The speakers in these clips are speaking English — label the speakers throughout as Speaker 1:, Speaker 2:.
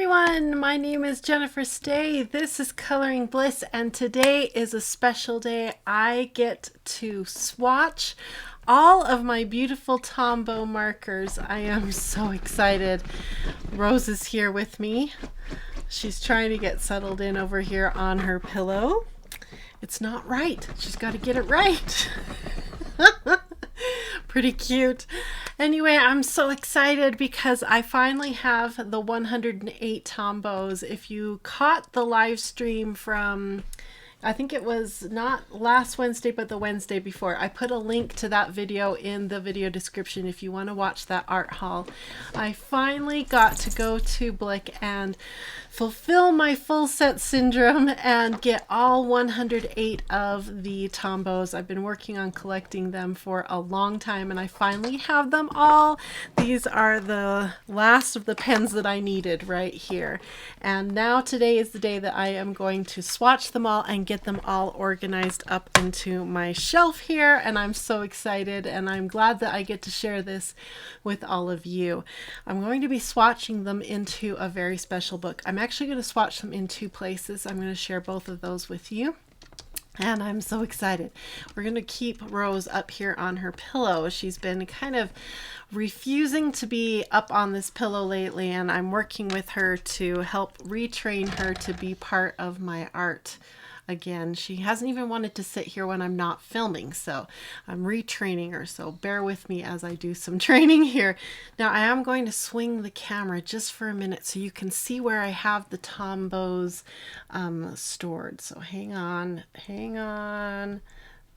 Speaker 1: everyone, my name is Jennifer Stay. This is Coloring Bliss, and today is a special day. I get to swatch all of my beautiful Tombow markers. I am so excited. Rose is here with me. She's trying to get settled in over here on her pillow. It's not right. She's got to get it right. Pretty cute. Anyway, I'm so excited because I finally have the 108 Tombows. If you caught the live stream from, I think it was not last Wednesday, but the Wednesday before, I put a link to that video in the video description if you want to watch that art haul. I finally got to go to Blick and fulfill my full set syndrome and get all 108 of the Tombows. I've been working on collecting them for a long time and I finally have them all. These are the last of the pens that I needed right here. And now today is the day that I am going to swatch them all and get them all organized up into my shelf here. And I'm so excited and I'm glad that I get to share this with all of you. I'm going to be swatching them into a very special book. I'm actually going to swatch them in two places. I'm going to share both of those with you. And I'm so excited. We're going to keep Rose up here on her pillow. She's been kind of refusing to be up on this pillow lately, and I'm working with her to help retrain her to be part of my art again. She hasn't even wanted to sit here when I'm not filming, so I'm retraining her. So bear with me as I do some training here. Now I am going to swing the camera just for a minute so you can see where I have the Tombows stored. So hang on.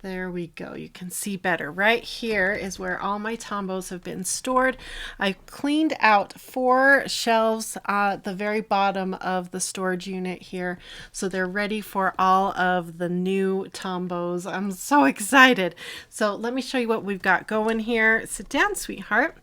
Speaker 1: There we go. You can see better. Right here is where all my Tombows have been stored. I cleaned out 4 shelves at the very bottom of the storage unit here, so they're ready for all of the new Tombows. I'm so excited. So let me show you what we've got going here. Sit down, sweetheart.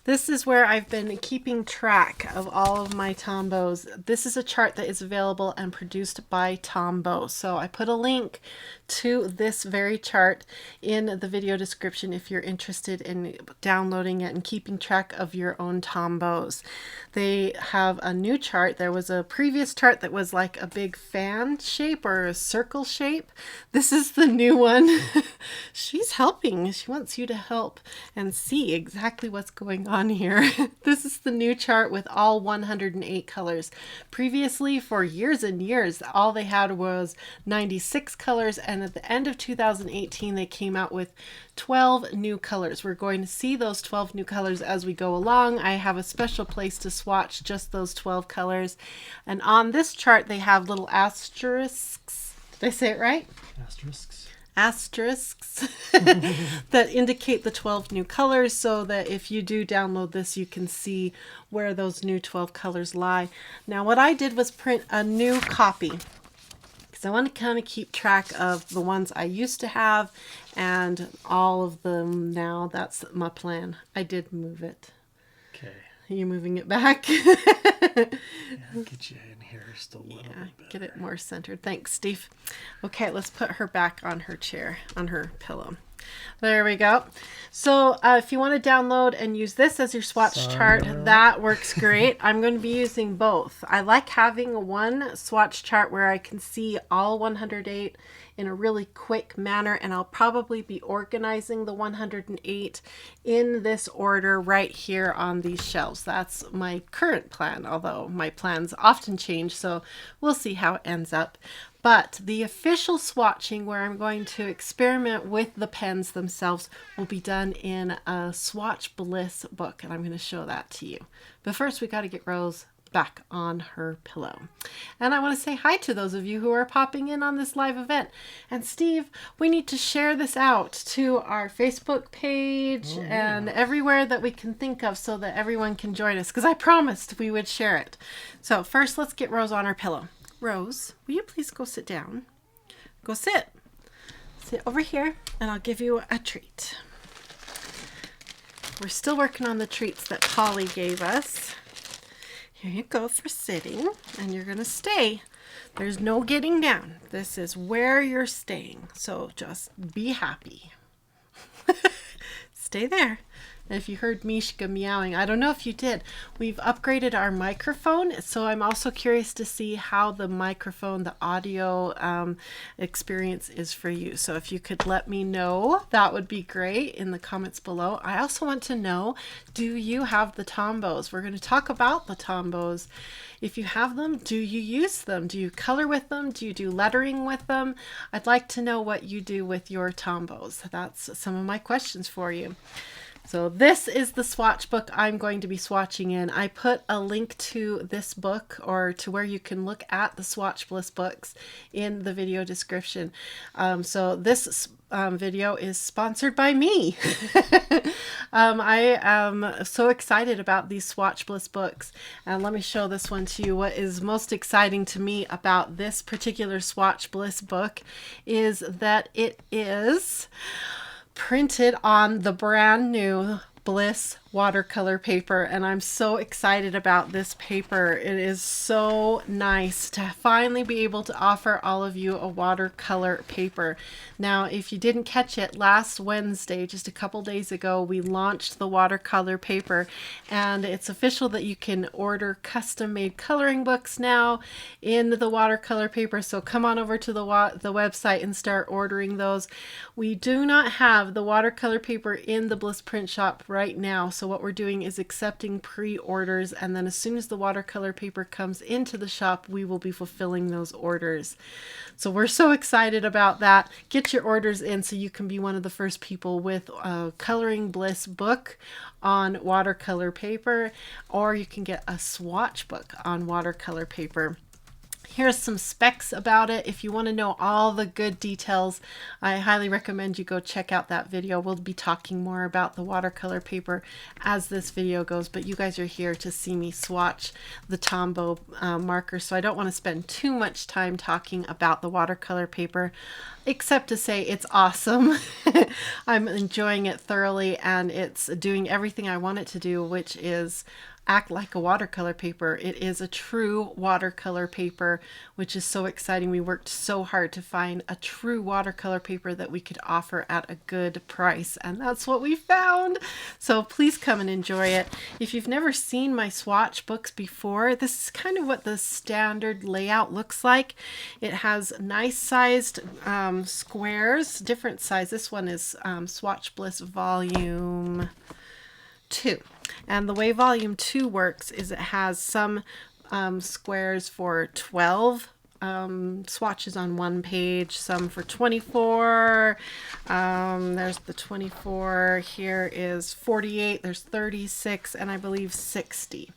Speaker 1: This is where I've been keeping track of all of my Tombows. This is a chart that is available and produced by Tombow. So I put a link to this very chart in the video description if you're interested in downloading it and keeping track of your own Tombows. They have a new chart. There was a previous chart that was like a big fan shape or a circle shape. This is the new one. She's helping. She wants you to help and see exactly what's going on here. This is the new chart with all 108 colors. Previously, for years and years, all they had was 96 colors, and at the end of 2018 they came out with 12 new colors. We're going to see those 12 new colors as we go along. I have a special place to swatch just those 12 colors, and on this chart they have little asterisks. Did I say it right? Asterisks that indicate the 12 new colors, so that if you do download this you can see where those new 12 colors lie. Now what I did was print a new copy because I want to kind of keep track of the ones I used to have and all of them now. That's my plan. I did move it. Okay. Are you moving it back?
Speaker 2: Yeah, get you in here just a little bit.
Speaker 1: Get it more centered. Thanks, Steve. Okay, let's put her back on her chair, on her pillow. There we go. So if you want to download and use this as your swatch chart, that works great. I'm going to be using both. I like having one swatch chart where I can see all 108 in a really quick manner, and I'll probably be organizing the 108 in this order right here on these shelves. That's my current plan, although my plans often change, so we'll see how it ends up. But the official swatching, where I'm going to experiment with the pens themselves, will be done in a Swatch Bliss book, and I'm going to show that to you. But first we got to get Rose back on her pillow. And I want to say hi to those of you who are popping in on this live event. And Steve, we need to share this out to our Facebook page and everywhere that we can think of so that everyone can join us, because I promised we would share it. So first let's get Rose on her pillow. Rose, will you please go sit down? Go sit. Sit over here and I'll give you a treat. We're still working on the treats that Polly gave us. Here you go for sitting, and you're going to stay. There's no getting down. This is where you're staying, so just be happy. Stay there. If you heard Mishka meowing, I don't know if you did. We've upgraded our microphone, so I'm also curious to see how the microphone, the audio experience is for you. So if you could let me know, that would be great in the comments below. I also want to know, do you have the Tombows? We're going to talk about the Tombows. If you have them, do you use them? Do you color with them? Do you do lettering with them? I'd like to know what you do with your Tombows. That's some of my questions for you. So this is the swatch book I'm going to be swatching in. I put a link to this book, or to where you can look at the Swatch Bliss books, in the video description. So this video is sponsored by me. I am so excited about these Swatch Bliss books. And let me show this one to you. What is most exciting to me about this particular Swatch Bliss book is that it is printed on the brand new Bliss watercolor paper, and I'm so excited about this paper. It is so nice to finally be able to offer all of you a watercolor paper. Now, if you didn't catch it, last Wednesday, just a couple days ago, we launched the watercolor paper, and it's official that you can order custom-made coloring books now in the watercolor paper. So come on over to the website and start ordering those. We do not have the watercolor paper in the Bliss print shop right now, so what we're doing is accepting pre-orders, and then as soon as the watercolor paper comes into the shop, we will be fulfilling those orders. So we're so excited about that. Get your orders in so you can be one of the first people with a Coloring Bliss book on watercolor paper, or you can get a swatch book on watercolor paper. Here's some specs about it. If you want to know all the good details, I highly recommend you go check out that video. We'll be talking more about the watercolor paper as this video goes, but you guys are here to see me swatch the Tombow marker, so I don't want to spend too much time talking about the watercolor paper, except to say it's awesome. I'm enjoying it thoroughly, and it's doing everything I want it to do, which is act like a watercolor paper. It is a true watercolor paper, which is so exciting. We worked so hard to find a true watercolor paper that we could offer at a good price, and that's what we found. So please come and enjoy it. If you've never seen my swatch books before, this is kind of what the standard layout looks like. It has nice sized squares, different size. This one is Swatch Bliss Volume 2. And the way Volume 2 works is it has some squares for 12 swatches on one page, some for 24. There's the 24. Here is 48. There's 36, and I believe 60.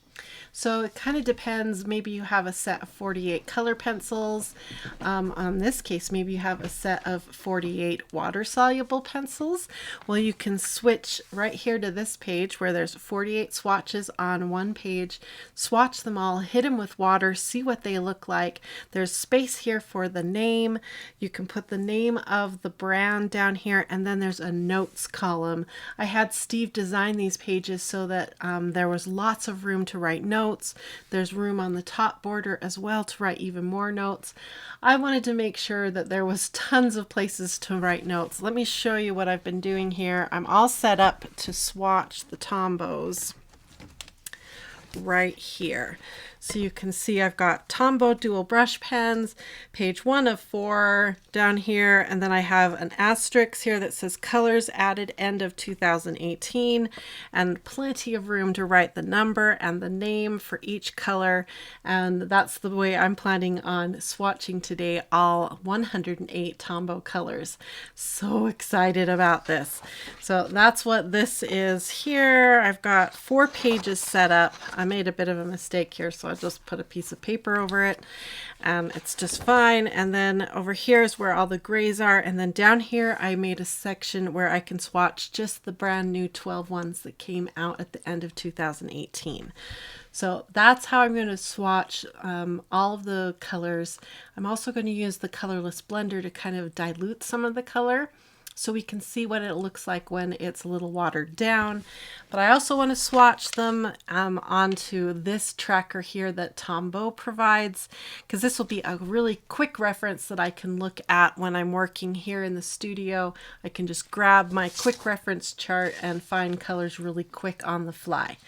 Speaker 1: So it kind of depends. Maybe you have a set of 48 color pencils. On this case, maybe you have a set of 48 water-soluble pencils. Well, you can switch right here to this page where there's 48 swatches on one page. Swatch them all, hit them with water, see what they look like. There's space here for the name. You can put the name of the brand down here, and then there's a notes column. I had Steve design these pages so that there was lots of room to write notes. There's room on the top border as well to write even more notes. I wanted to make sure that there was tons of places to write notes. Let me show you what I've been doing here. I'm all set up to swatch the Tombows right here. So you can see I've got Tombow Dual Brush Pens, page 1 of 4 down here, and then I have an asterisk here that says colors added end of 2018, and plenty of room to write the number and the name for each color. And that's the way I'm planning on swatching today, all 108 Tombow colors. So excited about this. So that's what this is here. I've got 4 pages set up. I made a bit of a mistake here, so I just put a piece of paper over it, and it's just fine. And then over here is where all the grays are, and then down here I made a section where I can swatch just the brand new 12 ones that came out at the end of 2018. So that's how I'm going to swatch all of the colors. I'm also going to use the Colorless Blender to kind of dilute some of the color. so we can see what it looks like when it's a little watered down. But I also want to swatch them onto this tracker here that Tombow provides, because this will be a really quick reference that I can look at when I'm working here in the studio. I can just grab my quick reference chart and find colors really quick on the fly.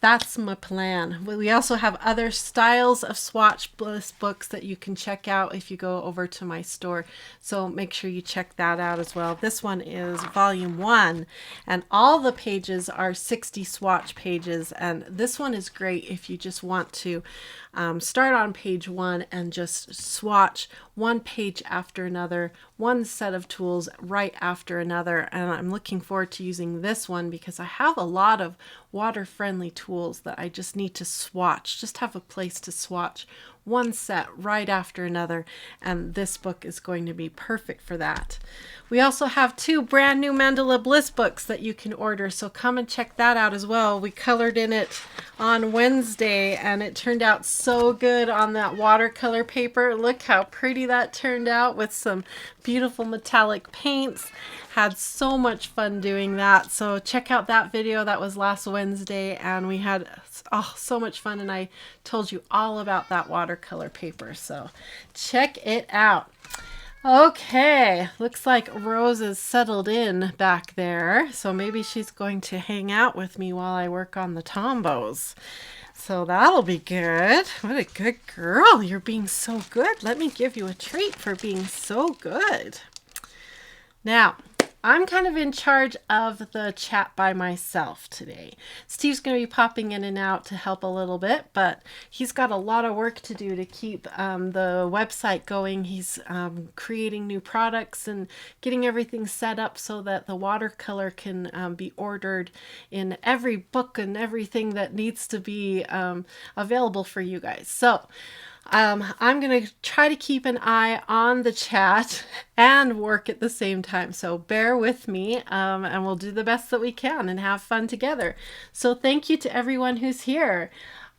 Speaker 1: That's my plan. We also have other styles of Swatch Bliss books that you can check out if you go over to my store. So make sure you check that out as well. This one is volume 1, and all the pages are 60 swatch pages. And this one is great if you just want to start on page 1 and just swatch one page after another, one set of tools right after another. And I'm looking forward to using this one because I have a lot of water-friendly tools that I just need to swatch, just have a place to swatch one set right after another, and this book is going to be perfect for that. We also have 2 brand new Mandala Bliss books that you can order, so come and check that out as well. We colored in it on Wednesday and it turned out so good on that watercolor paper. Look how pretty that turned out with some beautiful metallic paints. Had so much fun doing that, so check out that video. That was last Wednesday and we had so much fun, and I told you all about that watercolor paper, so check it out. Okay, looks like Rose is settled in back there, so maybe she's going to hang out with me while I work on the Tombows. So that'll be good. What a good girl. You're being so good. Let me give you a treat for being so good. Now, I'm kind of in charge of the chat by myself today. Steve's going to be popping in and out to help a little bit, but he's got a lot of work to do to keep the website going. He's creating new products and getting everything set up so that the watercolor can be ordered in every book and everything that needs to be available for you guys. So I'm going to try to keep an eye on the chat and work at the same time. So bear with me and we'll do the best that we can and have fun together. So thank you to everyone who's here.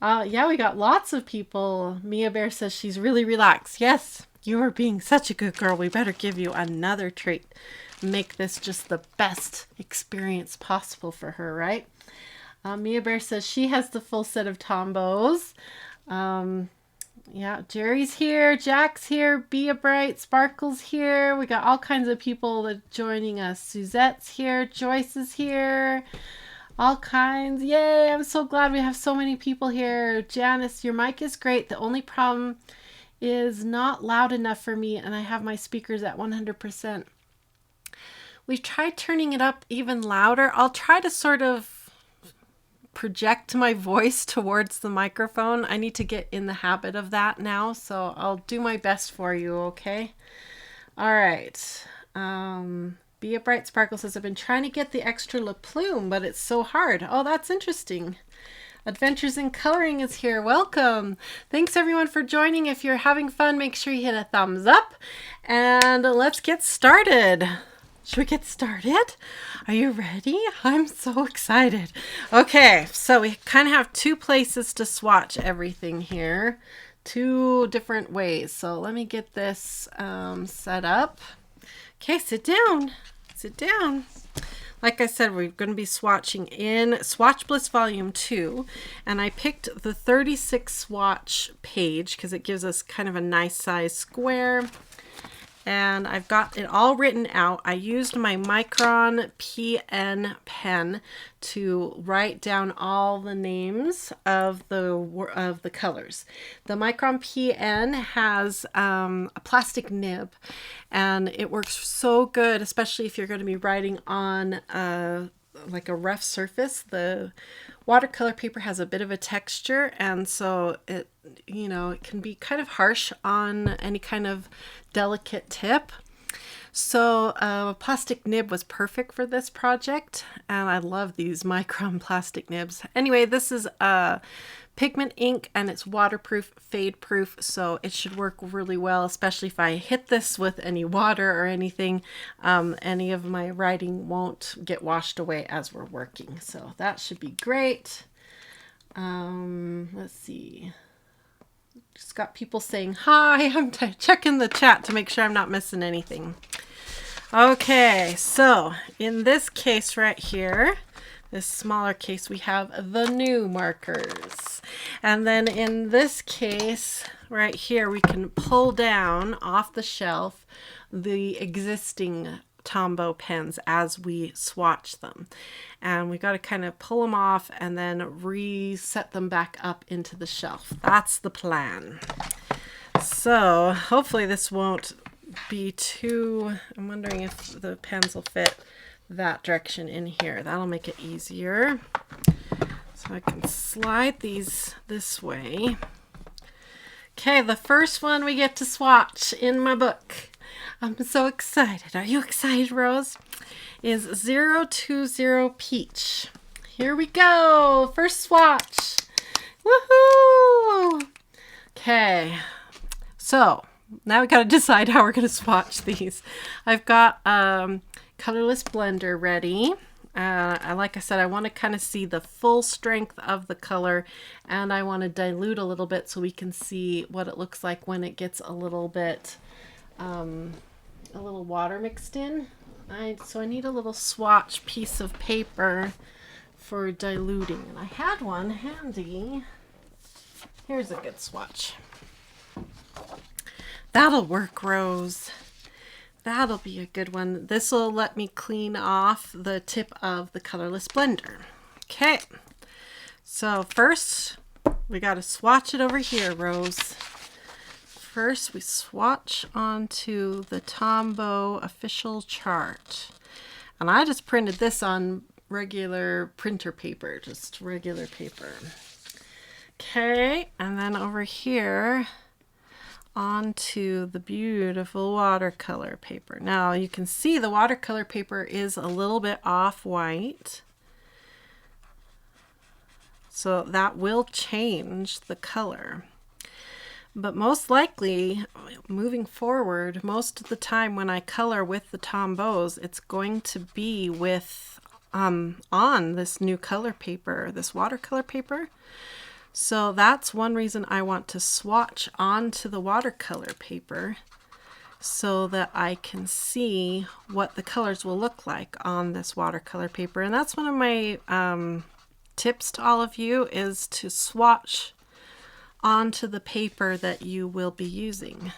Speaker 1: Yeah, we got lots of people. Mia Bear says she's really relaxed. Yes, you are being such a good girl. We better give you another treat. Make this just the best experience possible for her, right? Mia Bear says she has the full set of Tombows. Yeah, Jerry's here, Jack's here, Be a Bright, Sparkle's here. We got all kinds of people that joining us. Suzette's here, Joyce is here, all kinds. Yay, I'm so glad we have so many people here. Janice, your mic is great. The only problem is not loud enough for me, and I have my speakers at 100%. We've tried turning it up even louder. I'll try to sort of project my voice towards the microphone. I need to get in the habit of that now, so I'll do my best for you, okay? All right. Be a Bright Sparkle says, I've been trying to get the extra Le Plume, but it's so hard. Oh, that's interesting. Adventures in Coloring is here. Welcome. Thanks everyone for joining. If you're having fun, make sure you hit a thumbs up and let's get started. Should we get started? Are you ready? I'm so excited. Okay, so we kind of have 2 places to swatch everything here. 2 different ways. So let me get this set up. Okay, sit down. Sit down. Like I said, we're going to be swatching in Swatch Bliss Volume 2. And I picked the 36 swatch page because it gives us kind of a nice size square. And I've got it all written out. I used my Micron PN pen to write down all the names of the colors. The Micron PN has a plastic nib, and it works so good, especially if you're going to be writing on like a rough surface. The watercolor paper has a bit of a texture, and so it can be kind of harsh on any kind of delicate tip. So a plastic nib was perfect for this project, and I love these Micron plastic nibs. Anyway, this is a pigment ink and it's waterproof, fade proof, so it should work really well, especially if I hit this with any water or anything. Any of my writing won't get washed away as we're working, so that should be great. Let's see. Just got people saying hi. I'm checking the chat to make sure I'm not missing anything. Okay, so in this case right here, this smaller case, we have the new markers. And then in this case right here, we can pull down off the shelf the existing Tombow pens as we swatch them. And we got to kind of pull them off and then reset them back up into the shelf. That's the plan. So hopefully this won't be too, I'm wondering if the pens will fit that direction in here. That'll make it easier. So I can slide these this way. Okay, the first one we get to swatch in my book. I'm so excited. Are you excited, Rose? Is 020 Peach. Here we go. First swatch. Woohoo! Okay. So now we got to decide how we're going to swatch these. I've got Colorless Blender ready. Like I said, I want to kind of see the full strength of the color, and I want to dilute a little bit so we can see what it looks like when it gets a little bit, a little water mixed in. So I need a little swatch piece of paper for diluting, and I had one handy. Here's a good swatch. That'll work, Rose. That'll be a good one. This will let me clean off the tip of the Colorless Blender. Okay, so first we got to swatch it over here, Rose. First we swatch onto the Tombow official chart. And I just printed this on regular printer paper, just regular paper. Okay, and then over here onto the beautiful watercolor paper. Now you can see the watercolor paper is a little bit off-white, so that will change the color. But most likely, moving forward, most of the time when I color with the Tombows, it's going to be with on this new color paper, this watercolor paper. So that's one reason I want to swatch onto the watercolor paper so that I can see what the colors will look like on this watercolor paper. And that's one of my tips to all of you, is to swatch onto the paper that you will be using,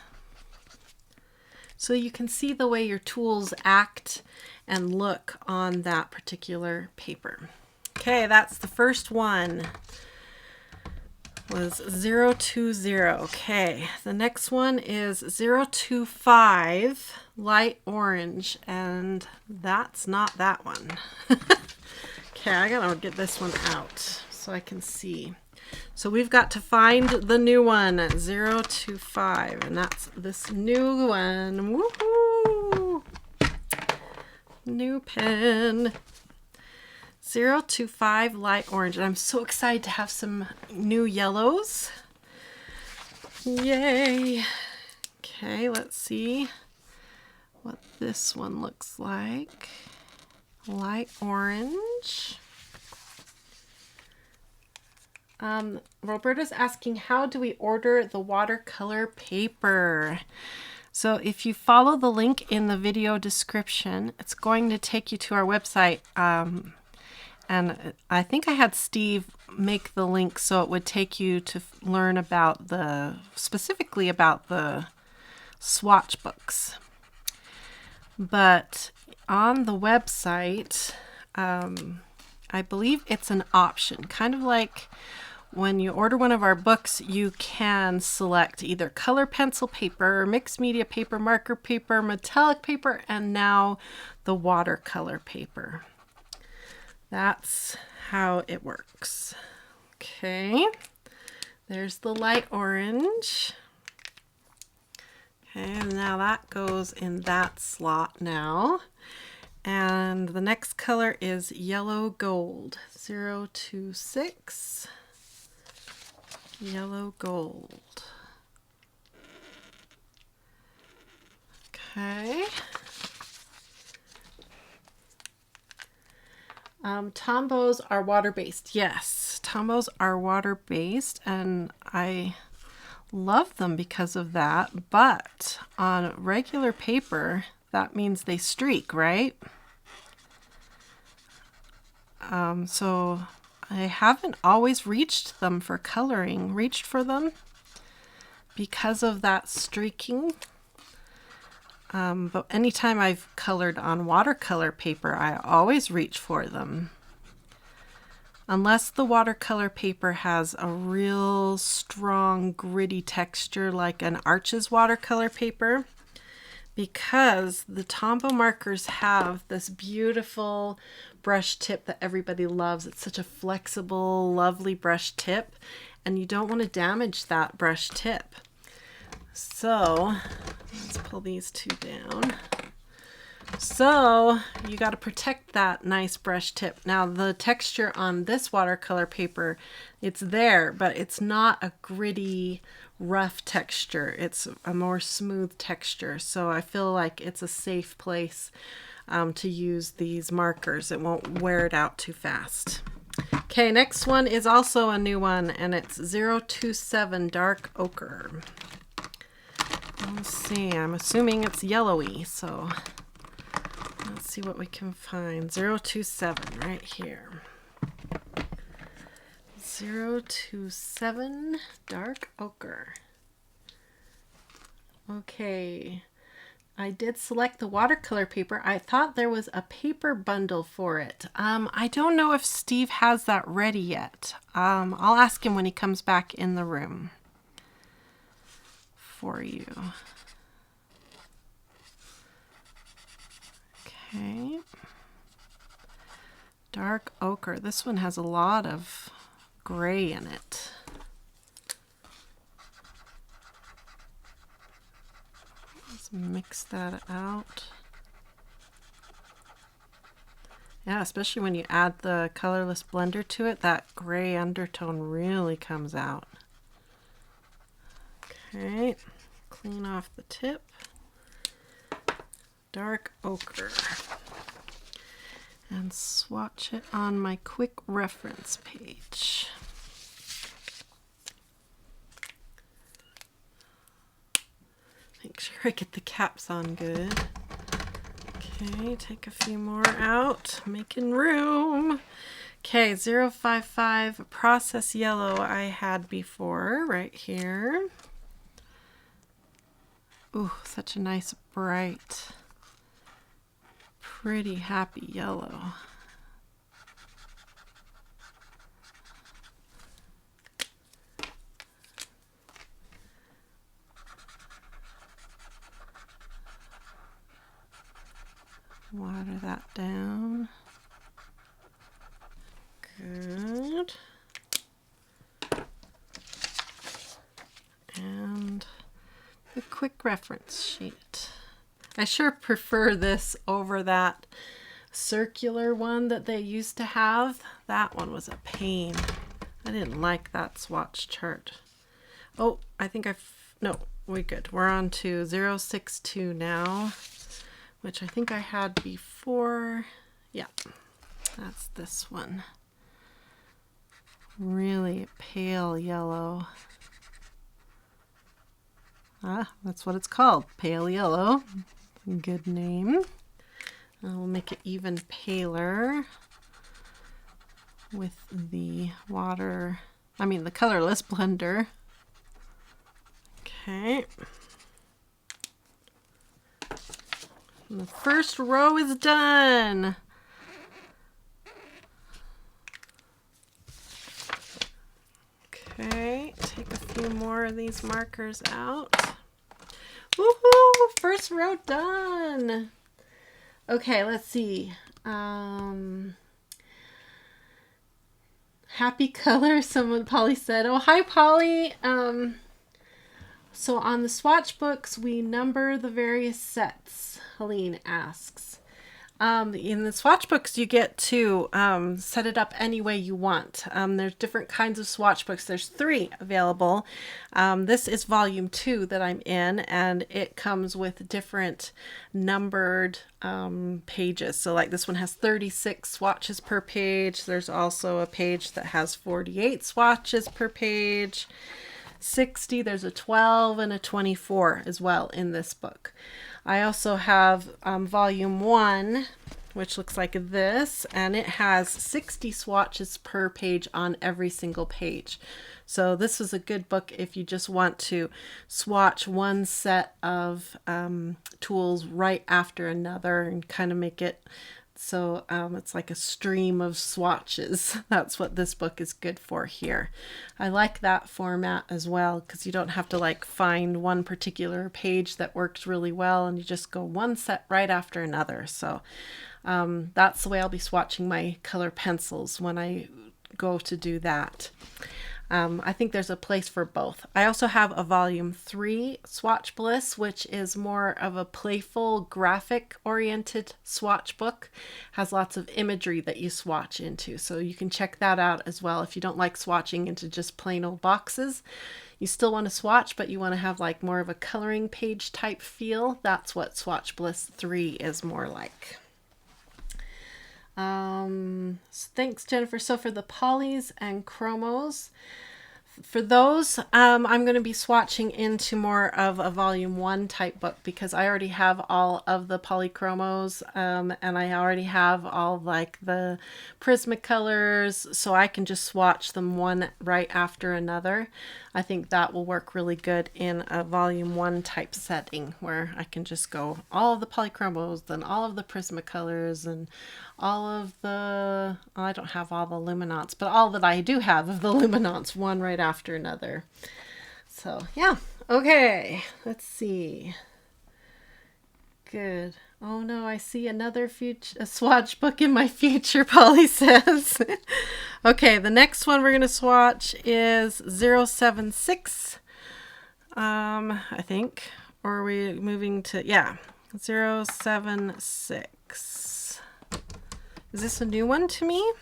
Speaker 1: so you can see the way your tools act and look on that particular paper. Okay, that's the first one. Was 020. Okay, the next one is 025 light orange, and that's not that one. Okay, I gotta get this one out so I can see. So we've got to find the new one, 025, and that's this new one. Woohoo! New pen. 025 light orange, and I'm so excited to have some new yellows. Yay! Okay, let's see what this one looks like. Light orange. Roberta's asking, how do we order the watercolor paper? So if you follow the link in the video description, it's going to take you to our website. And I think I had Steve make the link so it would take you to learn about specifically about the Swatch books. But on the website, I believe it's an option, kind of like when you order one of our books, you can select either color pencil paper, mixed media paper, marker paper, metallic paper, and now the watercolor paper. That's how it works. Okay, there's the light orange. Okay, and now that goes in that slot now. And the next color is yellow gold, 026, yellow gold. Okay. Tombows are water-based. Yes, Tombows are water-based, and I love them because of that. But on regular paper, that means they streak, right? So I haven't always reached for them because of that streaking. But anytime I've colored on watercolor paper, I always reach for them. Unless the watercolor paper has a real strong gritty texture like an Arches watercolor paper, because the Tombow markers have this beautiful brush tip that everybody loves. It's such a flexible, lovely brush tip, and you don't want to damage that brush tip. So let's pull these two down. So you got to protect that nice brush tip. Now the texture on this watercolor paper, it's there, but it's not a gritty, rough texture. It's a more smooth texture. So I feel like it's a safe place to use these markers. It won't wear it out too fast. Okay, next one is also a new one, and it's 027 Dark Ochre. Let's see, I'm assuming it's yellowy, so let's see what we can find. 027 right here. 027 Dark Ochre. Okay, I did select the watercolor paper. I thought there was a paper bundle for it. I don't know if Steve has that ready yet. I'll ask him when he comes back in the room for you. Okay. Dark Ochre. This one has a lot of gray in it. Let's mix that out. Yeah, especially when you add the Colorless Blender to it, that gray undertone really comes out. Okay, clean off the tip. Dark Ochre. And swatch it on my quick reference page. Make sure I get the caps on good. Okay, take a few more out, making room. Okay, 055 Process Yellow I had before, right here. Ooh, such a nice bright, pretty happy yellow. Water that down. Good. And the quick reference sheet. I sure prefer this over that circular one that they used to have. That one was a pain. I didn't like that swatch chart. Oh, I think no, we're good. We're on to 062 now, which I think I had before. Yeah, that's this one. Really pale yellow. Ah, that's what it's called, pale yellow. Good name. I'll make it even paler with the the Colorless Blender. Okay. And the first row is done. Okay, take a few more of these markers out. Woohoo! First row done. Okay, let's see. Happy color, Polly said. Oh, hi, Polly. So on the swatch books, we number the various sets, Helene asks. In the swatch books, you get to set it up any way you want. There's different kinds of swatch books. There's 3 available. This is volume 2 that I'm in, and it comes with different numbered pages. So like this one has 36 swatches per page. There's also a page that has 48 swatches per page. 60. There's a 12 and a 24 as well in this book. I also have volume 1, which looks like this, and it has 60 swatches per page on every single page. So this is a good book if you just want to swatch one set of tools right after another and kind of make it so it's like a stream of swatches. That's what this book is good for here. I like that format as well because you don't have to like find one particular page that works really well, and you just go one set right after another. So that's the way I'll be swatching my color pencils when I go to do that. I think there's a place for both. I also have a volume 3 Swatch Bliss, which is more of a playful graphic oriented swatch book. Has lots of imagery that you swatch into. So you can check that out as well. If you don't like swatching into just plain old boxes, you still want to swatch, but you want to have like more of a coloring page type feel. That's what Swatch Bliss 3 is more like. Thanks, Jennifer. So for the polys and chromos, for those, I'm going to be swatching into more of a volume 1 type book because I already have all of the polychromos, and I already have all like the Prismacolors, so I can just swatch them one right after another. I think that will work really good in a volume 1 type setting where I can just go all of the polychromos, then all of the Prismacolors, and all of the, I don't have all the luminants, but all that I do have of the luminants, one right after another. So yeah, okay, let's see. Good. Oh no, I see another a swatch book in my future, Polly says. Okay, the next one we're going to swatch is 076, I think. Or are we moving to, yeah, 076. Is this a new one to me?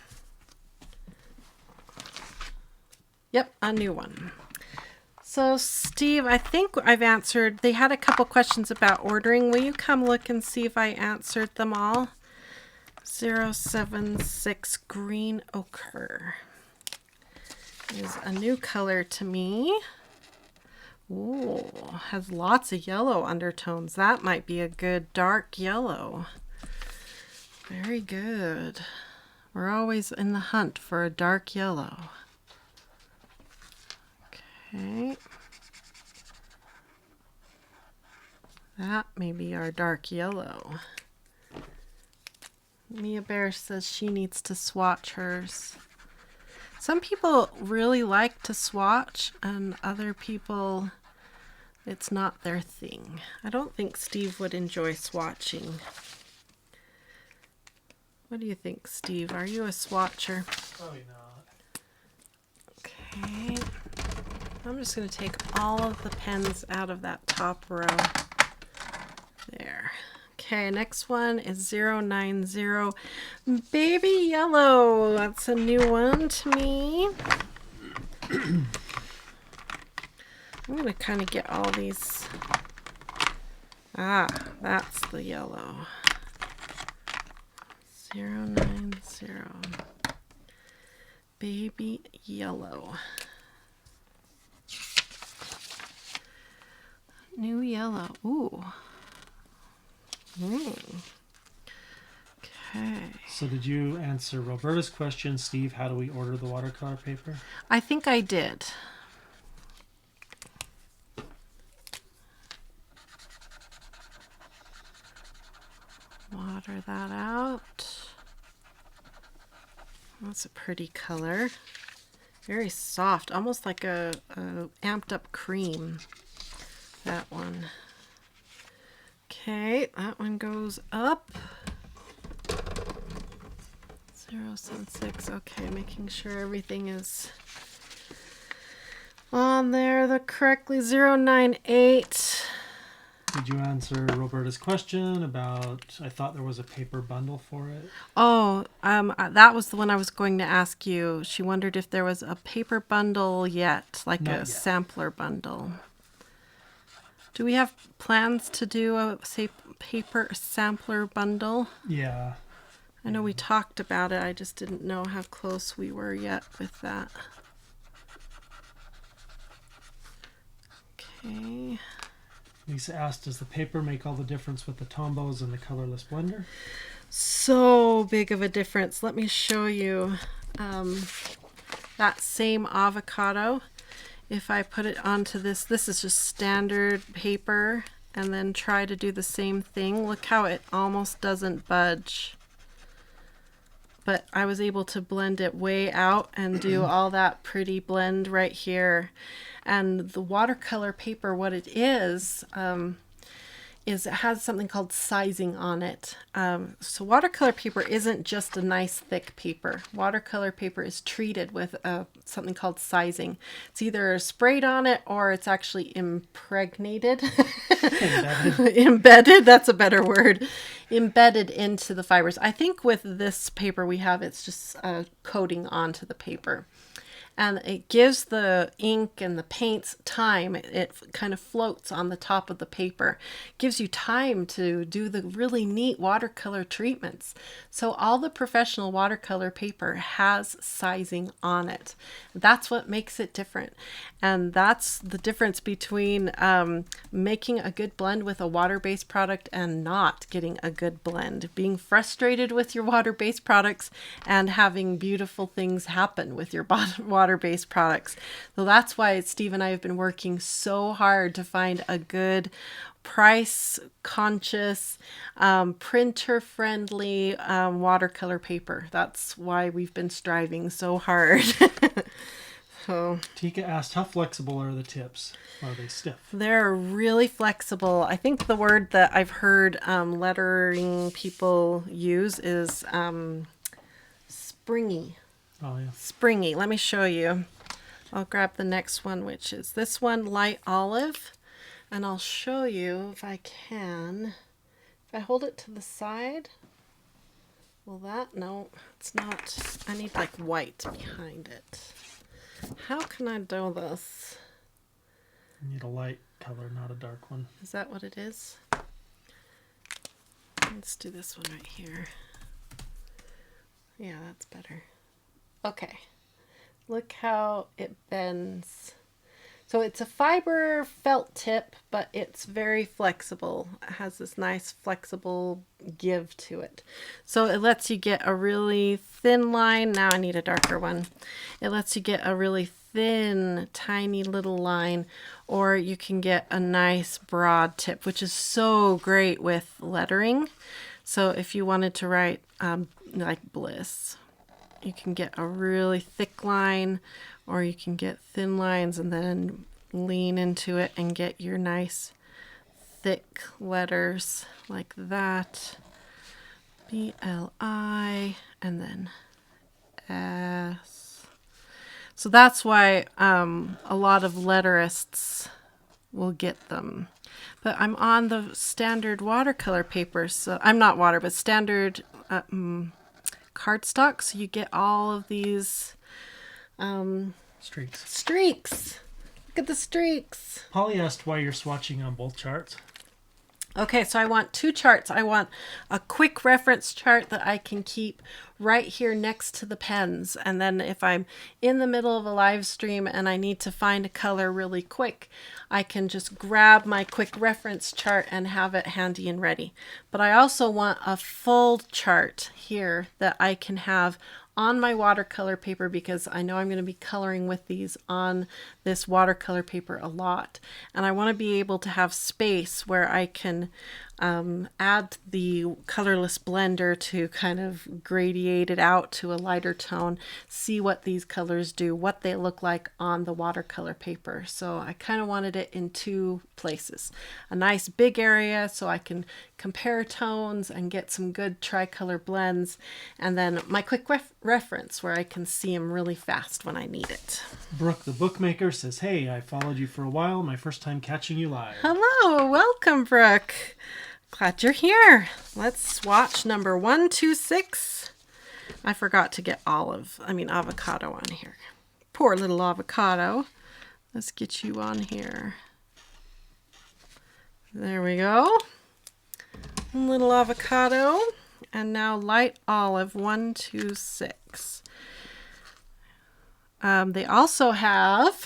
Speaker 1: Yep, a new one. So Steve, I think I've answered, they had a couple questions about ordering. Will you come look and see if I answered them all? 076 Green Ochre is a new color to me. Ooh, has lots of yellow undertones. That might be a good dark yellow. Very good. We're always in the hunt for a dark yellow. Okay. That may be our dark yellow. Mia Bear says she needs to swatch hers. Some people really like to swatch, and other people, it's not their thing. I don't think Steve would enjoy swatching. What do you think, Steve? Are you a swatcher?
Speaker 2: Probably not.
Speaker 1: Okay. I'm just going to take all of the pens out of that top row. There. Okay, next one is 090 Baby Yellow. That's a new one to me. I'm going to kind of get all these. Ah, that's the yellow. 090 Baby Yellow. New yellow. Ooh. Okay.
Speaker 2: So did you answer Roberta's question, Steve? How do we order the watercolor paper?
Speaker 1: I think I did. Water that out. That's a pretty color. Very soft, almost like a amped up cream. That one. Okay, that one goes up. 076. Okay, making sure everything is on there the correctly. 098.
Speaker 2: Did you answer Roberta's question about, I thought there was a paper bundle for it?
Speaker 1: Oh, that was the one I was going to ask you. She wondered if there was a paper bundle yet, like
Speaker 2: Not
Speaker 1: a
Speaker 2: yet.
Speaker 1: sampler bundle. Do we have plans to do a, say, paper sampler bundle?
Speaker 2: Yeah.
Speaker 1: I know we talked about it. I just didn't know how close we were yet with that. Okay.
Speaker 2: Lisa asked, does the paper make all the difference with the Tombows and the Colorless Blender?
Speaker 1: So big of a difference. Let me show you that same avocado. If I put it onto this is just standard paper, and then try to do the same thing. Look how it almost doesn't budge. But I was able to blend it way out and do all that pretty blend right here. And the watercolor paper, what it is it has something called sizing on it. So watercolor paper isn't just a nice thick paper. Watercolor paper is treated with something called sizing. It's either sprayed on it or it's actually impregnated. Embedded, that's a better word. Embedded into the fibers. I think with this paper we have, it's just coating onto the paper. And it gives the ink and the paints time. It kind of floats on the top of the paper. Gives you time to do the really neat watercolor treatments. So all the professional watercolor paper has sizing on it. That's what makes it different. And that's the difference between making a good blend with a water-based product and not getting a good blend. Being frustrated with your water-based products and having beautiful things happen with your water-based products. So that's why Steve and I have been working so hard to find a good price conscious, printer friendly watercolor paper. That's why we've been striving so hard. So
Speaker 2: Tika asked, how flexible are the tips? Are they stiff?
Speaker 1: They're really flexible. I think the word that I've heard lettering people use is springy.
Speaker 2: Oh, yeah.
Speaker 1: Springy. Let me show you. I'll grab the next one, which is this one, light olive. And I'll show you if I can. If I hold it to the side, will that? No, it's not. I need like white behind it. How can I do this?
Speaker 2: You need a light color, not a dark one.
Speaker 1: Is that what it is? Let's do this one right here. Yeah, that's better. Okay. Look how it bends. So it's a fiber felt tip, but it's very flexible. It has this nice flexible give to it. So it lets you get a really thin line. Now I need a darker one. It lets you get a really thin, tiny little line, or you can get a nice broad tip, which is so great with lettering. So if you wanted to write like Bliss, you can get a really thick line, or you can get thin lines and then lean into it and get your nice thick letters like that. B-L-I and then S. So that's why a lot of letterists will get them. But I'm on the standard watercolor paper, so I'm not water, but standard cardstock, so you get all of these streaks. Look at the streaks.
Speaker 2: Polly asked why you're swatching on both charts.
Speaker 1: Okay, so I want two charts. I want a quick reference chart that I can keep right here next to the pens. And then if I'm in the middle of a live stream and I need to find a color really quick, I can just grab my quick reference chart and have it handy and ready. But I also want a full chart here that I can have on my watercolor paper, because I know I'm going to be coloring with these on this watercolor paper a lot. And I want to be able to have space where I can add the colorless blender to kind of gradiate it out to a lighter tone, see what these colors do, what they look like on the watercolor paper. So I kind of wanted it in two places. A nice big area so I can compare tones and get some good tricolor blends, and then my quick reference where I can see them really fast when I need it.
Speaker 2: Brooke the bookmaker says, hey, I followed you for a while. My first time catching you live.
Speaker 1: Hello, welcome, Brooke. Glad you're here. Let's swatch number 126. I forgot to get avocado on here. Poor little avocado. Let's get you on here. There we go. Little avocado. And now light olive 126. They also have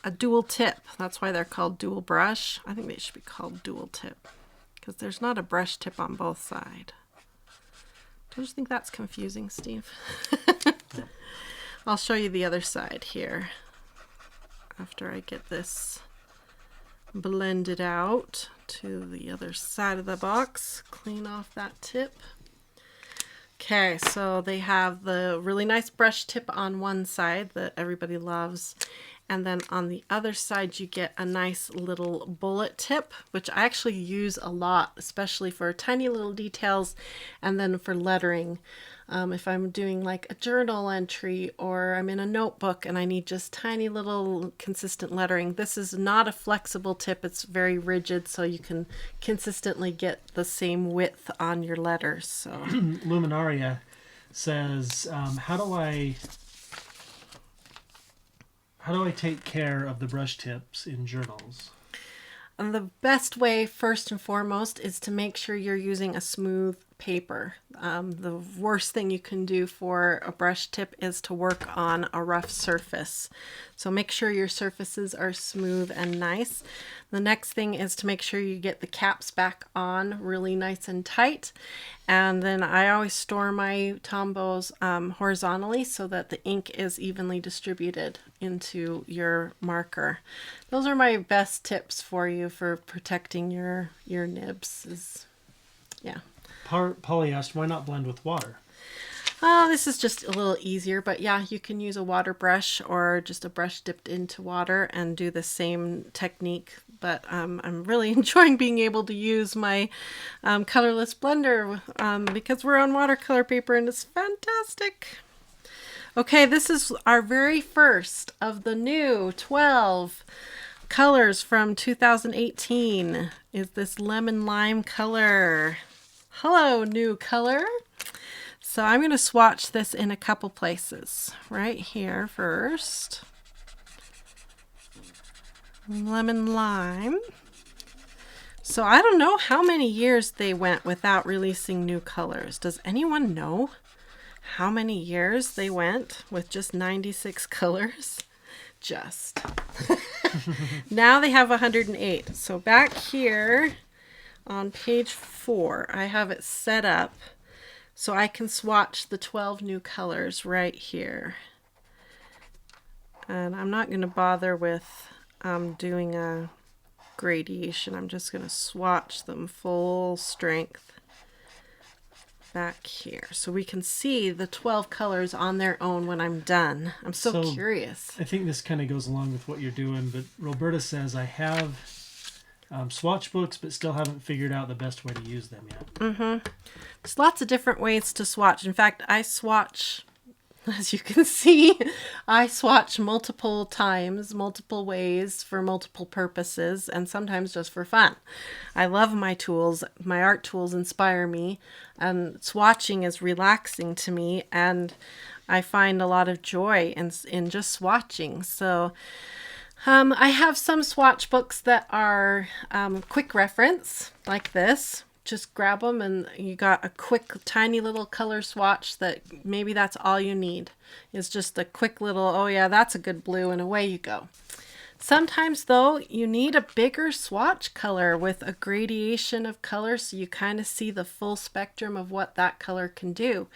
Speaker 1: a dual tip. That's why they're called dual brush. I think they should be called dual tip because there's not a brush tip on both sides. Don't you think that's confusing, Steve? I'll show you the other side here after I get this blended out to the other side of the box. Clean off that tip. Okay, so they have the really nice brush tip on one side that everybody loves. And then on the other side, you get a nice little bullet tip, which I actually use a lot, especially for tiny little details and then for lettering. If I'm doing like a journal entry or I'm in a notebook and I need just tiny little consistent lettering, this is not a flexible tip. It's very rigid, so you can consistently get the same width on your letters. So
Speaker 2: Luminaria says, how do I take care of the brush tips in journals?
Speaker 1: And the best way, first and foremost, is to make sure you're using a smooth paper. The worst thing you can do for a brush tip is to work on a rough surface. So make sure your surfaces are smooth and nice. The next thing is to make sure you get the caps back on really nice and tight. And then I always store my Tombows horizontally so that the ink is evenly distributed into your marker. Those are my best tips for you for protecting your nibs. Yeah.
Speaker 2: Polly asked, why not blend with water?
Speaker 1: Oh, this is just a little easier, but yeah, you can use a water brush or just a brush dipped into water and do the same technique. But I'm really enjoying being able to use my Colorless Blender because we're on watercolor paper and it's fantastic. Okay, this is our very first of the new 12 colors from 2018. Is this lemon lime color. Hello, new color. So I'm going to swatch this in a couple places. Right here first. Lemon lime. So I don't know how many years they went without releasing new colors. Does anyone know how many years they went with just 96 colors? Just. Now they have 108. So back here on page 4, I have it set up so I can swatch the 12 new colors right here. And I'm not going to bother with doing a gradation. I'm just going to swatch them full strength back here so we can see the 12 colors on their own when I'm done. I'm so curious.
Speaker 2: I think this kind of goes along with what you're doing, but Roberta says, I have swatch books, but still haven't figured out the best way to use them yet.
Speaker 1: There's lots of different ways to swatch. In fact, I swatch, as you can see, I swatch multiple times, multiple ways for multiple purposes, and sometimes just for fun. I love my tools. My art tools inspire me, and swatching is relaxing to me, and I find a lot of joy in just swatching. So I have some swatch books that are quick reference, like this. Just grab them and you got a quick, tiny little color swatch that maybe that's all you need. Is just a quick little, oh yeah, that's a good blue, and away you go. Sometimes though, you need a bigger swatch color with a gradation of color so you kind of see the full spectrum of what that color can do.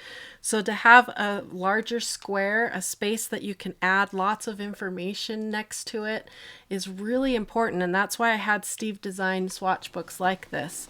Speaker 1: So to have a larger square, a space that you can add lots of information next to it is really important, and that's why I had Steve design swatch books like this.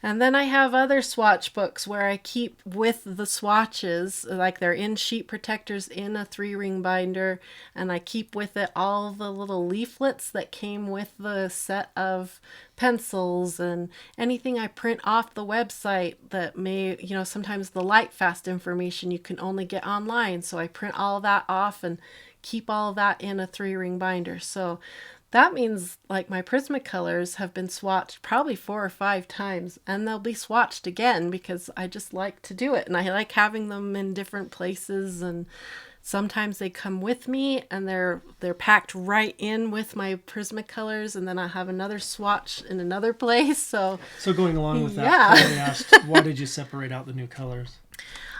Speaker 1: And then I have other swatch books where I keep with the swatches, like they're in sheet protectors in a 3-ring binder, and I keep with it all the little leaflets that came with the set of pencils and anything I print off the website that may, sometimes the light fast information you can only get online. So I print all that off and keep all that in a 3-ring binder. So that means like my Prismacolors have been swatched probably 4 or 5 times, and they'll be swatched again because I just like to do it, and I like having them in different places, and sometimes they come with me and they're packed right in with my Prismacolors, and then I have another swatch in another place. So
Speaker 2: going along with that, Polly asked, why did you separate out the new colors?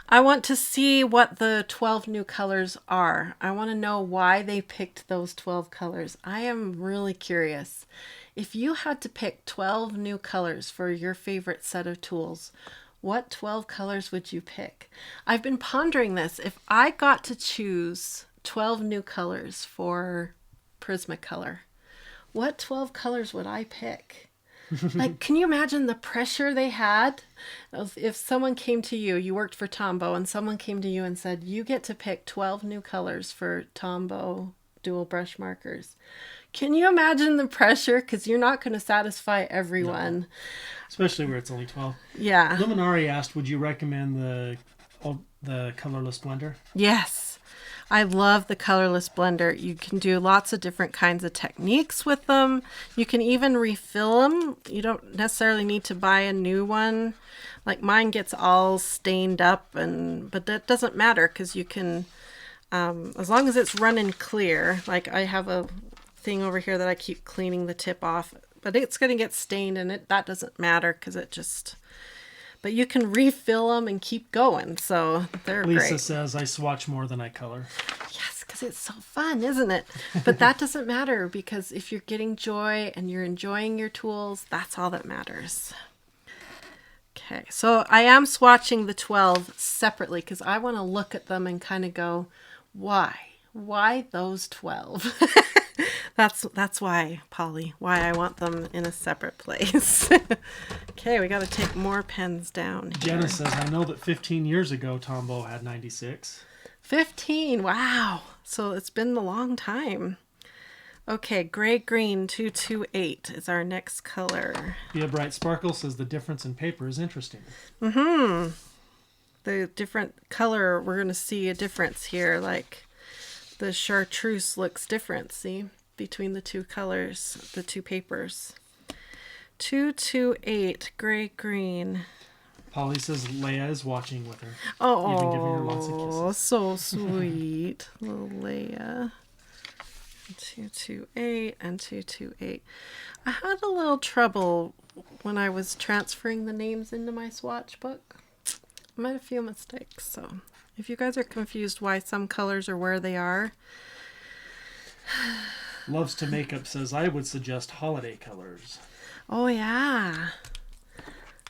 Speaker 1: I want to see what the 12 new colors are. I want to know why they picked those 12 colors. I am really curious. If you had to pick 12 new colors for your favorite set of tools, what 12 colors would you pick? I've been pondering this. If I got to choose 12 new colors for Prismacolor, what 12 colors would I pick? Like, can you imagine the pressure they had? If someone came to you, you worked for Tombow, and someone came to you and said, you get to pick 12 new colors for Tombow Dual Brush Markers. Can you imagine the pressure? Because you're not going to satisfy everyone.
Speaker 2: No. Especially where it's only 12.
Speaker 1: Yeah.
Speaker 2: Luminari asked, would you recommend the Colorless Blender?
Speaker 1: Yes. I love the Colorless Blender. You can do lots of different kinds of techniques with them. You can even refill them. You don't necessarily need to buy a new one. Like mine gets all stained up, but that doesn't matter because you can, as long as it's running clear. Like I have a thing over here that I keep cleaning the tip off, but it's going to get stained, and that doesn't matter because it just... But you can refill them and keep going, so they're
Speaker 2: Lisa
Speaker 1: great.
Speaker 2: says, I swatch more than I color.
Speaker 1: Yes, because it's so fun, isn't it? But that doesn't matter, because if you're getting joy and you're enjoying your tools, that's all that matters. Okay, so I am swatching the 12 separately because I want to look at them and kind of go, why? Why those 12? That's why, Polly, why I want them in a separate place. Okay, we got to take more pens down here.
Speaker 2: Jenna says, I know that 15 years ago Tombow had 96.
Speaker 1: 15, wow. So it's been a long time. Okay, Gray Green 228 is our next color.
Speaker 2: Be a Bright Sparkle says the difference in paper is interesting.
Speaker 1: Mm-hmm. The different color, we're going to see a difference here. Like the chartreuse looks different, see? Between the two colors, the two papers. 228 Gray Green.
Speaker 2: Polly says Leia is watching with her.
Speaker 1: Oh,
Speaker 2: even giving her lots of kisses.
Speaker 1: So sweet. Little Leia. 228 and 228. I had a little trouble when I was transferring the names into my swatch book. I made a few mistakes, so if you guys are confused why some colors are where they are.
Speaker 2: Loves to Makeup says, I would suggest holiday colors.
Speaker 1: Oh, yeah.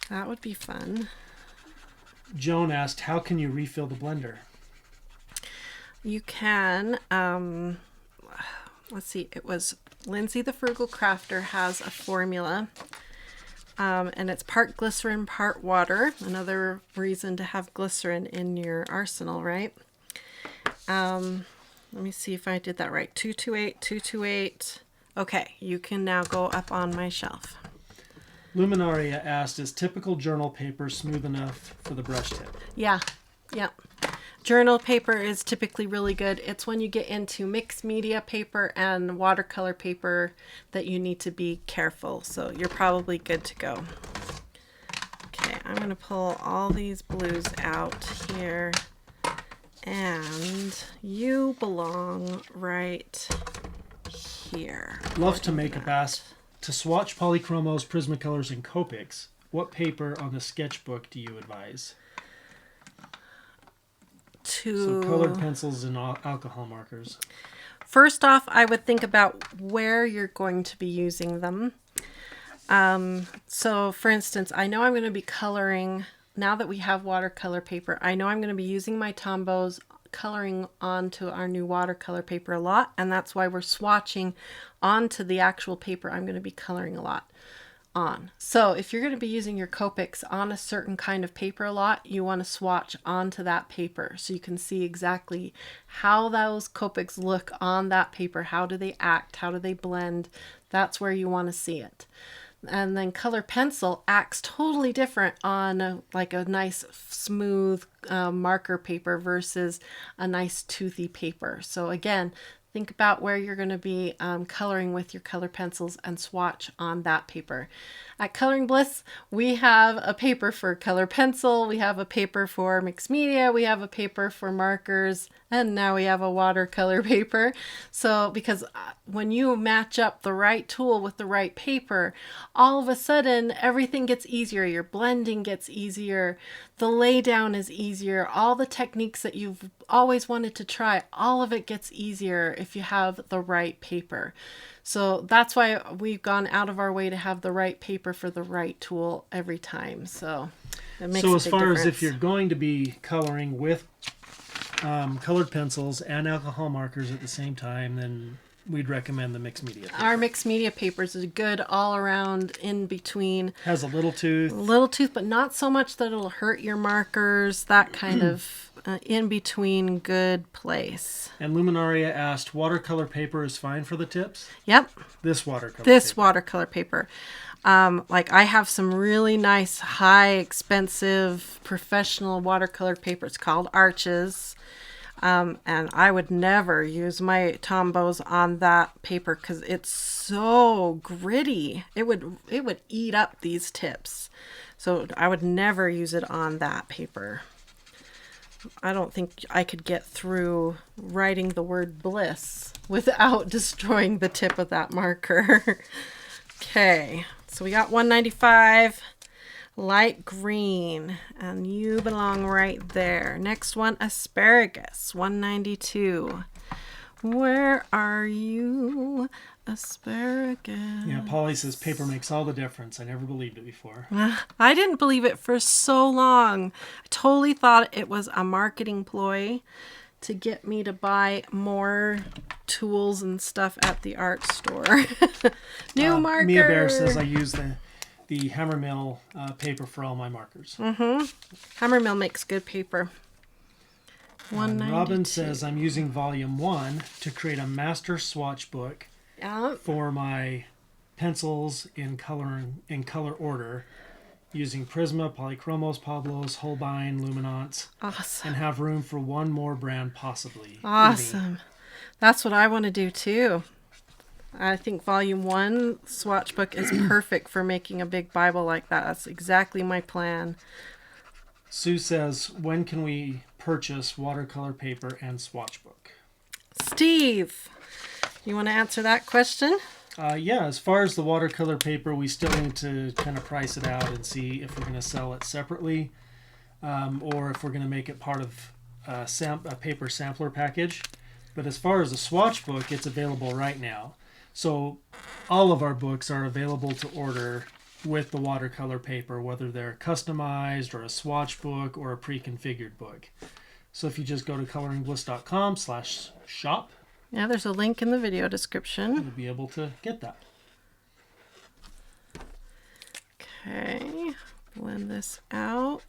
Speaker 1: That would be fun.
Speaker 2: Joan asked, how can you refill the blender?
Speaker 1: You can, let's see, it was Lindsay the Frugal Crafter has a formula, and it's part glycerin, part water. Another reason to have glycerin in your arsenal, right? Let me see if I did that right. 228, 228. Okay, you can now go up on my shelf.
Speaker 2: Luminaria asked, is typical journal paper smooth enough for the brush tip?
Speaker 1: Yeah. Journal paper is typically really good. It's when you get into mixed media paper and watercolor paper that you need to be careful. So you're probably good to go. Okay, I'm going to pull all these blues out here. And you belong right here.
Speaker 2: Loves to Makeup asked, to swatch Polychromos, Prismacolors, and Copics, what paper on the sketchbook do you advise? So colored pencils and alcohol markers.
Speaker 1: First off, I would think about where you're going to be using them. So for instance, I know I'm going to be coloring, now that we have watercolor paper, I know I'm going to be using my Tombows coloring onto our new watercolor paper a lot, and that's why we're swatching onto the actual paper I'm going to be coloring a lot on. So if you're going to be using your Copics on a certain kind of paper a lot, you want to swatch onto that paper so you can see exactly how those Copics look on that paper. How do they act? How do they blend? That's where you want to see it. And then color pencil acts totally different on like a nice smooth marker paper versus a nice toothy paper. So again, think about where you're going to be coloring with your color pencils and swatch on that paper. At Coloring Bliss, we have a paper for color pencil, we have a paper for mixed media, we have a paper for markers, and now we have a watercolor paper. So because when you match up the right tool with the right paper, all of a sudden everything gets easier. Your blending gets easier, the laydown is easier, all the techniques that you've always wanted to try, all of it gets easier if you have the right paper. So that's why we've gone out of our way to have the right paper for the right tool every time. So it makes
Speaker 2: so
Speaker 1: a
Speaker 2: as
Speaker 1: big
Speaker 2: far
Speaker 1: difference.
Speaker 2: as if you're going to be coloring with colored pencils and alcohol markers at the same time, then we'd recommend the mixed media paper.
Speaker 1: Our mixed media papers is good all around, in between.
Speaker 2: Has a little tooth.
Speaker 1: Little tooth, but not so much that it'll hurt your markers. That kind of in between good place.
Speaker 2: And Luminaria asked, watercolor paper is fine for the tips?
Speaker 1: Yep.
Speaker 2: This watercolor
Speaker 1: This
Speaker 2: paper.
Speaker 1: watercolor paper. Like I have some really nice, high, expensive, professional watercolor papers called Arches. And I would never use my Tombows on that paper because it's so gritty. It would eat up these tips. So I would never use it on that paper. I don't think I could get through writing the word bliss without destroying the tip of that marker. Okay, so we got 195. Light green, and you belong right there. Next one, asparagus, 192. Where are you, asparagus?
Speaker 2: Yeah, Polly says paper makes all the difference. I never believed it before.
Speaker 1: I didn't believe it for so long. I totally thought it was a marketing ploy to get me to buy more tools and stuff at the art store. New marker.
Speaker 2: Mia Bear says I use the Hammermill paper for all my markers.
Speaker 1: Hammermill makes good paper. 192.
Speaker 2: Robin says I'm using volume 1 to create a master swatch book for my pencils in color order, using Prisma, Polychromos, Pablos, Holbein, Luminance,
Speaker 1: Awesome.
Speaker 2: and have room for one more brand possibly.
Speaker 1: Awesome. That's what I want to do too. I think volume 1 swatch book is perfect for making a big Bible like that. That's exactly my plan.
Speaker 2: Sue says, when can we purchase watercolor paper and swatch book?
Speaker 1: Steve, you want to answer that question?
Speaker 2: Yeah, as far as the watercolor paper, we still need to kind of price it out and see if we're going to sell it separately or if we're going to make it part of a paper sampler package. But as far as the swatch book, it's available right now. So all of our books are available to order with the watercolor paper, whether they're customized or a swatch book or a pre-configured book. So if you just go to coloringbliss.com/shop,
Speaker 1: Yeah, there's a link in the video description.
Speaker 2: you'll be able to get that.
Speaker 1: Okay, blend this out.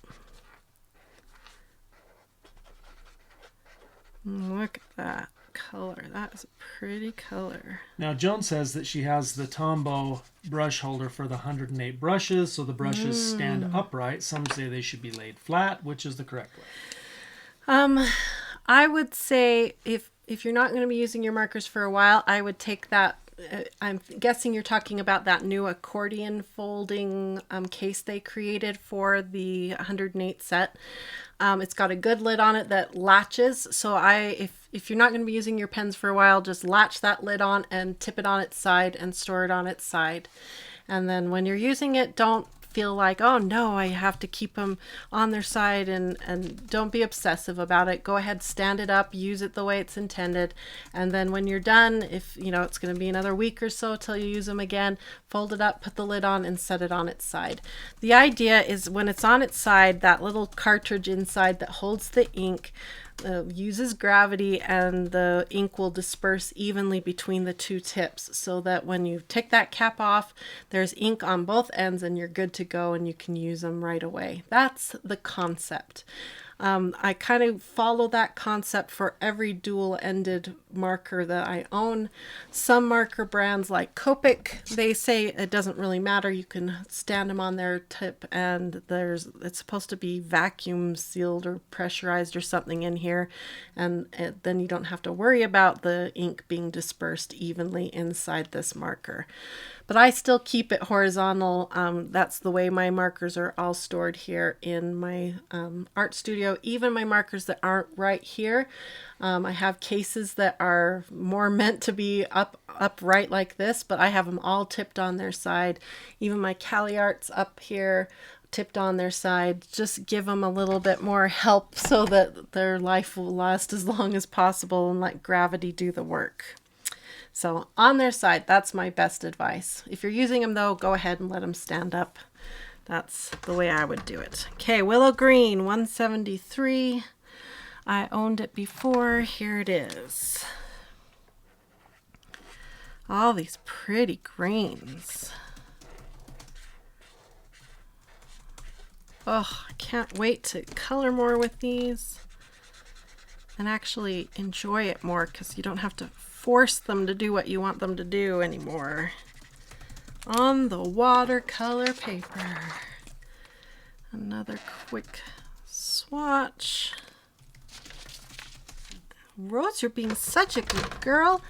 Speaker 1: Look at that color. That is a pretty color.
Speaker 2: Now, Joan says that she has the Tombow brush holder for the 108 brushes, so the brushes stand upright. Some say they should be laid flat, which is the correct way.
Speaker 1: I would say if you're not going to be using your markers for a while, I would take that. I'm guessing you're talking about that new accordion folding case they created for the 108 set. It's got a good lid on it that latches. So if you're not going to be using your pens for a while, just latch that lid on and tip it on its side and store it on its side. And then when you're using it, don't feel like, oh no, I have to keep them on their side, and don't be obsessive about it. Go ahead, stand it up, use it the way it's intended, and then when you're done, if you know it's going to be another week or so till you use them again, fold it up, put the lid on, and set it on its side. The idea is when it's on its side, that little cartridge inside that holds the ink uses gravity, and the ink will disperse evenly between the two tips, so that when you take that cap off, there's ink on both ends and you're good to go and you can use them right away. That's the concept. I kind of follow that concept for every dual-ended marker that I own. Some marker brands like Copic, they say it doesn't really matter. You can stand them on their tip and it's supposed to be vacuum sealed or pressurized or something in here. And then you don't have to worry about the ink being dispersed evenly inside this marker. But I still keep it horizontal. That's the way my markers are all stored here in my art studio. Even my markers that aren't right here. I have cases that are more meant to be upright like this, but I have them all tipped on their side. Even my Cali Arts up here, tipped on their side. Just give them a little bit more help so that their life will last as long as possible and let gravity do the work. So on their side, that's my best advice. If you're using them though, go ahead and let them stand up. That's the way I would do it. Okay, Willow Green, 173. I owned it before. Here it is. All these pretty greens. Oh, I can't wait to color more with these and actually enjoy it more because you don't have to force them to do what you want them to do anymore. On the watercolor paper. Another quick swatch. Rose, you're being such a good girl.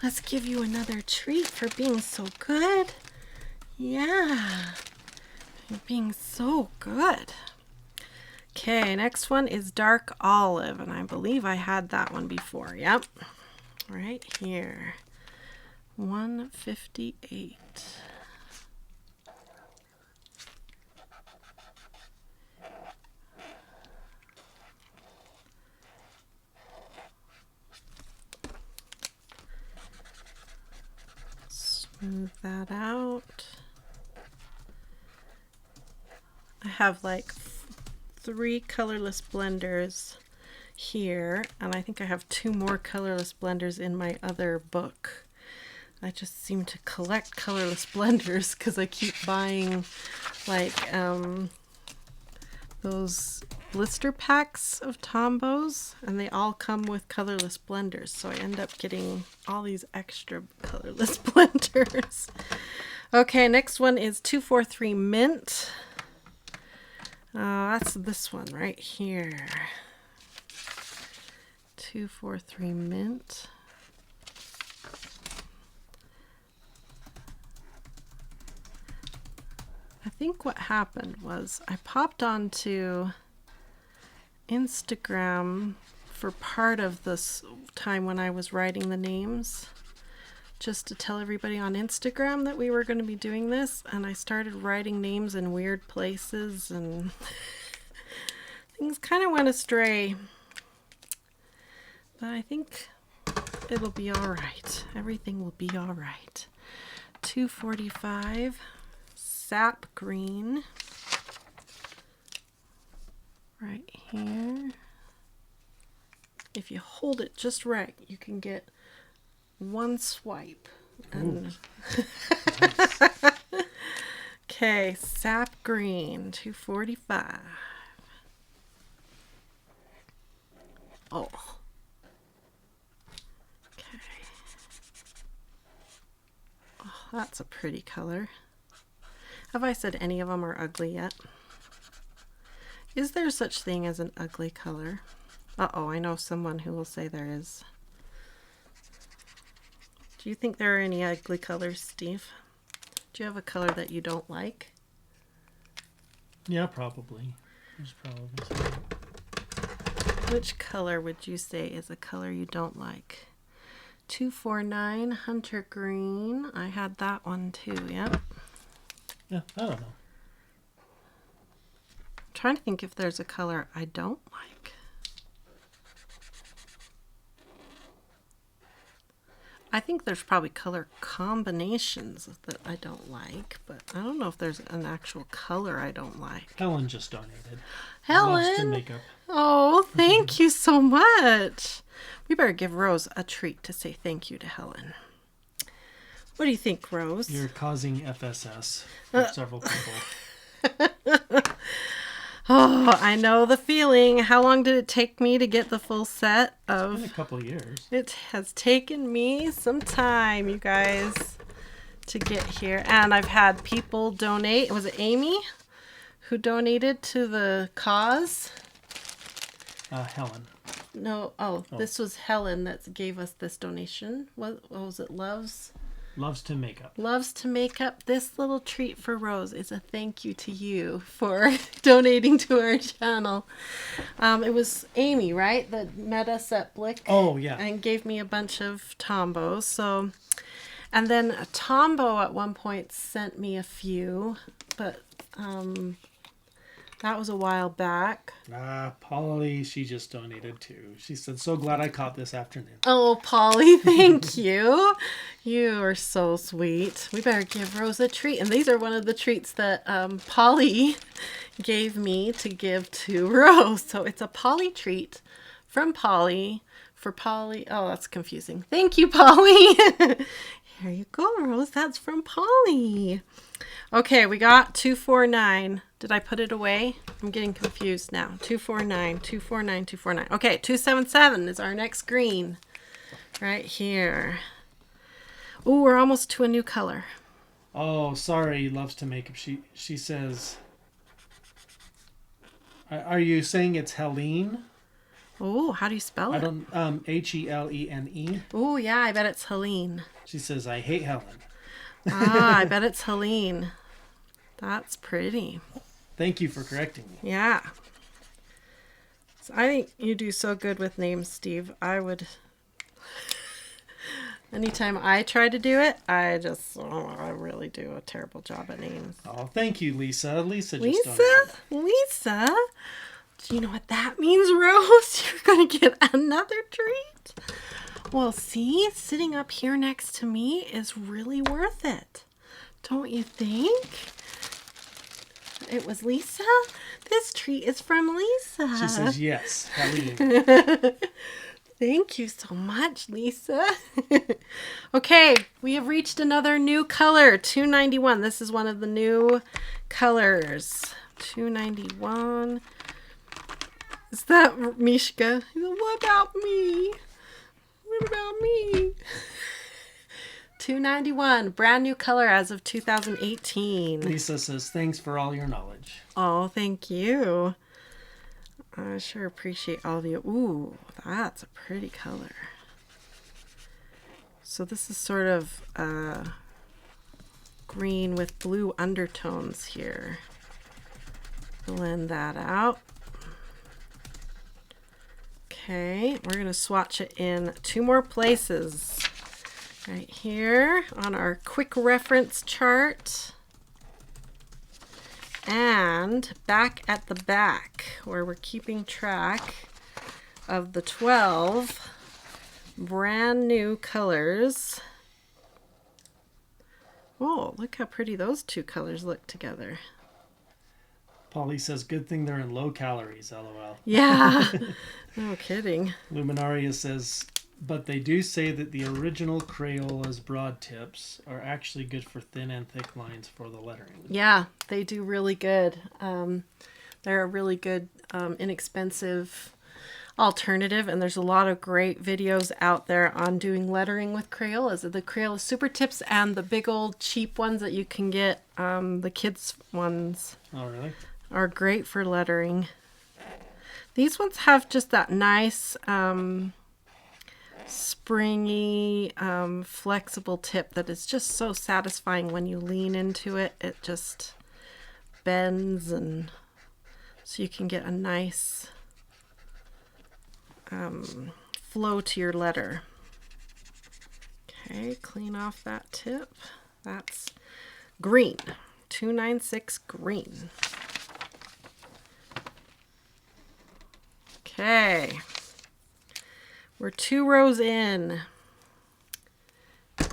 Speaker 1: Let's give you another treat for being so good. Yeah. You're being so good. Okay, next one is Dark Olive, and I believe I had that one before. Yep. Right here. 158. Smooth that out. I have like 3 colorless blenders here, and I think I have 2 more colorless blenders in my other book. I just seem to collect colorless blenders because I keep buying like those blister packs of Tombows, and they all come with colorless blenders, so I end up getting all these extra colorless blenders. Okay, next one is 243 Mint. That's this one right here. 243 Mint. I think what happened was I popped onto Instagram for part of this time when I was writing the names, just to tell everybody on Instagram that we were going to be doing this, and I started writing names in weird places and things kind of went astray. But I think it'll be all right. Everything will be all right. 245 Sap Green. Right here. If you hold it just right, you can get one swipe. And okay, Sap Green, 245. Oh. Okay. Oh, that's a pretty color. Have I said any of them are ugly yet? Is there such thing as an ugly color? Uh-oh, I know someone who will say there is. Do you think there are any ugly colors, Steve? Do you have a color that you don't like?
Speaker 2: Yeah, probably. There's probably some.
Speaker 1: Which color would you say is a color you don't like? 249 Hunter Green. I had that one too, yep.
Speaker 2: Yeah, I don't know.
Speaker 1: I'm trying to think if there's a color I don't like. I think there's probably color combinations that I don't like, but I don't know if there's an actual color I don't like.
Speaker 2: Helen just donated.
Speaker 1: Helen!
Speaker 2: Lost in makeup.
Speaker 1: Oh, thank you so much. We better give Rose a treat to say thank you to Helen. What do you think, Rose?
Speaker 2: You're causing FSS for several people.
Speaker 1: Oh, I know the feeling. How long did it take me to get the full set of?
Speaker 2: It's been a couple of years.
Speaker 1: It has taken me some time, you guys, to get here. And I've had people donate. Was it Amy who donated to the cause?
Speaker 2: Helen.
Speaker 1: No, this was Helen that gave us this donation. What was it?
Speaker 2: Loves to make up.
Speaker 1: Loves to make up. This little treat for Rose is a thank you to you for donating to our channel. It was Amy, right? That met us at Blick.
Speaker 2: Oh, yeah.
Speaker 1: And gave me a bunch of Tombows. So, and then a Tombow at one point sent me a few, but that was a while back.
Speaker 2: Polly, she just donated too. She said, so glad I caught this afternoon.
Speaker 1: Oh, Polly, thank you. You are so sweet. We better give Rose a treat. And these are one of the treats that Polly gave me to give to Rose. So it's a Polly treat from Polly for Polly. Oh, that's confusing. Thank you, Polly. Here you go, Rose. That's from Polly. Okay, we got 249. Did I put it away? I'm getting confused now. 249, 249, 249. Okay, 277 is our next green. Right here. Ooh, we're almost to a new color.
Speaker 2: Oh, sorry, loves to make up. She says, are you saying it's Helene?
Speaker 1: Oh, how do you spell it?
Speaker 2: I don't, Helene.
Speaker 1: Oh, yeah, I bet it's Helene.
Speaker 2: She says, I hate Helen.
Speaker 1: I bet it's Helene. That's pretty.
Speaker 2: Thank you for correcting me.
Speaker 1: Yeah. So I think you do so good with names, Steve. I would... Anytime I try to do it, I really do a terrible job at names.
Speaker 2: Oh, thank you, Lisa. Lisa. Do
Speaker 1: you know what that means, Rose? You're going to get another treat. Well, see, sitting up here next to me is really worth it. Don't you think? It was Lisa? This treat is from Lisa.
Speaker 2: She says, yes, Helene.
Speaker 1: Thank you so much, Lisa. Okay, we have reached another new color, 291. This is one of the new colors. 291. Is that Mishka? What about me? What about me? 291, brand new color as of 2018.
Speaker 2: Lisa says, thanks for all your knowledge.
Speaker 1: Oh, thank you. I sure appreciate all of you. Ooh, that's a pretty color. So this is sort of green with blue undertones here. Blend that out. Okay, we're going to swatch it in two more places. Right here on our quick reference chart. And back at the back where we're keeping track of the 12 brand new colors. Oh, look how pretty those two colors look together.
Speaker 2: Polly says, good thing they're in low calories, LOL.
Speaker 1: Yeah, no kidding.
Speaker 2: Luminaria says, but they do say that the original Crayola's broad tips are actually good for thin and thick lines for the lettering.
Speaker 1: Yeah, they do really good. They're a really good, inexpensive alternative, and there's a lot of great videos out there on doing lettering with Crayolas. The Crayola Super Tips and the big old cheap ones that you can get, the kids ones.
Speaker 2: Oh, really?
Speaker 1: Are great for lettering. These ones have just that nice springy flexible tip that is just so satisfying when you lean into it. It just bends, and so you can get a nice flow to your letter. Okay, clean off that tip. That's green, 296 green. Okay, we're 2 rows in.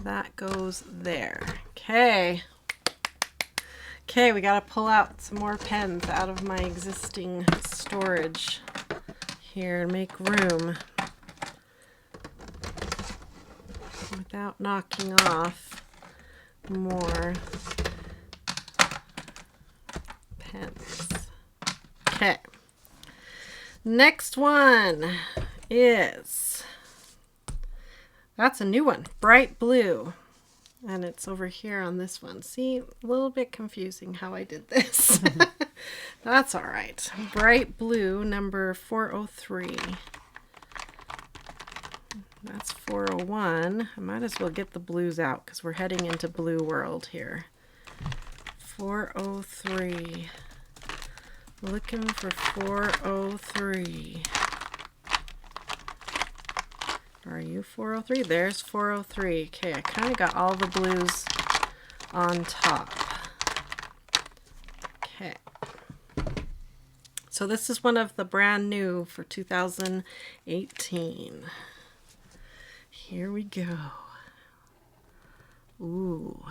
Speaker 1: That goes there. Okay, we got to pull out some more pens out of my existing storage here and make room without knocking off more pens. Okay. Next one is, that's a new one, Bright Blue. And it's over here on this one. See, a little bit confusing how I did this. That's all right. Bright Blue, number 403. That's 401. I might as well get the blues out because we're heading into blue world here. 403. Looking for 403. Are you 403? There's 403. Okay, I kind of got all the blues on top. Okay. So this is one of the brand new for 2018. Here we go. Ooh.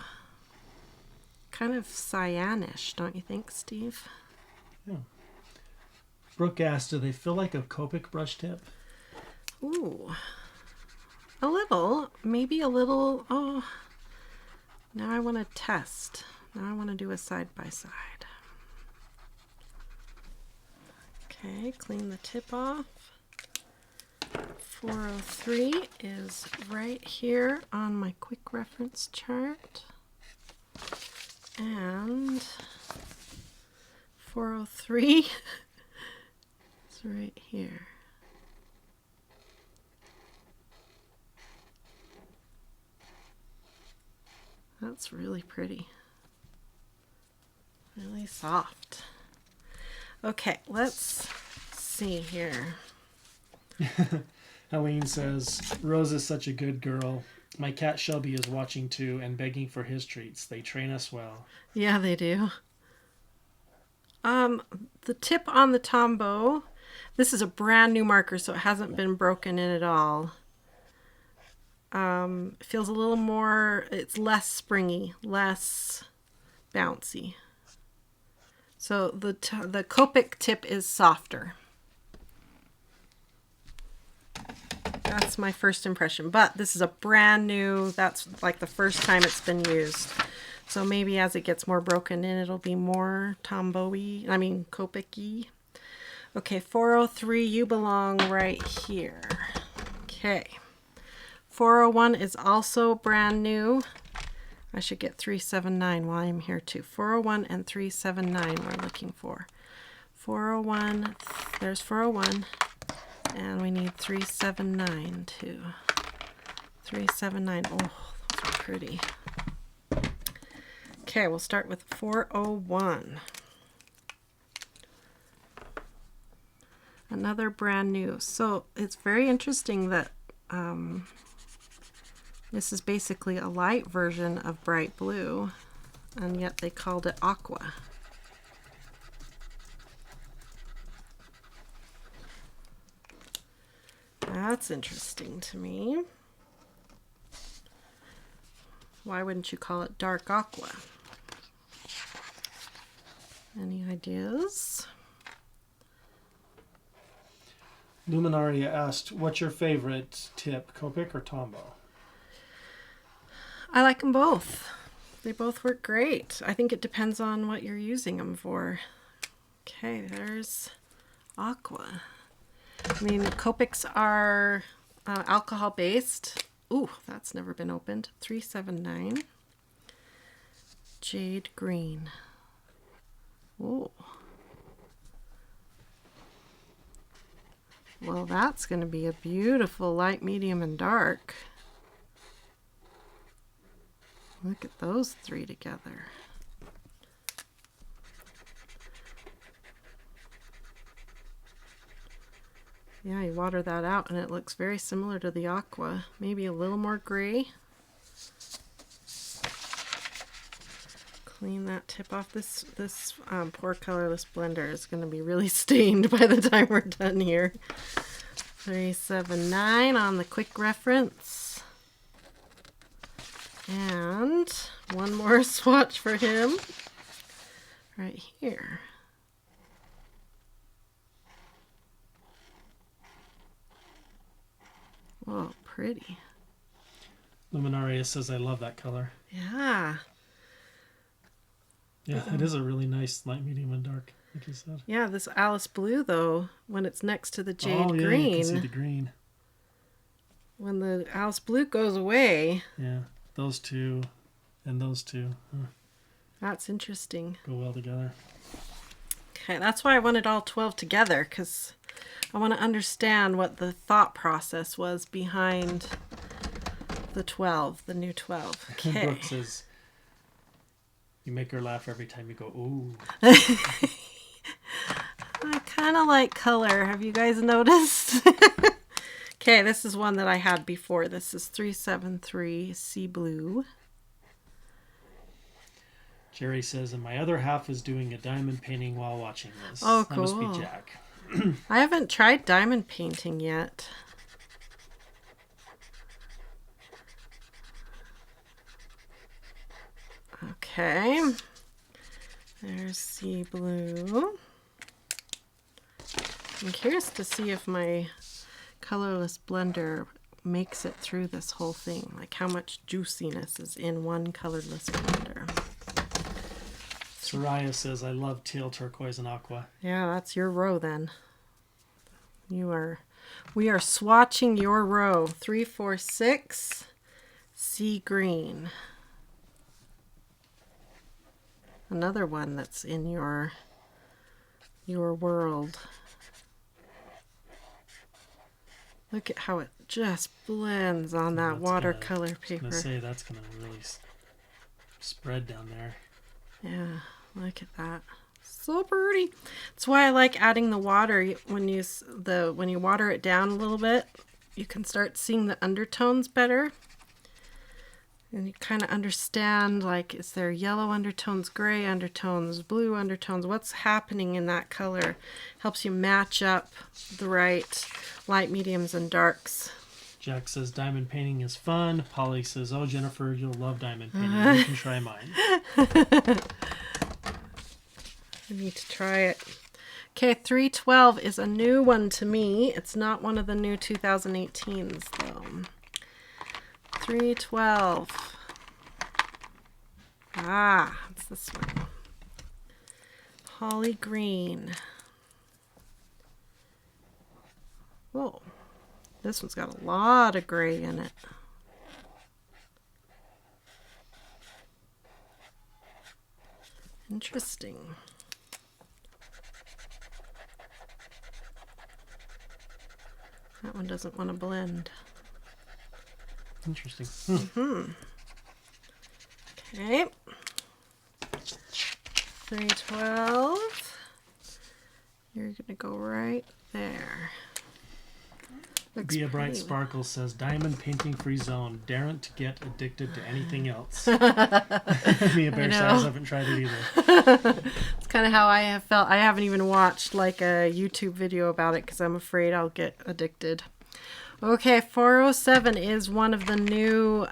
Speaker 1: Kind of cyanish, don't you think, Steve?
Speaker 2: Yeah. Brooke asked, do they feel like a Copic brush tip?
Speaker 1: Ooh. A little. Maybe a little. Oh. Now I want to test. Now I want to do a side-by-side. Okay, clean the tip off. 403 is right here on my quick reference chart. And 403 is right here. That's really pretty. Really soft. Okay, let's see here.
Speaker 2: Helene says, Rose is such a good girl. My cat Shelby is watching too and begging for his treats. They train us well.
Speaker 1: Yeah, they do. The tip on the Tombow, this is a brand new marker, so it hasn't been broken in at all. It feels a little more, it's less springy, less bouncy. So the Copic tip is softer. That's my first impression, but this is a brand new, that's like the first time it's been used. So maybe as it gets more broken in, it'll be more Tombow-y, I mean Copic-y. Okay, 403, you belong right here. Okay. 401 is also brand new. I should get 379 while I'm here too. 401 and 379 we're looking for. 401, there's 401. And we need 379 too. 379. Oh, those are pretty. Okay, we'll start with 401. Another brand new. So it's very interesting that this is basically a light version of Bright Blue, and yet they called it Aqua. That's interesting to me. Why wouldn't you call it Dark Aqua? Any ideas?
Speaker 2: Luminaria asked, what's your favorite tip, Copic or Tombow?
Speaker 1: I like them both. They both work great. I think it depends on what you're using them for. Okay, there's Aqua. I mean, Copics are alcohol-based. Ooh, that's never been opened. 379. Jade-Green. Ooh. Well, that's going to be a beautiful light, medium, and dark. Look at those three together. Yeah, you water that out and it looks very similar to the Aqua. Maybe a little more gray. Clean that tip off. This poor Colorless Blender is going to be really stained by the time we're done here. 379 on the quick reference. And one more swatch for him. Right here. Whoa, pretty.
Speaker 2: Luminaria says, I love that color.
Speaker 1: Yeah.
Speaker 2: Yeah, it is a really nice light, medium, and dark. like you said.
Speaker 1: Yeah, this Alice Blue, though, when it's next to the Jade
Speaker 2: Oh, yeah,
Speaker 1: Green.
Speaker 2: you can see the green.
Speaker 1: When the Alice Blue goes away.
Speaker 2: Yeah, those two and those two.
Speaker 1: That's interesting.
Speaker 2: Go well together.
Speaker 1: Okay, that's why I wanted all 12 together, because I want to understand what the thought process was behind the 12, the new 12. Okay.
Speaker 2: Brooke says, you make her laugh every time you go, ooh.
Speaker 1: I kind of like color. Have you guys noticed? Okay, this is one that I had before. This is 373 Sea Blue.
Speaker 2: Jerry says, and my other half is doing a diamond painting while watching this.
Speaker 1: Oh,
Speaker 2: That must
Speaker 1: cool.
Speaker 2: be Jack.
Speaker 1: I haven't tried diamond painting yet. Okay. There's Sea Blue. I'm curious to see if my Colorless Blender makes it through this whole thing. Like how much juiciness is in one Colorless Blender.
Speaker 2: Soraya says, I love teal, turquoise, and aqua.
Speaker 1: Yeah, that's your row then. We are swatching your row. 3, 4, 6 Sea Green. Another one that's in your world. Look at how it just blends on that watercolor paper.
Speaker 2: I was going to say, that's going to really spread down there.
Speaker 1: Yeah, look at that. So pretty. That's why I like adding the water. When you water it down a little bit, you can start seeing the undertones better. And you kind of understand, like, is there yellow undertones, gray undertones, blue undertones? What's happening in that color? Helps you match up the right light, mediums, and darks.
Speaker 2: Jack says diamond painting is fun. Polly says, oh, Jennifer, you'll love diamond painting. You can try mine.
Speaker 1: I need to try it. Okay, 312 is a new one to me. It's not one of the new 2018s, though. 312. Ah, it's this one. Holly Green. Whoa. This one's got a lot of gray in it. Interesting. That one doesn't want to blend.
Speaker 2: Interesting.
Speaker 1: Okay. 312. You're going to go right there. Looks
Speaker 2: Be a Bright
Speaker 1: pretty.
Speaker 2: Sparkle says, diamond painting free zone. Daren't to get addicted to anything else. Mia Bear says, I haven't tried it either.
Speaker 1: It's kind of how I have felt. I haven't even watched like a YouTube video about it because I'm afraid I'll get addicted. Okay, 407 is one of the new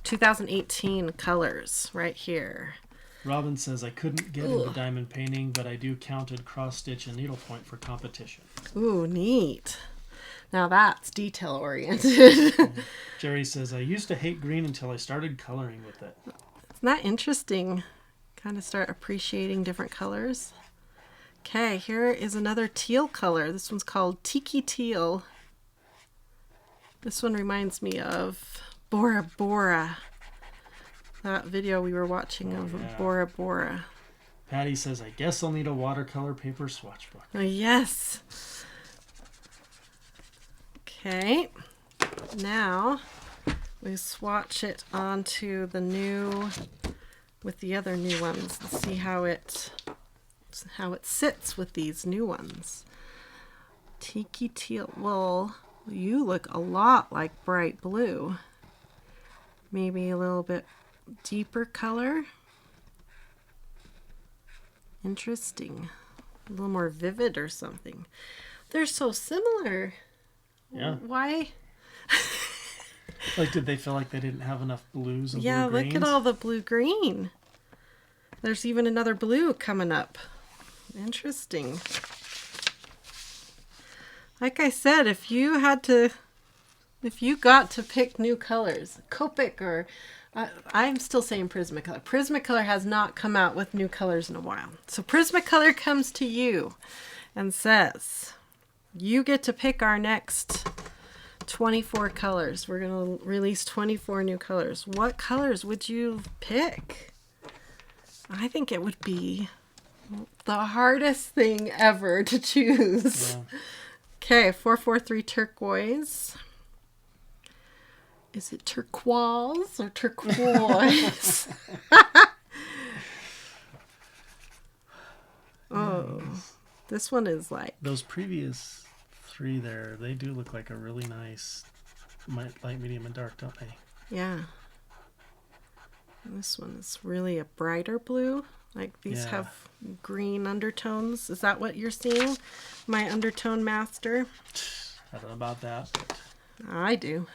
Speaker 1: 2018 colors right here.
Speaker 2: Robin says, I couldn't get into diamond painting, but I do counted cross stitch and needlepoint for competition.
Speaker 1: Ooh, neat. Now that's detail oriented.
Speaker 2: Jerry says, I used to hate green until I started coloring with it.
Speaker 1: Isn't that interesting? Kind of start appreciating different colors. Okay, here is another teal color. This one's called Tiki Teal. This one reminds me of Bora Bora. That video we were watching of Bora Bora.
Speaker 2: Patty says, I guess I'll need a watercolor paper swatch book.
Speaker 1: Oh, yes. Okay. Now we swatch it onto the new with the other new ones. Let's see how it sits with these new ones. Tiki Teal. Well, you look a lot like bright blue. Maybe a little bit deeper color. Interesting. A little more vivid or something. They're so similar.
Speaker 2: Yeah.
Speaker 1: Why?
Speaker 2: Like, did they feel like they didn't have enough blues and
Speaker 1: Yeah,
Speaker 2: blue
Speaker 1: look at all the blue-green. There's even another blue coming up. Interesting. Like I said, if you had to If you got to pick new colors, Copic or I'm still saying Prismacolor. Prismacolor has not come out with new colors in a while. So Prismacolor comes to you and says, you get to pick our next 24 colors. We're going to release 24 new colors. What colors would you pick? I think it would be the hardest thing ever to choose. Yeah. Okay, 443 turquoise. Is it turquoise or turquoise? Oh, this one is like...
Speaker 2: Those previous three there, they do look like a really nice light, medium, and dark, don't they?
Speaker 1: Yeah. And this one is really a brighter blue. Like these have green undertones. Is that what you're seeing? My undertone master?
Speaker 2: I don't know about that. But...
Speaker 1: I do.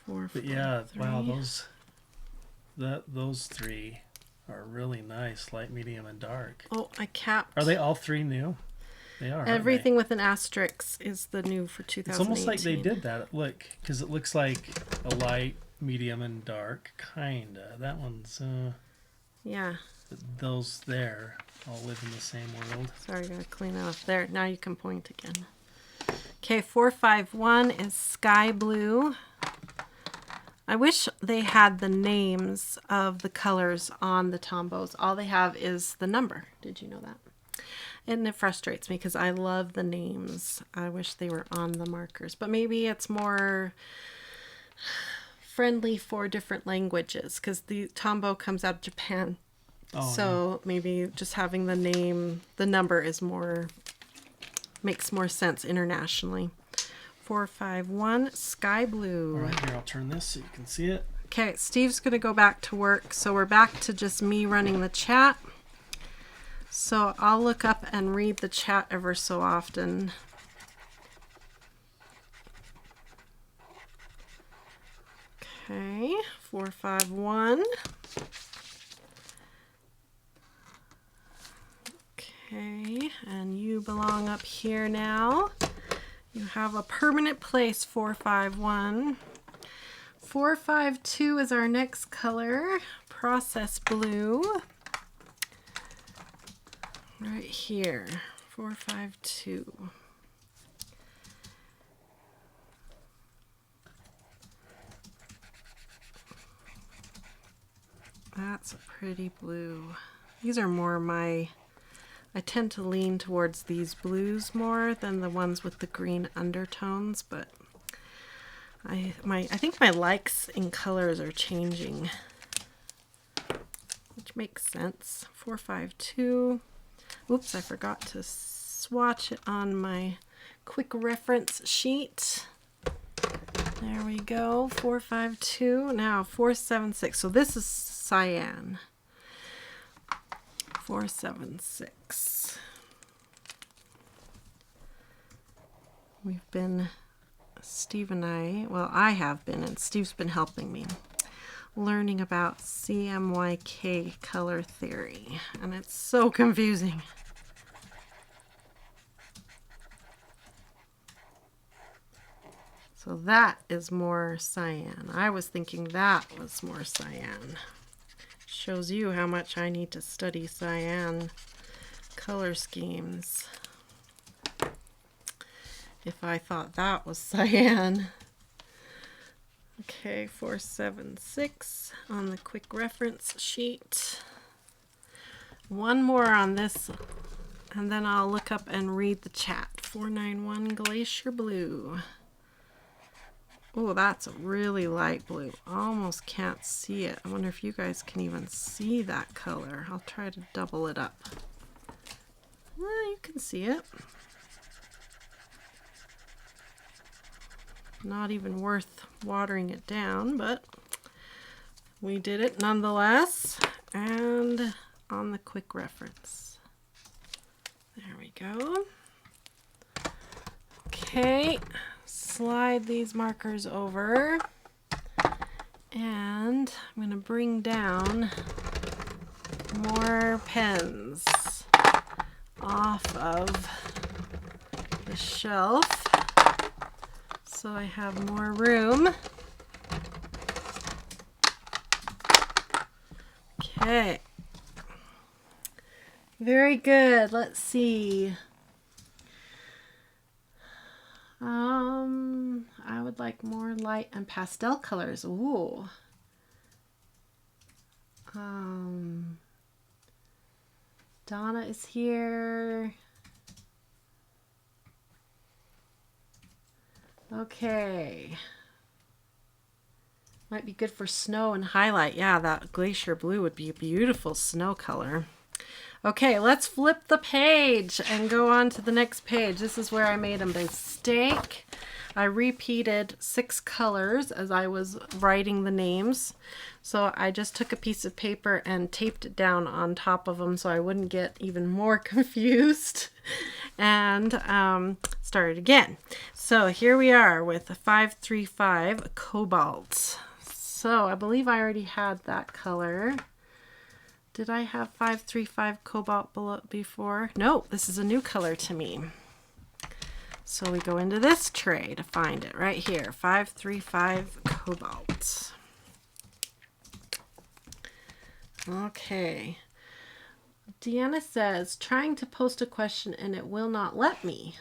Speaker 1: 4,
Speaker 2: but
Speaker 1: 4,
Speaker 2: yeah,
Speaker 1: 3.
Speaker 2: wow, those three are really nice, light, medium, and dark.
Speaker 1: Oh, I capped.
Speaker 2: Are they all three new? They are.
Speaker 1: Everything with an asterisk is the new for 2018.
Speaker 2: It's almost like they did that. Look, because it looks like a light, medium, and dark, kinda. That one's
Speaker 1: yeah.
Speaker 2: Those there all live in the same world.
Speaker 1: Sorry, gotta clean it off there. Now you can point again. Okay, 451 is Sky Blue. I wish they had the names of the colors on the Tombows. All they have is the number. Did you know that? And it frustrates me because I love the names. I wish they were on the markers. But maybe it's more friendly for different languages because the Tombow comes out of Japan. Oh, so maybe just having the name, the number is more, makes more sense internationally. 451 Sky Blue.
Speaker 2: All right, here, I'll turn this so you can see it.
Speaker 1: Okay, Steve's going to go back to work. So we're back to just me running the chat. So I'll look up and read the chat ever so often. Okay, 451. Okay, and you belong up here now. You have a permanent place, 451. 452 is our next color, Process Blue. Right here, 452. That's a pretty blue. These are more my... I tend to lean towards these blues more than the ones with the green undertones, but I think my likes in colors are changing, which makes sense. 452. Oops, I forgot to swatch it on my quick reference sheet. There we go. 452. Now 476. So this is Cyan. 476. We've been, Steve and I, well, I have been, and Steve's been helping me, learning about CMYK color theory, and it's so confusing. So that is more cyan. I was thinking that was more cyan. Shows you how much I need to study cyan color schemes. If I thought that was cyan. Okay, 476 on the quick reference sheet. One more on this, and then I'll look up and read the chat. 491 Glacier Blue. Oh, that's a really light blue. Almost can't see it. I wonder if you guys can even see that color. I'll try to double it up. You can see it. Not even worth watering it down, but we did it nonetheless. And on the quick reference. There we go. Okay. Slide these markers over, and I'm going to bring down more pens off of the shelf so I have more room. Okay. Very good. Let's see. I would like more light and pastel colors. Ooh. Donna is here. Okay. Might be good for snow and highlight. Yeah, that Glacier Blue would be a beautiful snow color. Okay, let's flip the page and go on to the next page. This is where I made a mistake. I repeated 6 colors as I was writing the names. So I just took a piece of paper and taped it down on top of them so I wouldn't get even more confused. And started again. So here we are with a 535 Cobalt. So I believe I already had that color. Did I have 535 Cobalt before? No, this is a new color to me. So we go into this tray to find it right here, 535 Cobalt. Okay. Deanna says, trying to post a question and it will not let me.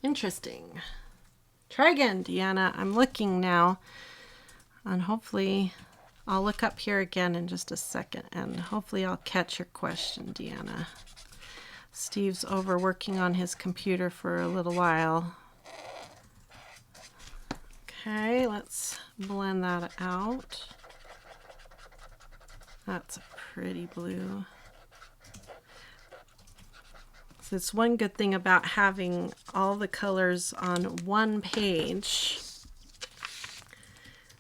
Speaker 1: Interesting. Try again, Deanna. I'm looking now. And hopefully I'll look up here again in just a second and hopefully I'll catch your question, Deanna. Steve's over working on his computer for a little while. Okay, let's blend that out. That's a pretty blue. So it's one good thing about having all the colors on one page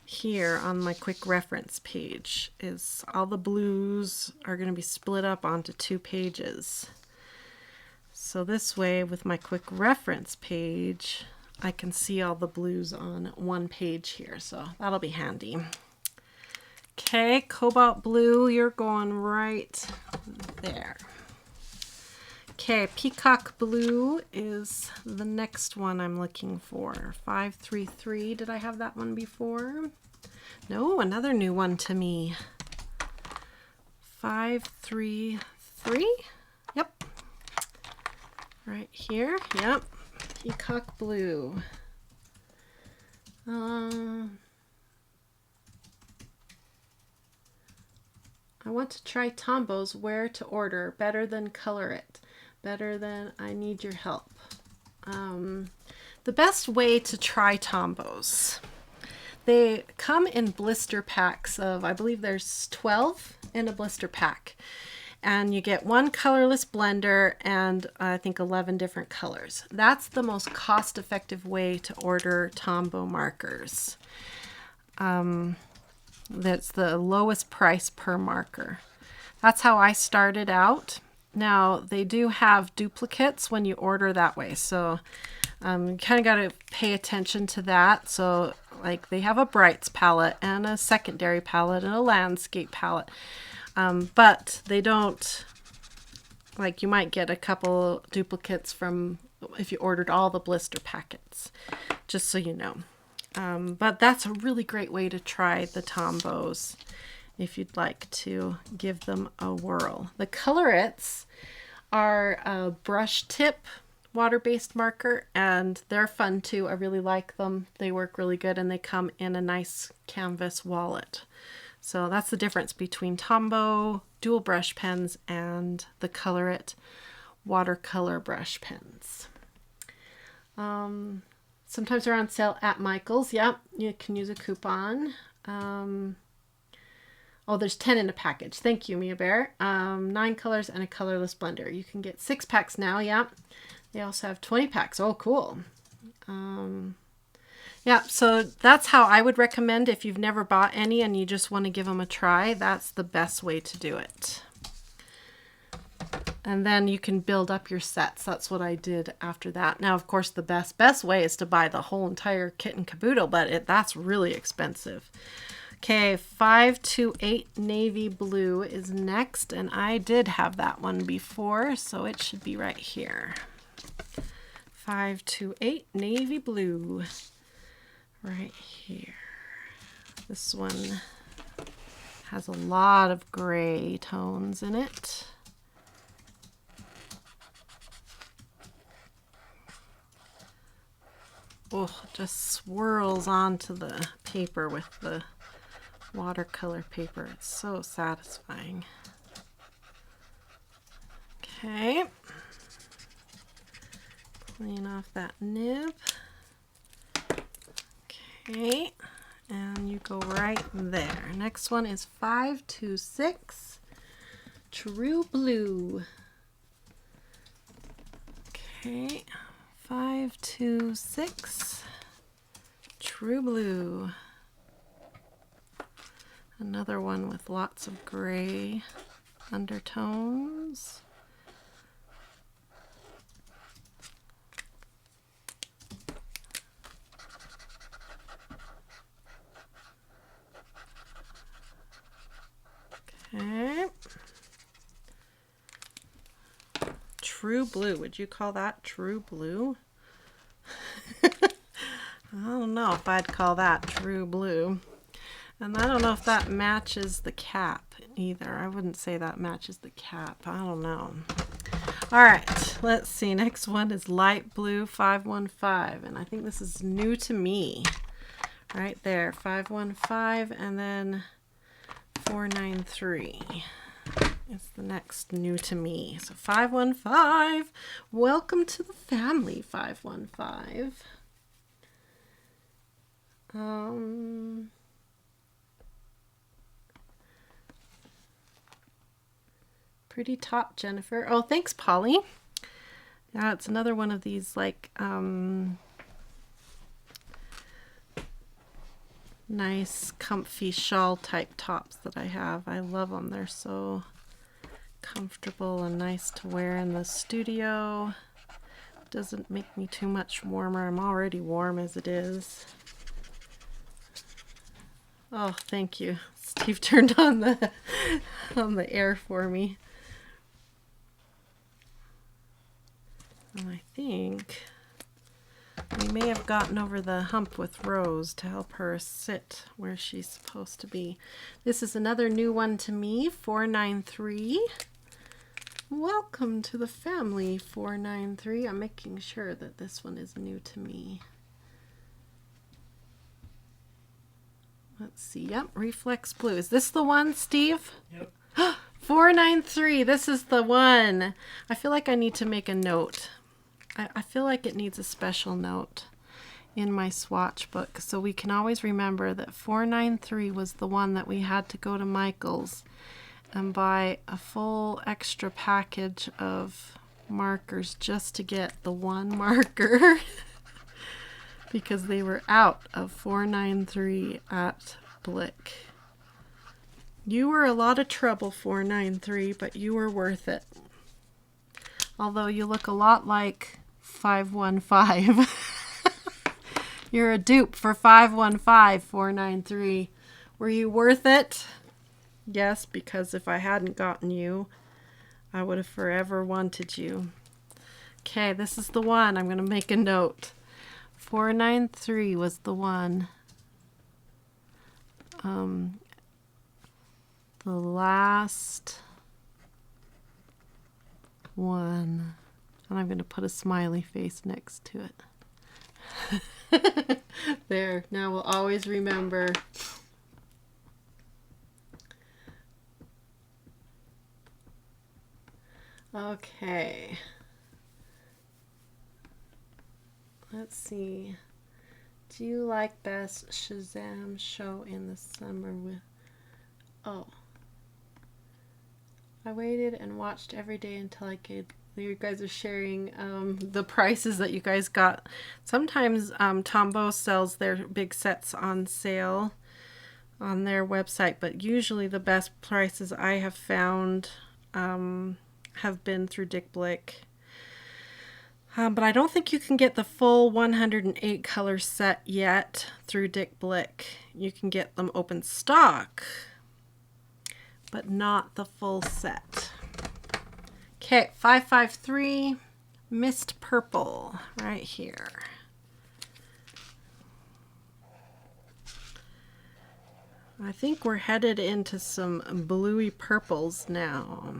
Speaker 1: here on my quick reference page is all the blues are going to be split up onto 2 pages. So this way with my quick reference page, I can see all the blues on one page here. So that'll be handy. Okay, Cobalt Blue, you're going right there. Okay, Peacock Blue is the next one I'm looking for. 533, did I have that one before? No, another new one to me. 533, yep. Right here, yep. Peacock Blue. I want to try Tombow's Where to Order. Better than Color It. Better than I Need Your Help. The best way to try Tombow's. They come in blister packs of, I believe there's 12 in a blister pack. And you get 1 colorless blender and I think 11 different colors. That's the most cost-effective way to order Tombow markers. That's the lowest price per marker. That's how I started out. Now they do have duplicates when you order that way, so you kind of got to pay attention to that. So like they have a Brights palette and a secondary palette and a landscape palette, but they don't, like you might get a couple duplicates from if you ordered all the blister packets, just so you know. But that's a really great way to try the Tombows if you'd like to give them a whirl. The Color-Its are a brush tip water-based marker and they're fun too. I really like them. They work really good and they come in a nice canvas wallet. So that's the difference between Tombow Dual Brush Pens and the Color-It watercolor brush pens. Sometimes they're on sale at Michael's. Yep, you can use a coupon. Oh, there's 10 in a package. Thank you, Mia Bear. 9 colors and a colorless blender. You can get 6 packs now. Yep. They also have 20 packs. Oh, cool. Yeah, so that's how I would recommend if you've never bought any and you just want to give them a try. That's the best way to do it. And then you can build up your sets. That's what I did after that. Now, of course, the best way is to buy the whole entire kit and caboodle, but that's really expensive. Okay, 528 Navy Blue is next, and I did have that one before, so it should be right here. 528 Navy Blue. right here. This one has a lot of gray tones in it. Oh, just swirls onto the paper with the watercolor paper. It's so satisfying. Okay. Clean off that nib. Okay. And you go right there. Next one is 526 True Blue. Okay. 526 True Blue. Another one with lots of gray undertones. Okay. True Blue. Would you call that True Blue? I don't know if I'd call that True Blue. And I don't know if that matches the cap either. I wouldn't say that matches the cap. I don't know. All right, let's see. Next one is Light Blue 515. And I think this is new to me. Right there, 515 and then 493. It's the next new to me. So 515. Welcome to the family, 515. Pretty top, Jennifer. Oh, thanks, Polly. Yeah, it's another one of these like nice comfy shawl type tops that I have. I love them. They're so comfortable and nice to wear in the studio. Doesn't make me too much warmer. I'm already warm as it is. Oh, thank you. Steve turned on the air for me. And I think we may have gotten over the hump with Rose to help her sit where she's supposed to be. This is another new one to me, 493. Welcome to the family, 493. I'm making sure that this one is new to me. Let's see. Yep, Reflex Blue. Is this the one, Steve?
Speaker 2: Yep.
Speaker 1: 493. This is the one. I feel like I need to make a note. I feel like it needs a special note in my swatch book so we can always remember that 493 was the one that we had to go to Michael's and buy a full extra package of markers just to get the one marker because they were out of 493 at Blick. You were a lot of trouble, 493, but you were worth it. Although you look a lot like 515. You're a dupe for 515, 493. Were you worth it? Yes, because if I hadn't gotten you, I would have forever wanted you. Okay, this is the one. I'm going to make a note. 493 was the one. The last one. And I'm going to put a smiley face next to it. There. Now we'll always remember. Okay. Let's see. Do you like best Shazam show in the summer with... Oh. I waited and watched every day until I could... You guys are sharing the prices that you guys got. Sometimes Tombow sells their big sets on sale on their website, but usually the best prices I have found have been through Dick Blick. But I don't think you can get the full 108 color set yet through Dick Blick. You can get them open stock, but not the full set. Okay, 553 Mist Purple right here. I think we're headed into some bluey purples now,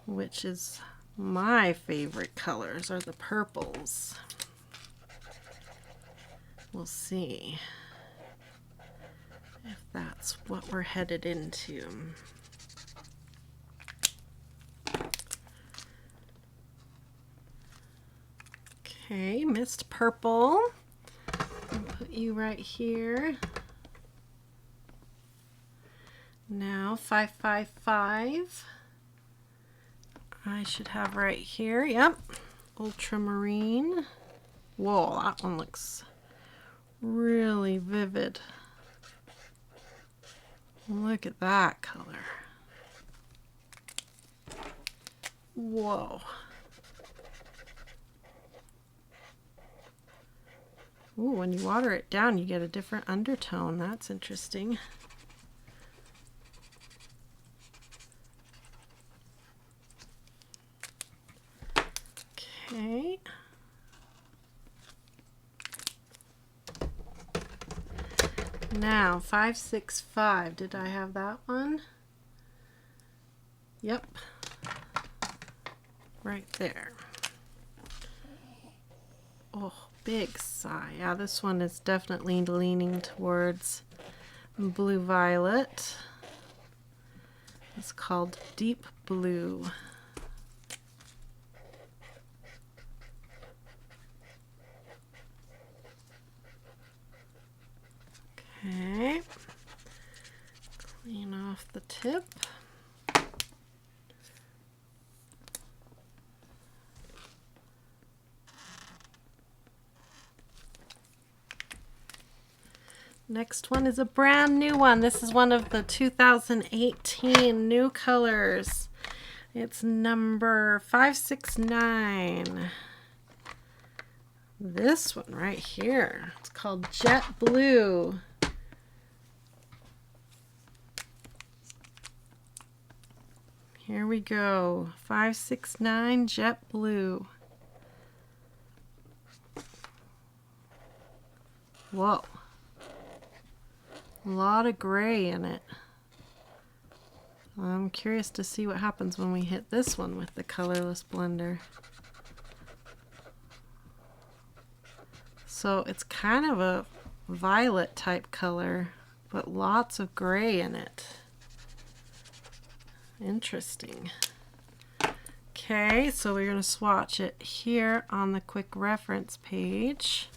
Speaker 1: which is my favorite colors, are the purples. We'll see if that's what we're headed into. Okay, mist purple. I'll put you right here. Now 555. I should have right here. Yep. Ultramarine. Whoa, that one looks really vivid. Look at that color. Whoa. Ooh, when you water it down, you get a different undertone. That's interesting. Okay. Now, 565. Did I have that one? Yep. Right there. Oh, big sigh. Yeah, this one is definitely leaning towards blue violet. It's called Deep Blue. Okay, clean off the tip. Next one is a brand new one. This is one of the 2018 new colors. It's number 569. This one right here. It's called Jet Blue. Here we go. 569 Jet Blue. Whoa. A lot of gray in it. I'm curious to see what happens when we hit this one with the Colorless Blender. So it's kind of a violet type color, but lots of gray in it. Interesting. Okay, so we're going to swatch it here on the quick reference page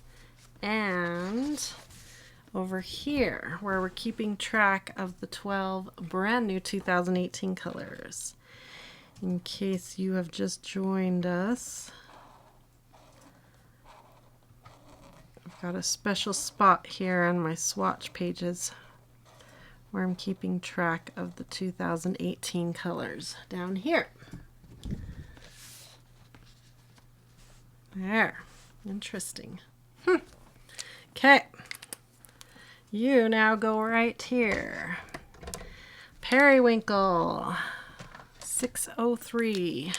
Speaker 1: and over here where we're keeping track of the 12 brand new 2018 colors. In case you have just joined us, I've got a special spot here on my swatch pages where I'm keeping track of the 2018 colors down here. There. Interesting. Okay. You now go right here. Periwinkle 603.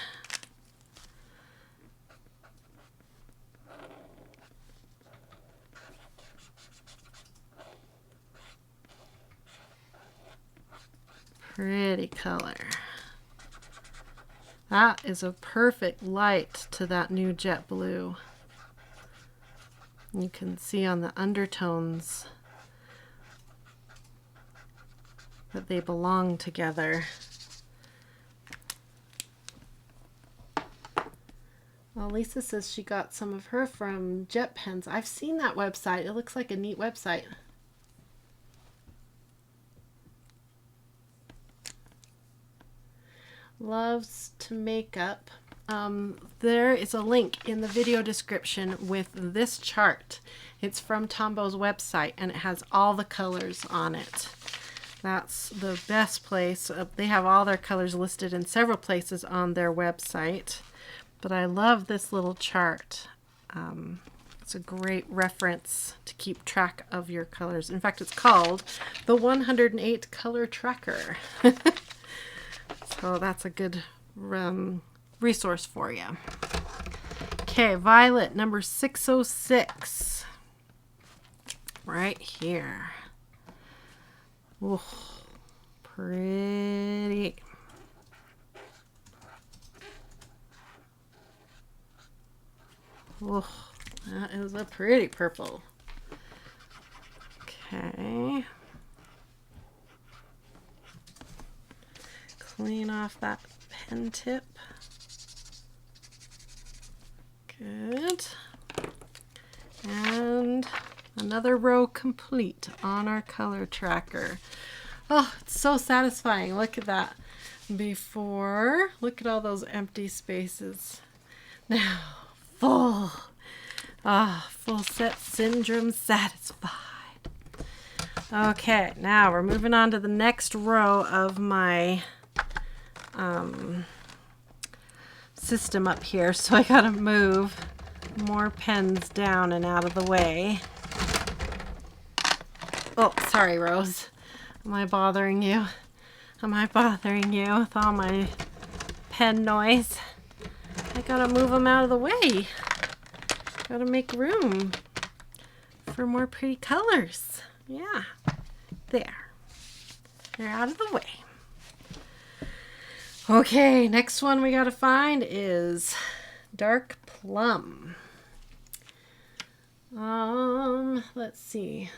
Speaker 1: Pretty color. That is a perfect light to that new jet blue. You can see on the undertones that they belong together. Well, Lisa says she got some of her from Jet Pens. I've seen that website. It looks like a neat website. Loves to make up. There is a link in the video description with this chart. It's from Tombow's website and it has all the colors on it. That's the best place. They have all their colors listed in several places on their website, but I love this little chart. It's a great reference to keep track of your colors. In fact, it's called the 108 Color Tracker. So that's a good resource for you. Okay, violet number 606. Right here. Oh, pretty. Oh, that is a pretty purple. Okay. Clean off that pen tip. Good. And another row complete on our color tracker. Oh, it's so satisfying. Look at that. Before, look at all those empty spaces. Now, full. Full set syndrome satisfied. Okay, now we're moving on to the next row of my system up here. So I gotta move more pens down and out of the way. Oh, sorry, Rose. Am I bothering you? Am I bothering you with all my pen noise? I gotta move them out of the way. Gotta make room for more pretty colors. Yeah, there. They're out of the way. Okay, next one we gotta find is Dark Plum. Let's see.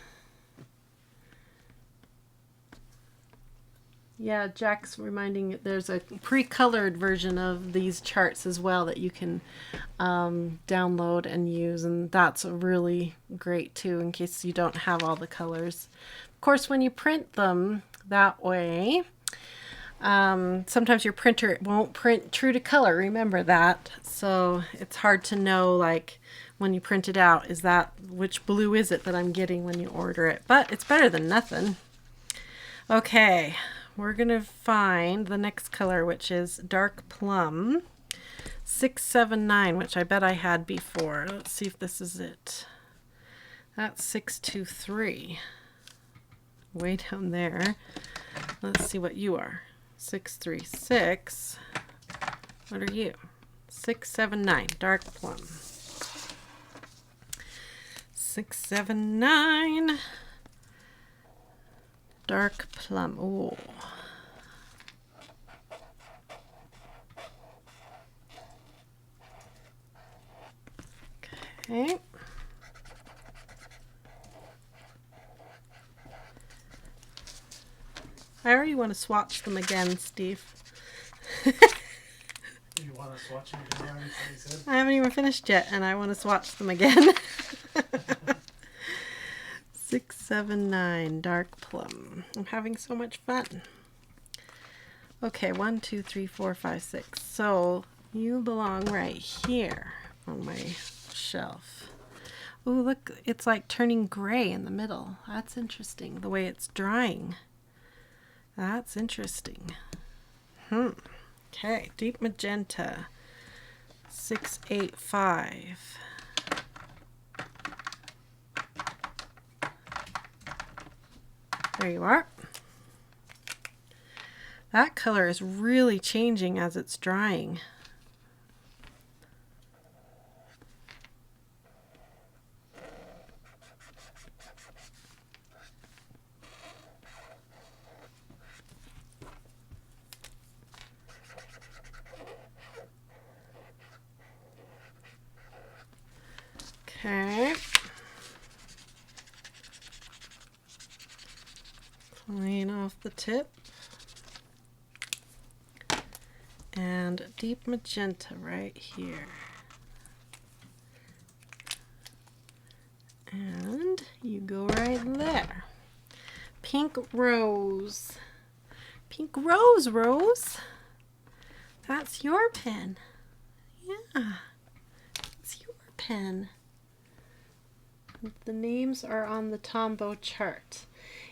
Speaker 1: Yeah, Jack's reminding there's a pre-colored version of these charts as well that you can download and use, and that's really great too in case you don't have all the colors. Of course, when you print them that way, sometimes your printer won't print true to color. Remember that. So it's hard to know, like, when you print it out, is that which blue is it that I'm getting when you order it? But it's better than nothing. Okay. We're going to find the next color, which is Dark Plum 679, which I bet I had before. Let's see if this is it. That's 623. Way down there. Let's see what you are. 636. What are you? 679, Dark Plum. 679. Dark Plum. Ooh. Okay. I already want to swatch them again, Steve.
Speaker 2: You want to swatch them again?
Speaker 1: I haven't even finished yet, and I want to swatch them again. 679 Dark Plum. I'm having so much fun. Okay, 1, 2, 3, 4, 5, 6. So you belong right here on my shelf. Ooh, look, it's like turning gray in the middle. That's interesting, the way it's drying. That's interesting. Okay, Deep Magenta 685. There you are. That color is really changing as it's drying. Okay. Clean off the tip. And Deep Magenta right here. And you go right there. Pink Rose. Pink Rose, Rose. That's your pen. Yeah. It's your pen. The names are on the Tombow chart.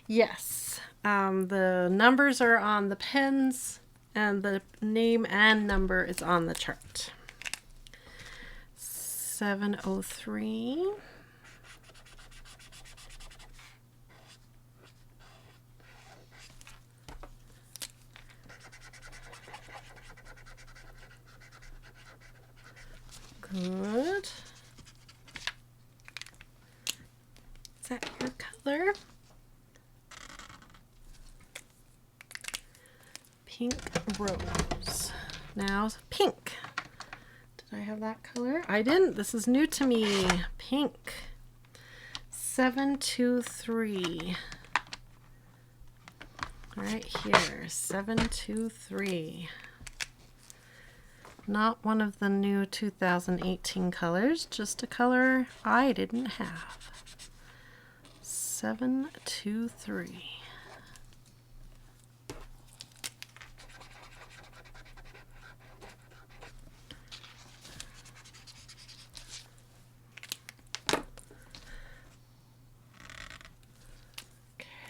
Speaker 1: Yes. The numbers are on the pens, and the name and number is on the chart. 703. Good. Is that your color? Pink rose. Now pink. Did I have that color? I didn't. This is new to me. Pink. 723. Right here. 723. Not one of the new 2018 colors, just a color I didn't have. 723.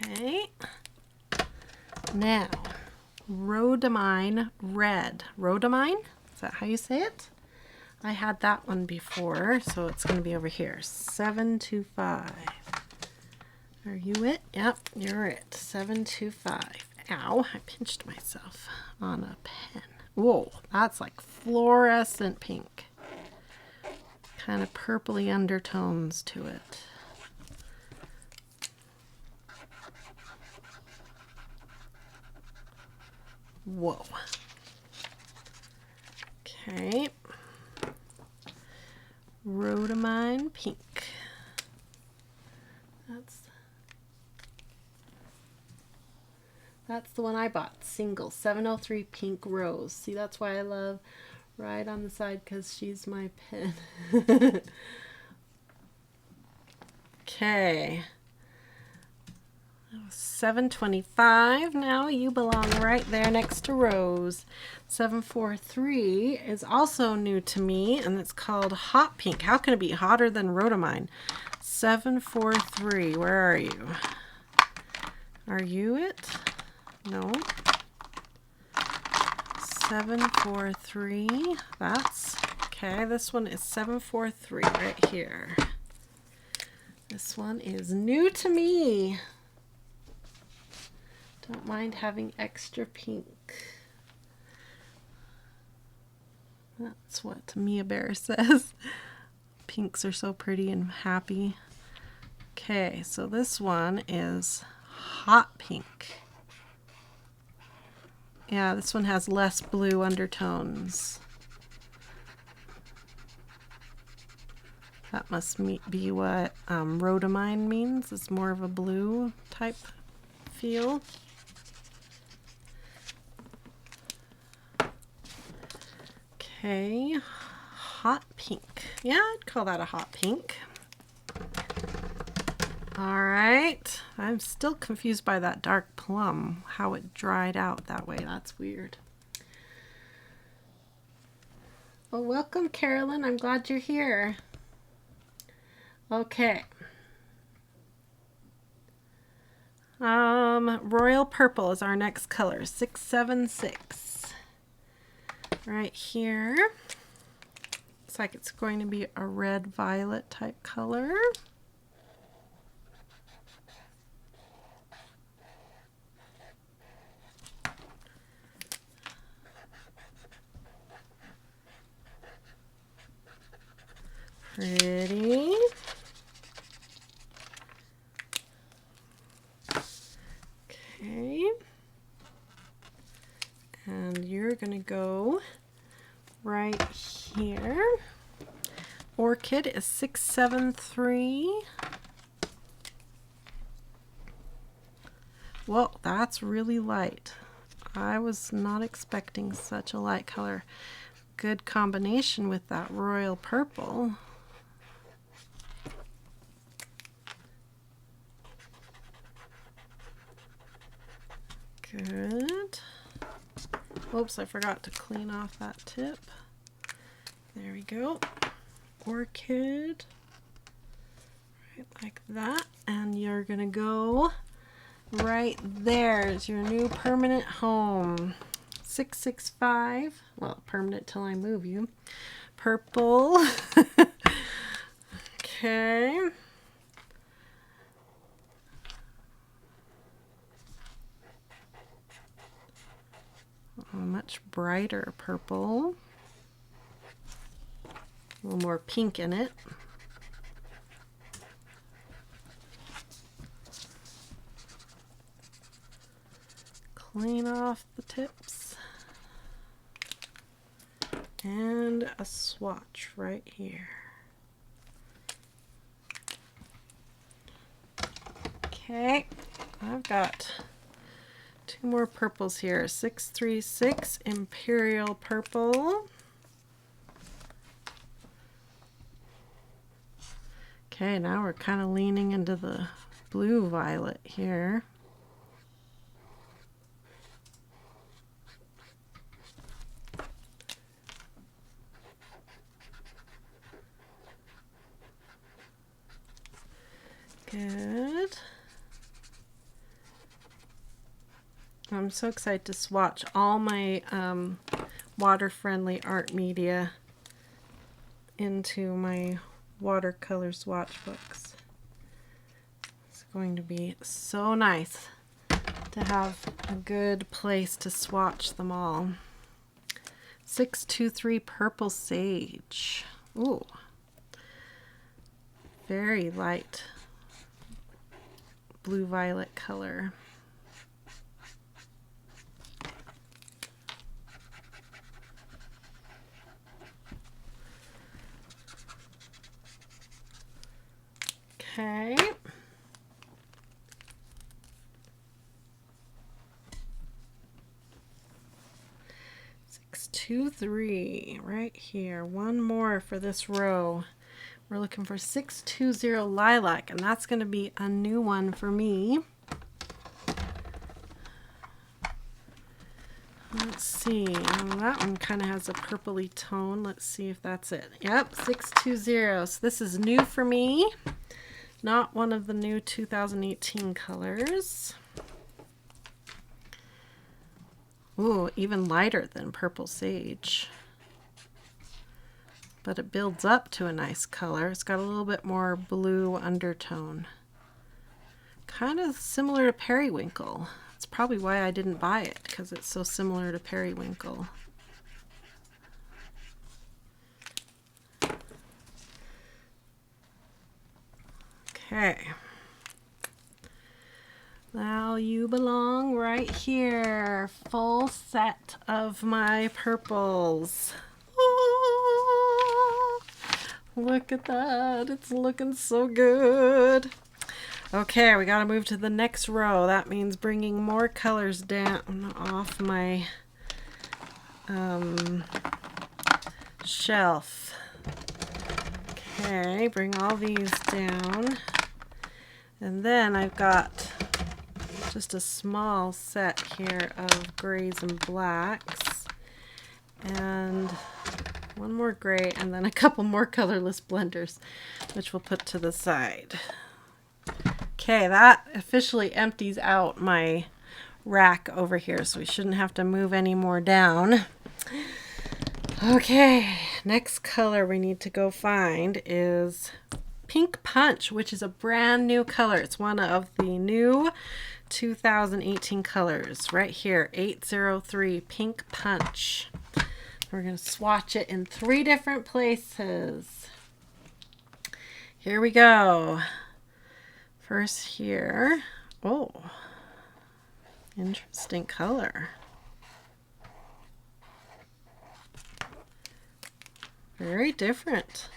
Speaker 1: Okay. Now, Rhodamine Red. Rhodamine? Is that how you say it? I had that one before, so it's going to be over here. 725. Are you it? Yep, you're it. 725. Ow, I pinched myself on a pen. Whoa, that's like fluorescent pink. Kind of purpley undertones to it. Whoa. Okay. Rhodamine pink. That's the one I bought. Single. 703 pink rose. See, that's why I love right on the side, because she's my pen. Okay. 725. Now you belong right there next to Rose. 743 is also new to me, and it's called Hot Pink. How can it be hotter than Rhodamine? 743. Where are you? Are you it? No. 743. That's okay. This one is 743 right here. This one is new to me. Don't mind having extra pink. That's what Mia Bear says. Pinks are so pretty and happy. Okay, so this one is hot pink. Yeah, this one has less blue undertones. That must be what Rhodamine means. It's more of a blue type feel. Okay, hot pink. Yeah, I'd call that a hot pink. All right, I'm still confused by that dark plum, how it dried out that way. That's weird. Well, welcome, Carolyn. I'm glad you're here. Okay. Royal Purple is our next color, 676. Right here. Looks like it's going to be a red violet type color. Pretty. Okay. And you're going to go right here. Orchid is 673. Well, that's really light. I was not expecting such a light color. Good combination with that royal purple. Good. Oops, I forgot to clean off that tip. There we go. Orchid. Right like that. And you're going to go right there is your new permanent home. 665. Well, permanent till I move you. Purple. Okay. A much brighter purple. A little more pink in it. clean off the tips. And a swatch right here. Okay, I've got two more purples here. 636 Imperial Purple. Okay, now we're kind of leaning into the blue violet here. Good. I'm so excited to swatch all my water-friendly art media into my watercolor swatch books. It's going to be so nice to have a good place to swatch them all. 623 Purple Sage. Ooh. Very light blue-violet color. Okay. Six, 2, 3, right here. One more for this row. We're looking for 620 Lilac, and that's going to be a new one for me. Let's see. That one kind of has a purpley tone. Let's see if that's it. Yep, 620. So this is new for me. Not one of the new 2018 colors. Ooh, even lighter than Purple Sage. But it builds up to a nice color. It's got a little bit more blue undertone. Kind of similar to Periwinkle. That's probably why I didn't buy it, because it's so similar to Periwinkle. Okay. Now you belong right here. Full set of my purples. Oh, look at that. It's looking so good. Okay, we got to move to the next row. That means bringing more colors down off my shelf. Okay, bring all these down. And then I've got just a small set here of grays and blacks. And one more gray and then a couple more colorless blenders, which we'll put to the side. Okay, that officially empties out my rack over here, so we shouldn't have to move any more down. Okay, next color we need to go find is Pink Punch, which is a brand new color. It's one of the new 2018 colors right here, 803 Pink Punch. We're going to swatch it in 3 different places. Here we go. First here. Oh, interesting color. Very different.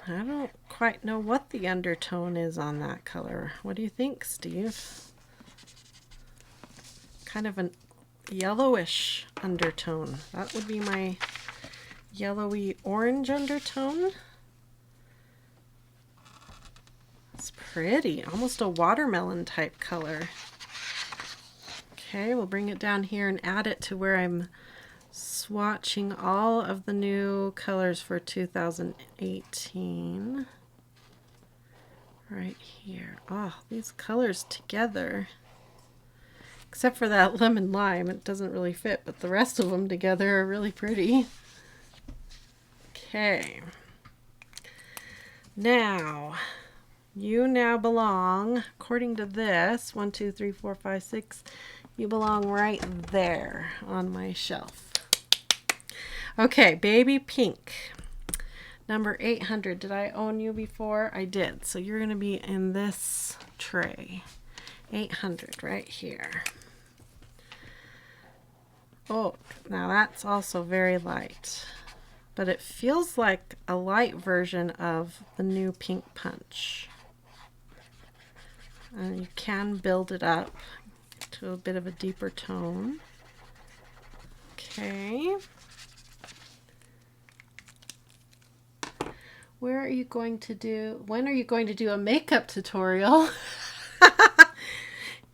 Speaker 1: I don't quite know what the undertone is on that color. What do you think, Steve? Kind of an yellowish undertone. That would be my yellowy orange undertone. It's pretty, almost a watermelon type color. Okay, we'll bring it down here and add it to where I'm swatching all of the new colors for 2018. Right here. Oh, these colors together. Except for that lemon lime, it doesn't really fit, but the rest of them together are really pretty. Okay. Now, you now belong, according to this, 1, 2, 3, 4, 5, 6, you belong right there on my shelf. Okay, Baby Pink, number 800. Did I own you before? I did. So you're going to be in this tray. 800 right here. Oh, now that's also very light. But it feels like a light version of the new Pink Punch. And you can build it up to a bit of a deeper tone. Okay. When are you going to do a makeup tutorial?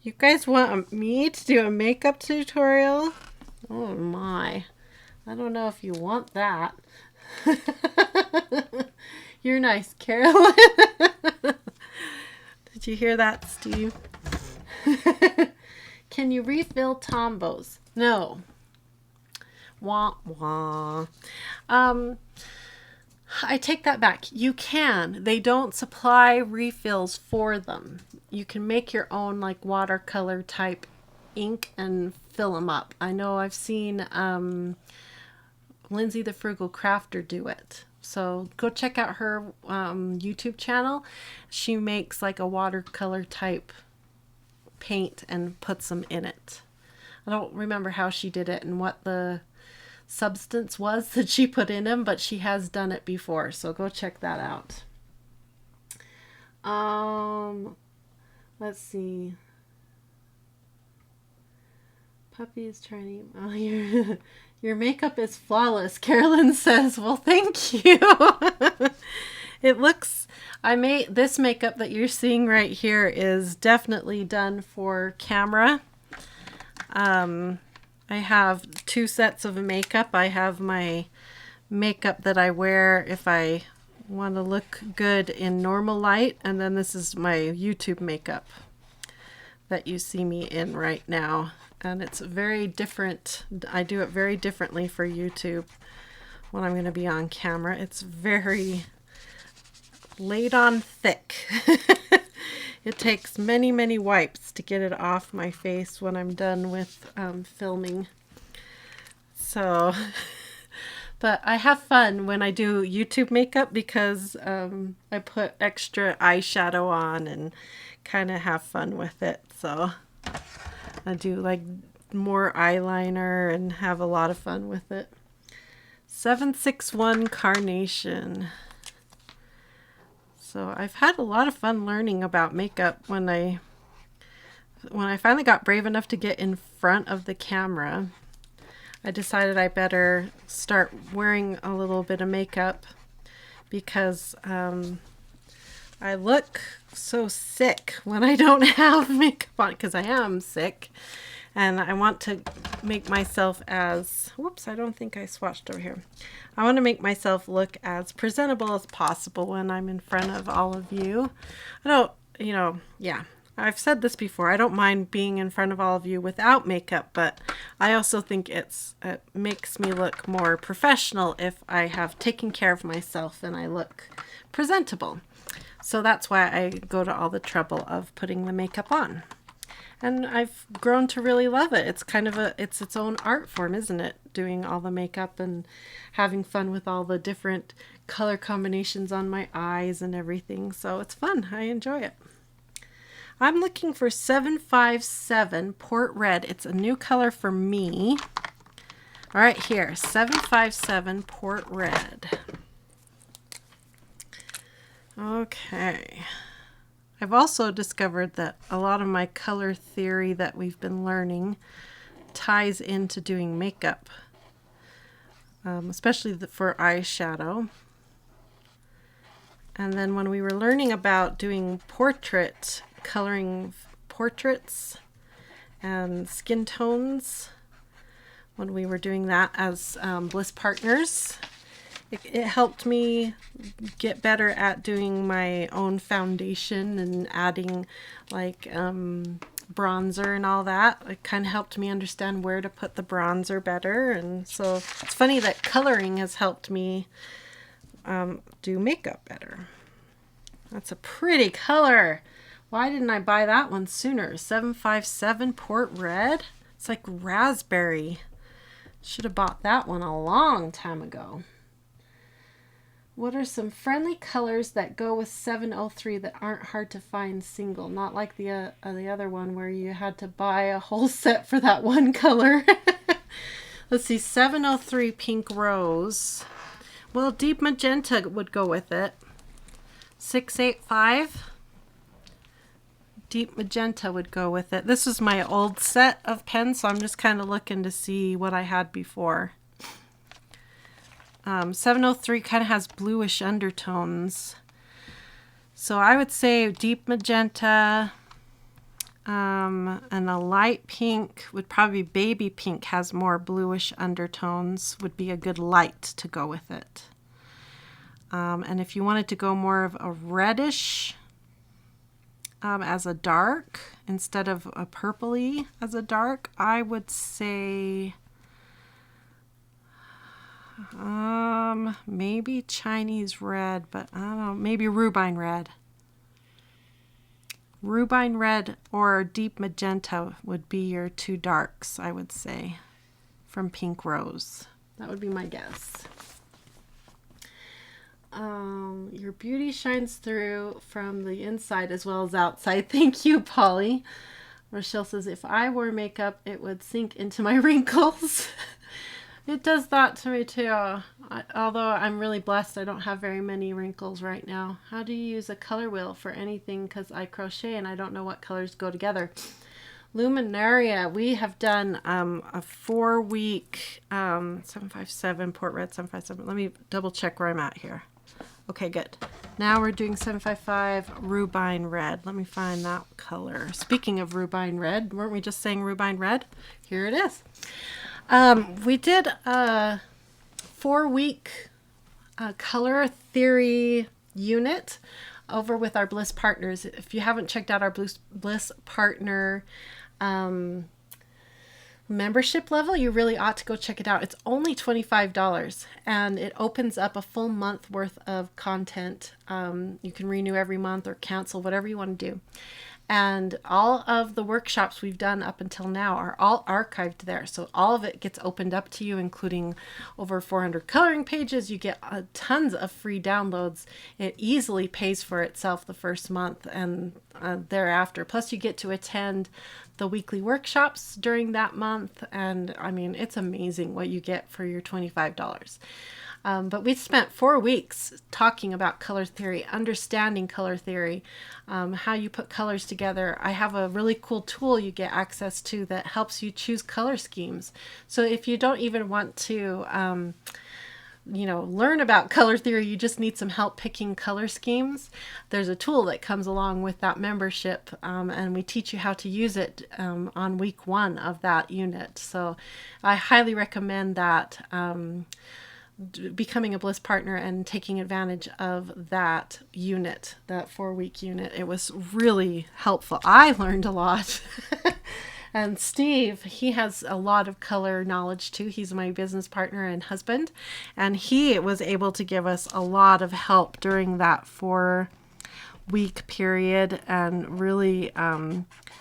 Speaker 1: You guys want me to do a makeup tutorial? Oh my. I don't know if you want that. You're nice, Carolyn. Did you hear that, Steve? Can you refill Tombows? No. Wah, wah. I take that back. You can. They don't supply refills for them. You can make your own like watercolor type ink and fill them up. I know I've seen Lindsay the Frugal Crafter do it. So go check out her YouTube channel. She makes like a watercolor type paint and puts them in it. I don't remember how she did it and what the substance was that she put in them, but she has done it before, so go check that out. Let's see. Puppy is trying to... Oh, your makeup is flawless, Carolyn says. Well, thank you. It looks... this makeup that you're seeing right here is definitely done for camera. I have 2 sets of makeup. I have my makeup that I wear if I want to look good in normal light, and then this is my YouTube makeup that you see me in right now. And it's very different. I do it very differently for YouTube when I'm going to be on camera. It's very laid on thick. It takes many, many wipes to get it off my face when I'm done with filming. So, but I have fun when I do YouTube makeup because I put extra eyeshadow on and kind of have fun with it. So I do like more eyeliner and have a lot of fun with it. 761 Carnation. So I've had a lot of fun learning about makeup when I finally got brave enough to get in front of the camera. I decided I better start wearing a little bit of makeup because I look so sick when I don't have makeup on, because I am sick. And I want to make myself as, whoops, I don't think I swatched over here. I want to make myself look as presentable as possible when I'm in front of all of you. I don't, yeah, I've said this before. I don't mind being in front of all of you without makeup, but I also think it makes me look more professional if I have taken care of myself and I look presentable. So that's why I go to all the trouble of putting the makeup on. And I've grown to really love it. It's kind of it's its own art form, isn't it? Doing all the makeup and having fun with all the different color combinations on my eyes and everything. So it's fun. I enjoy it. I'm looking for 757 Port Red. It's a new color for me. All right, here, 757 Port Red. Okay. I've also discovered that a lot of my color theory that we've been learning ties into doing makeup, especially for eyeshadow. And then when we were learning about doing coloring portraits and skin tones, when we were doing that as bliss partners, it helped me get better at doing my own foundation and adding like bronzer and all that. It kind of helped me understand where to put the bronzer better. And so it's funny that coloring has helped me do makeup better. That's a pretty color. Why didn't I buy that one sooner? 757 Port Red. It's like raspberry. Should have bought that one a long time ago. What are some friendly colors that go with 703 that aren't hard to find single? Not like the other one where you had to buy a whole set for that one color. Let's see, 703 Pink Rose. Well, Deep Magenta would go with it. 685. Deep Magenta would go with it. This is my old set of pens, so I'm just kind of looking to see what I had before. 703 kind of has bluish undertones. So I would say Deep Magenta, and a light pink would probably be Baby Pink, has more bluish undertones, would be a good light to go with it. And if you wanted to go more of a reddish as a dark instead of a purpley as a dark, I would say maybe Chinese red, but I don't know, maybe Rubine Red. Rubine Red or Deep Magenta would be your two darks, I would say, from Pink Rose. That would be my guess. Your beauty shines through from the inside as well as outside. Thank you, Polly. Rochelle says, if I wore makeup, it would sink into my wrinkles. It does that to me too. Although I'm really blessed, I don't have very many wrinkles right now. How do you use a color wheel for anything? Because I crochet and I don't know what colors go together. Luminaria, we have done a 4-week 757 Port Red 757. Let me double check where I'm at here. Okay, good. Now we're doing 755 Rubine Red. Let me find that color. Speaking of Rubine Red, weren't we just saying Rubine Red? Here it is. We did a 4-week color theory unit over with our Bliss partners. If you haven't checked out our Bliss partner membership level, you really ought to go check it out. It's only $25 and it opens up a full month worth of content. You can renew every month or cancel, whatever you want to do. And all of the workshops we've done up until now are all archived there. So all of it gets opened up to you, including over 400 coloring pages. You get tons of free downloads. It easily pays for itself the first month and thereafter. Plus you get to attend the weekly workshops during that month. And I mean, it's amazing what you get for your $25. But we spent 4 weeks talking about color theory, understanding color theory, how you put colors together. I have a really cool tool you get access to that helps you choose color schemes. So if you don't even want to, learn about color theory, you just need some help picking color schemes, there's a tool that comes along with that membership, and we teach you how to use it on week 1 of that unit. So I highly recommend that. Becoming a Bliss partner and taking advantage of that unit, that 4-week unit. It was really helpful. I learned a lot. And Steve, he has a lot of color knowledge too. He's my business partner and husband, and he was able to give us a lot of help during that 4-week period and really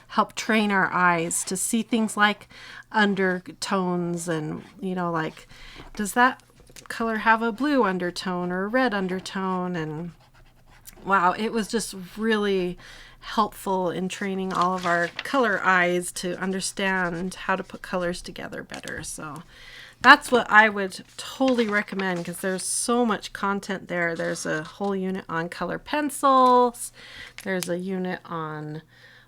Speaker 1: help train our eyes to see things like undertones and, like, does that color have a blue undertone or a red undertone? And wow, it was just really helpful in training all of our color eyes to understand how to put colors together better. So that's what I would totally recommend, because there's so much content there. There's a whole unit on color pencils. There's a unit on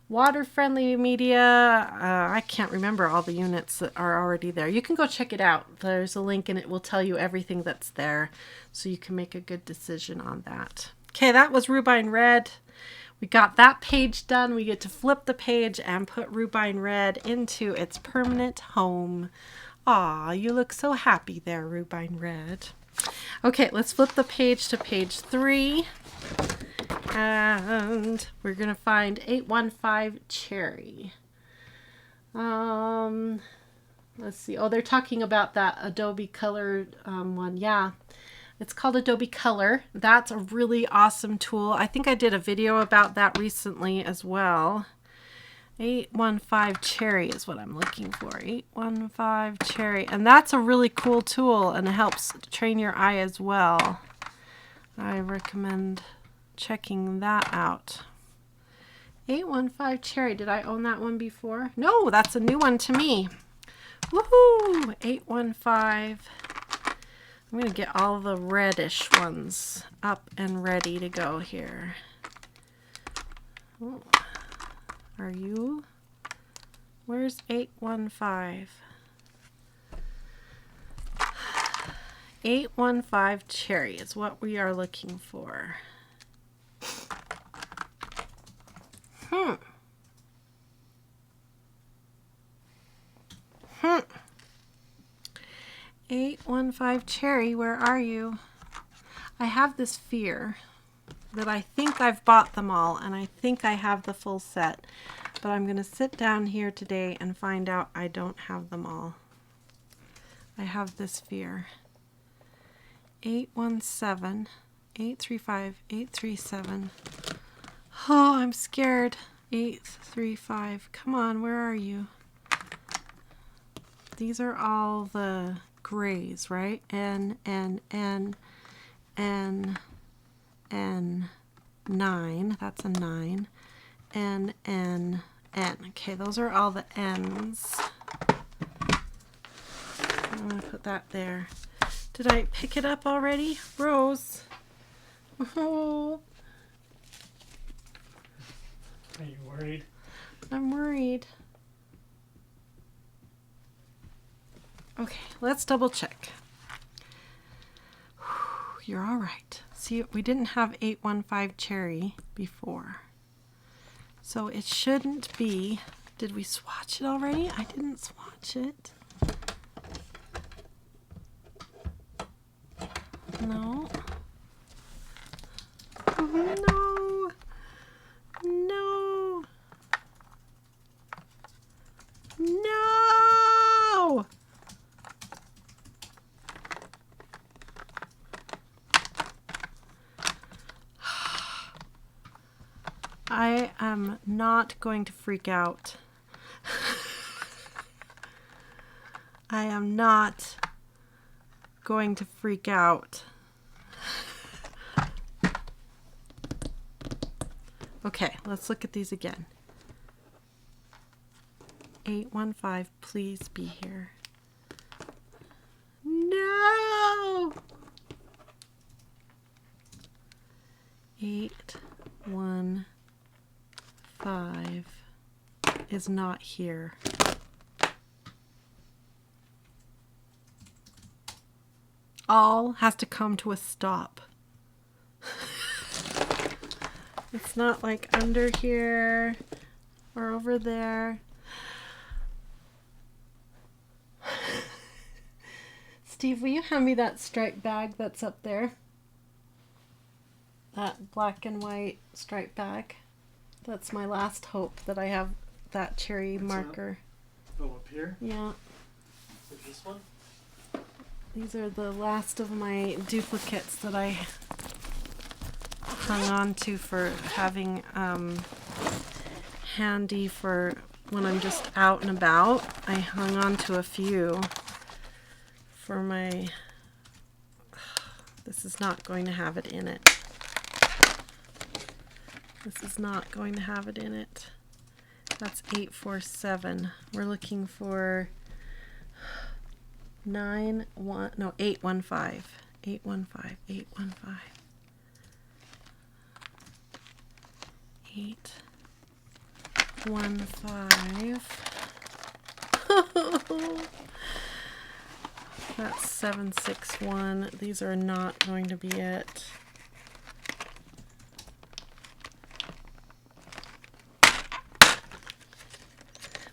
Speaker 1: water-friendly media. I can't remember all the units that are already there. You can go check it out. There's a link and it will tell you everything that's there, so you can make a good decision on that. Okay, that was Rubine Red. We got that page done. We get to flip the page and put Rubine Red into its permanent home. Aw, you look so happy there, Rubine Red. Okay, let's flip the page to page 3. And we're going to find 815 Cherry. Let's see. Oh, they're talking about that Adobe Color one. Yeah, it's called Adobe Color. That's a really awesome tool. I think I did a video about that recently as well. 815 Cherry is what I'm looking for. 815 Cherry. And that's a really cool tool, and it helps train your eye as well. I recommend checking that out. 815 Cherry. Did I own that one before? No, that's a new one to me. Woohoo! 815. I'm going to get all the reddish ones up and ready to go here. Oh, are you? Where's 815? 815 cherry is what we are looking for. 815 cherry, where are you? I have this fear that I think I've bought them all and I think I have the full set, but I'm going to sit down here today and find out I don't have them all. I have this fear. 817, 835, 837. Oh, I'm scared. 835. Come on, where are you? These are all the grays, right? N, 9. That's a 9. N. Okay, those are all the N's. I'm going to put that there. Did I pick it up already? Rose. Oh.
Speaker 2: Are you worried?
Speaker 1: I'm worried. Okay, let's double check. You're all right. See, we didn't have 815 cherry before. So it shouldn't be. Did we swatch it already? I didn't swatch it. No. No. No. No. I am not going to freak out. I am not going to freak out. Okay, let's look at these again. 815, please be here. No! 815 is not here. All has to come to a stop. It's not like under here or over there. Steve, will you hand me that striped bag that's up there? That black and white striped bag. That's my last hope that I have that cherry marker.
Speaker 2: Oh, up here?
Speaker 1: Yeah.
Speaker 2: Is it this one?
Speaker 1: These are the last of my duplicates that I hung on to for having handy for when I'm just out and about. I hung on to a few for my... This is not going to have it in it. This is not going to have it in it. That's 847. We're looking for 815. 815. 815. 815. That's 761. These are not going to be it.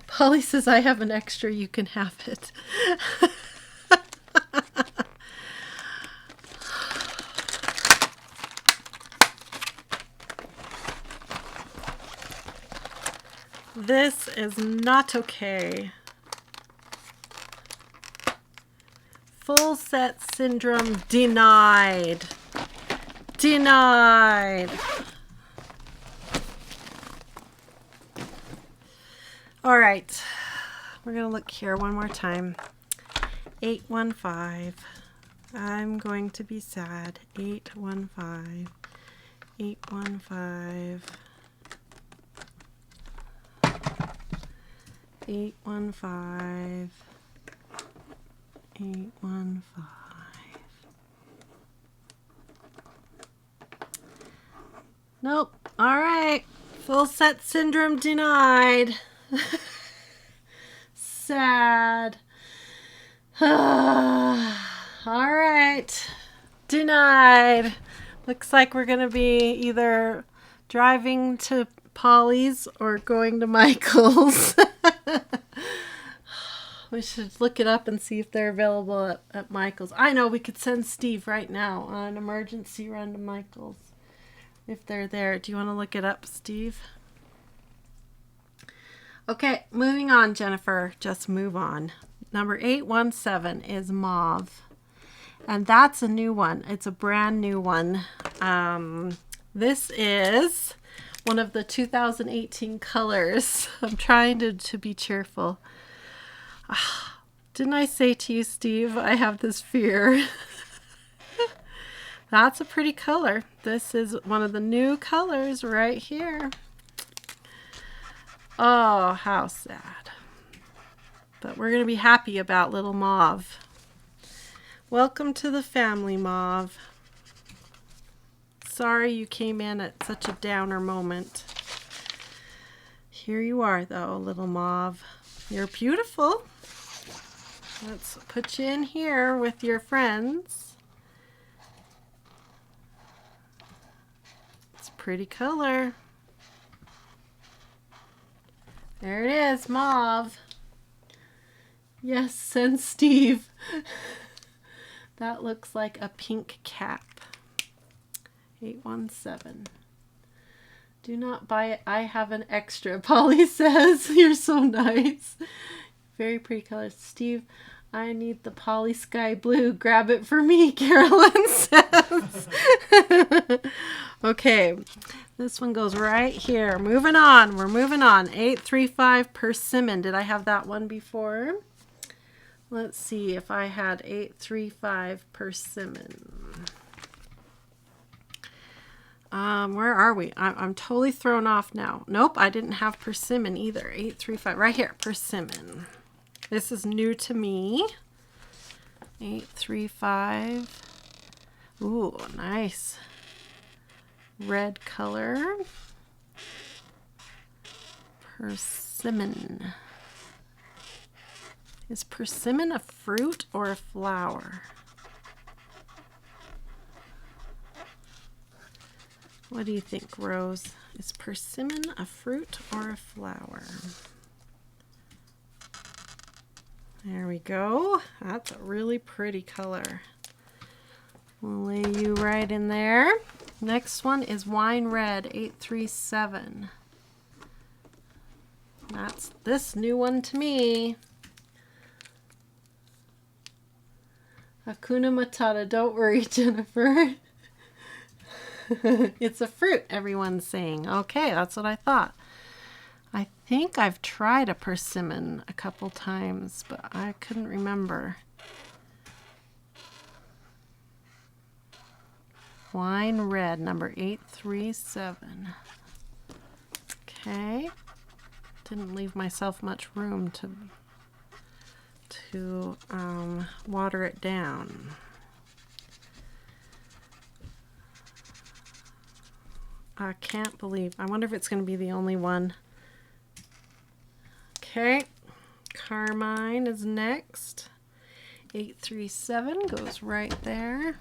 Speaker 1: Polly says, I have an extra, you can have it. This is not okay. Full set syndrome denied. Denied. All right, we're gonna look here one more time. 815. I'm going to be sad. 815. 815. 815. 815. Nope. All right. Full set syndrome denied. Sad. All right. Denied. Looks like we're going to be either driving to Polly's or going to Michael's. We should look it up and see if they're available at Michael's. I know we could send Steve right now on an emergency run to Michael's if they're there. Do you want to look it up, Steve? Okay, moving on, Jennifer. Just move on. Number 817 is Mauve. And that's a new one. It's a brand new one. This is one of the 2018 colors. I'm trying to be cheerful. Didn't I say to you, Steve, I have this fear? That's a pretty color. This is one of the new colors right here. Oh, how sad. But we're going to be happy about little Mauve. Welcome to the family, Mauve. Sorry you came in at such a downer moment. Here you are, though, little Mauve. You're beautiful. Let's put you in here with your friends. It's a pretty color. There it is, Mauve. Yes, send Steve. That looks like a pink cap. 817. Do not buy it. I have an extra. Polly says, you're so nice. Very pretty color. Steve, I need the Poly Sky Blue. Grab it for me, Carolyn says. Okay, this one goes right here. Moving on. We're moving on. 835 Persimmon. Did I have that one before? Let's see if I had 835 Persimmon. Where are we? I'm totally thrown off now. Nope, I didn't have Persimmon either. 835. Right here. Persimmon. This is new to me. 835. Ooh, nice. Red color. Persimmon. Is persimmon a fruit or a flower? What do you think, Rose? Is persimmon a fruit or a flower? There we go. That's a really pretty color. We'll lay you right in there. Next one is Wine Red 837. That's this new one to me. Hakuna Matata. Don't worry, Jennifer. It's a fruit, everyone's saying. Okay, that's what I thought. I think I've tried a persimmon a couple times, but I couldn't remember. Wine Red, number 837. Okay. Didn't leave myself much room to water it down. I can't believe. I wonder if it's going to be the only one. Okay. Carmine is next. 837 goes right there.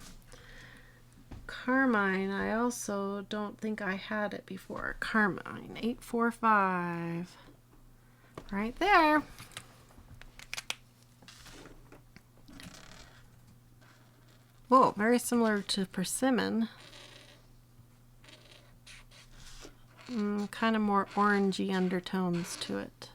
Speaker 1: Carmine, I also don't think I had it before. Carmine, 845. Right there. Whoa, very similar to Persimmon. Kind of more orangey undertones to it.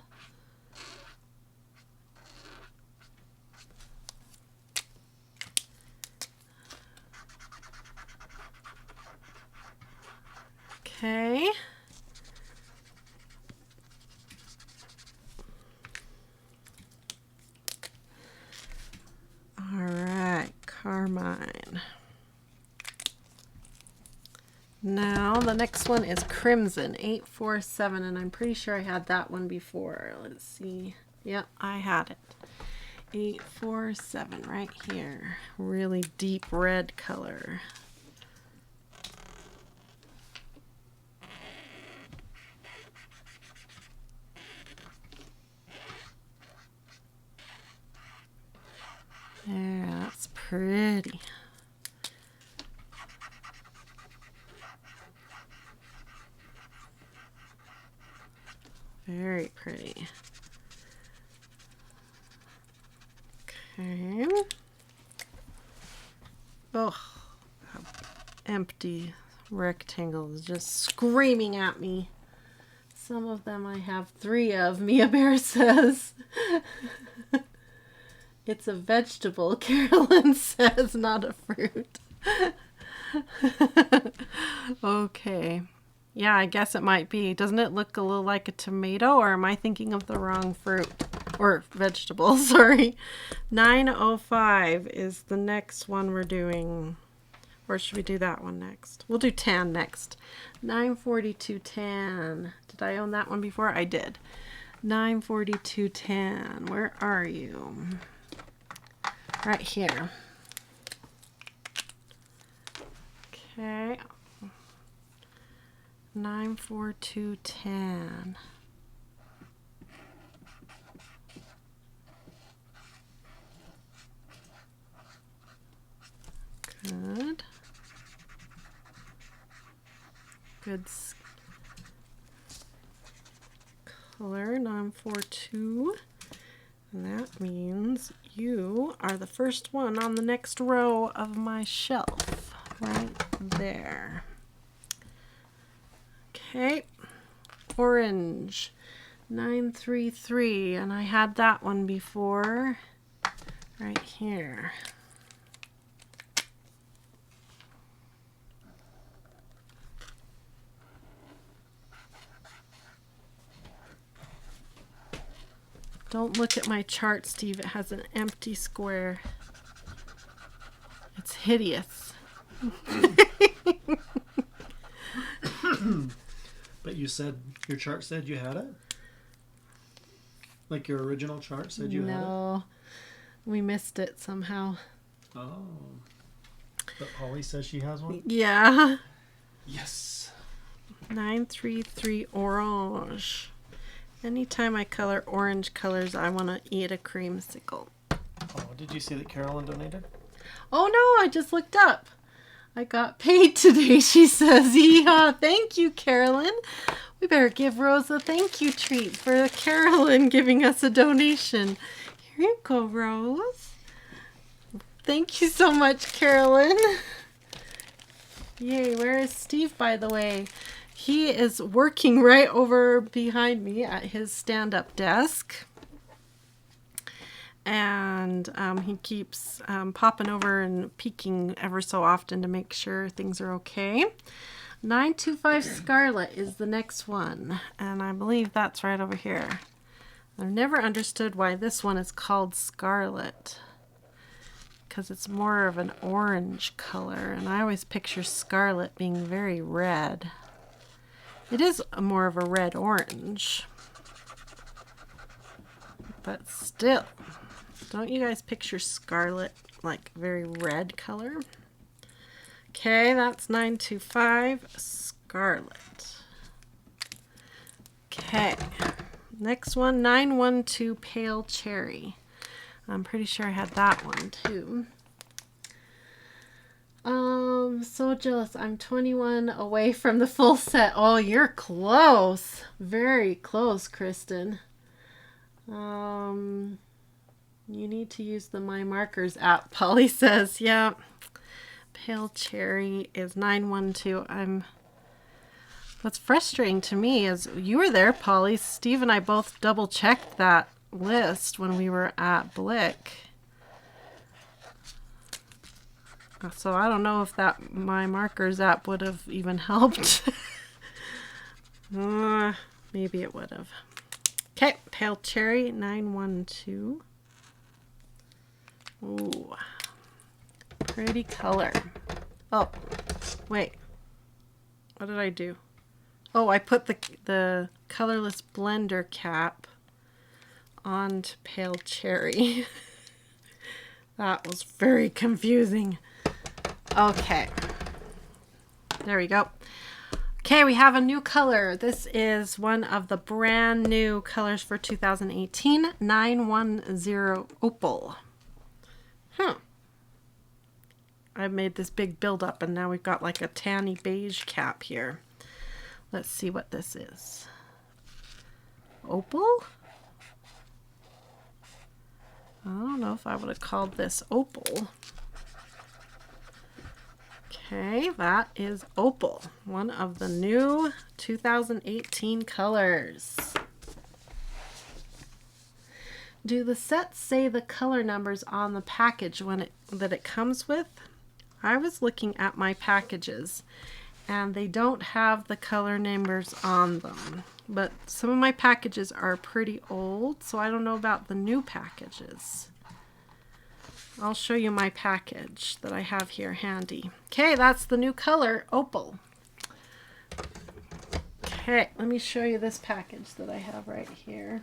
Speaker 1: Okay. All right, Carmine. Now the next one is Crimson 847, and I'm pretty sure I had that one before. Let's see. Yep, I had it. 847 right here. Really deep red color. There, that's pretty. Very pretty. Okay. Oh, empty rectangle is just screaming at me. Some of them I have 3 of, Mia Bear says. It's a vegetable, Carolyn says, not a fruit. Okay. Yeah, I guess it might be. Doesn't it look a little like a tomato, or am I thinking of the wrong fruit? Or vegetable, sorry. 905 is the next one we're doing. Or should we do that one next? We'll do tan next. 942 tan. Did I own that one before? I did. 942 tan. Where are you? Right here. Okay. 942 tan. Good. Good color, 942. And that means you are the first one on the next row of my shelf. Right there. Okay. Orange, 933. And I had that one before. Right here. Don't look at my chart, Steve. It has an empty square. It's hideous.
Speaker 2: But you said, your chart said you had it? Like your original chart said you had it?
Speaker 1: No, we missed it somehow.
Speaker 2: Oh. But Polly says she has one?
Speaker 1: Yeah.
Speaker 2: Yes.
Speaker 1: 933 orange. Anytime I color orange colors, I want to eat a creamsicle.
Speaker 2: Oh, did you see that Carolyn donated?
Speaker 1: Oh no, I just looked up. I got paid today, she says. Yeah, thank you, Carolyn. We better give Rose a thank you treat for Carolyn giving us a donation. Here you go, Rose. Thank you so much, Carolyn. Yay, where is Steve, by the way? He is working right over behind me at his stand-up desk. And he keeps popping over and peeking ever so often to make sure things are okay. 925 Scarlet is the next one. And I believe that's right over here. I've never understood why this one is called Scarlet. Because it's more of an orange color. And I always picture Scarlet being very red. It is more of a red-orange. But still, don't you guys picture Scarlet like very red color? Okay, that's 925 Scarlet. Okay, next one, 912 Pale Cherry. I'm pretty sure I had that one too. So jealous. I'm 21 away from the full set. Oh, you're close. Very close, Kristen. You need to use the My Markers app, Polly says. Yeah. Pale Cherry is 912. What's frustrating to me is you were there, Polly. Steve and I both double checked that list when we were at Blick. So I don't know if that My Markers app would have even helped. Maybe it would have. Okay, Pale Cherry, 912. Ooh, pretty color. Oh, wait. What did I do? Oh, I put the Colorless Blender cap onto Pale Cherry. That was very confusing. Okay. There we go. Okay, we have a new color. This is one of the brand new colors for 2018, 910 Opal. I made this big build-up, and now we've got like a tanny beige cap here. Let's see what this is. Opal? I don't know if I would have called this Opal. Okay, that is Opal, one of the new 2018 colors. Do the sets say the color numbers on the package that it comes with? I was looking at my packages and they don't have the color numbers on them. But some of my packages are pretty old, so I don't know about the new packages. I'll show you my package that I have here handy. Okay, that's the new color, Opal. Okay, let me show you this package that I have right here.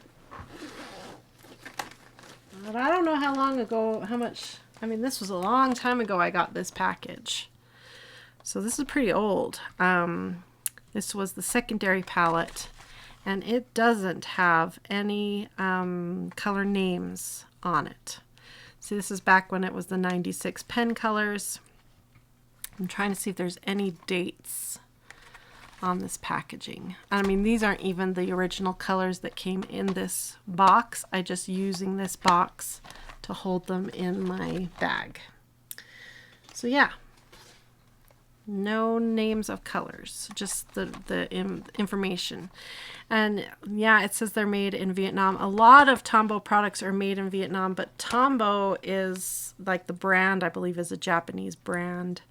Speaker 1: But I don't know how long ago, this was a long time ago I got this package. So this is pretty old. This was the secondary palette, and it doesn't have any color names on it. See, this is back when it was the 96 pen colors. I'm trying to see if there's any dates on this packaging. I mean, these aren't even the original colors that came in this box. I'm just using this box to hold them in my bag. So yeah, no names of colors, just the information. And yeah, it says they're made in Vietnam. A lot of Tombow products are made in Vietnam, but Tombow is like the brand, I believe, is a Japanese brand.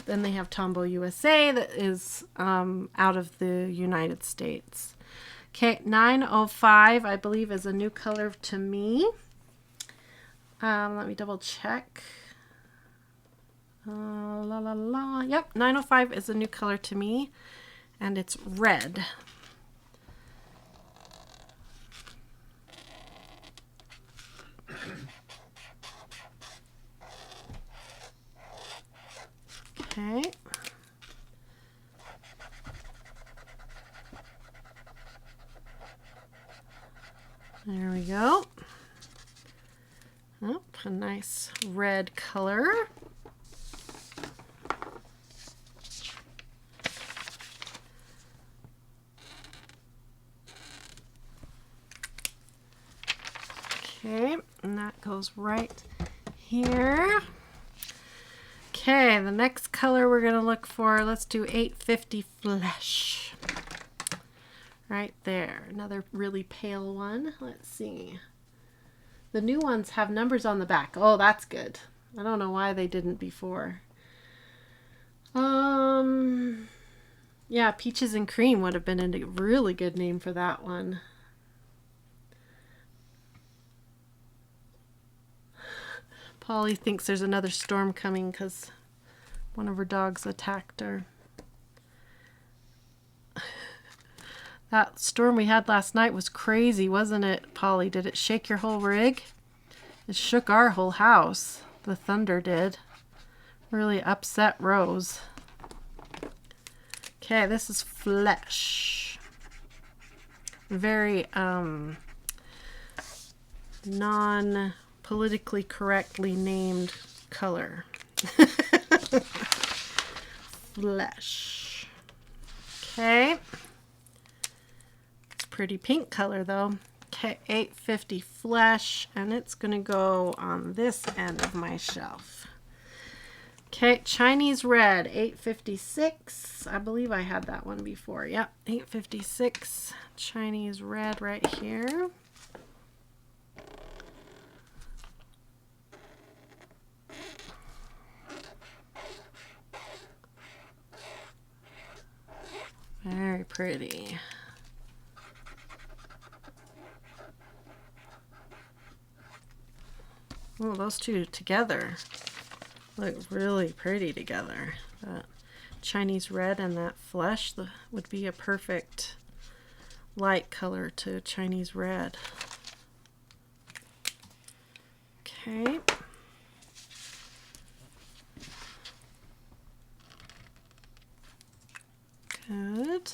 Speaker 1: Then they have Tombow USA that is out of the United States. Okay, 905, I believe, is a new color to me. Let me double check. Yep, 905 is a new color to me, and it's red. Okay. There we go. Oh, a nice red color. Okay, and that goes right here. Okay, the next color we're going to look for, let's do 850 Flesh. Right there, another really pale one. Let's see. The new ones have numbers on the back. Oh, that's good. I don't know why they didn't before. Yeah, Peaches and Cream would have been a really good name for that one. Polly thinks there's another storm coming because one of her dogs attacked her. That storm we had last night was crazy, wasn't it, Polly? Did it shake your whole rig? It shook our whole house. The thunder did. Really upset Rose. Okay, this is Flesh. Very non-politically correctly named color. Flesh. Okay. Pretty pink color though. Okay, 850 Flesh, and it's gonna go on this end of my shelf. Okay, Chinese Red, 856. I believe I had that one before. Yep, 856 Chinese Red right here. Very pretty. Oh, those two together look really pretty together. That Chinese Red and that Flesh would be a perfect light color to Chinese Red. Okay. Good.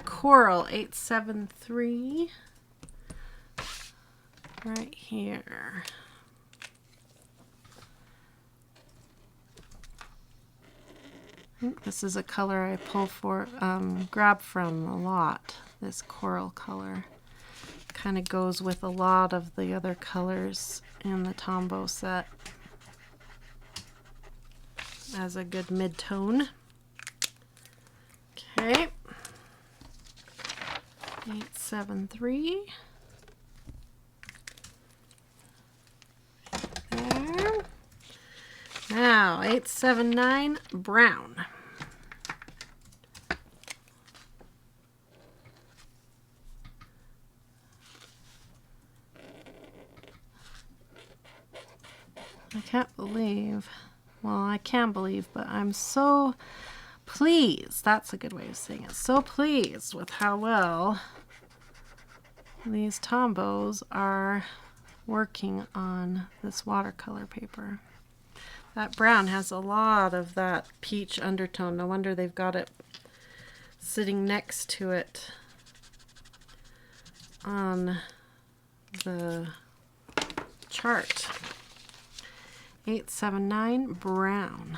Speaker 1: Coral 873. Right here. I think this is a color I grab from a lot. This coral color kind of goes with a lot of the other colors in the Tombow set as a good mid-tone. Okay. 873. There. Now 879 brown. I can't believe, well, I can believe, but I'm so pleased. That's a good way of saying it. So pleased with how well these Tombows are working on this watercolor paper. That brown has a lot of that peach undertone. No wonder they've got it sitting next to it on the chart. 879 brown.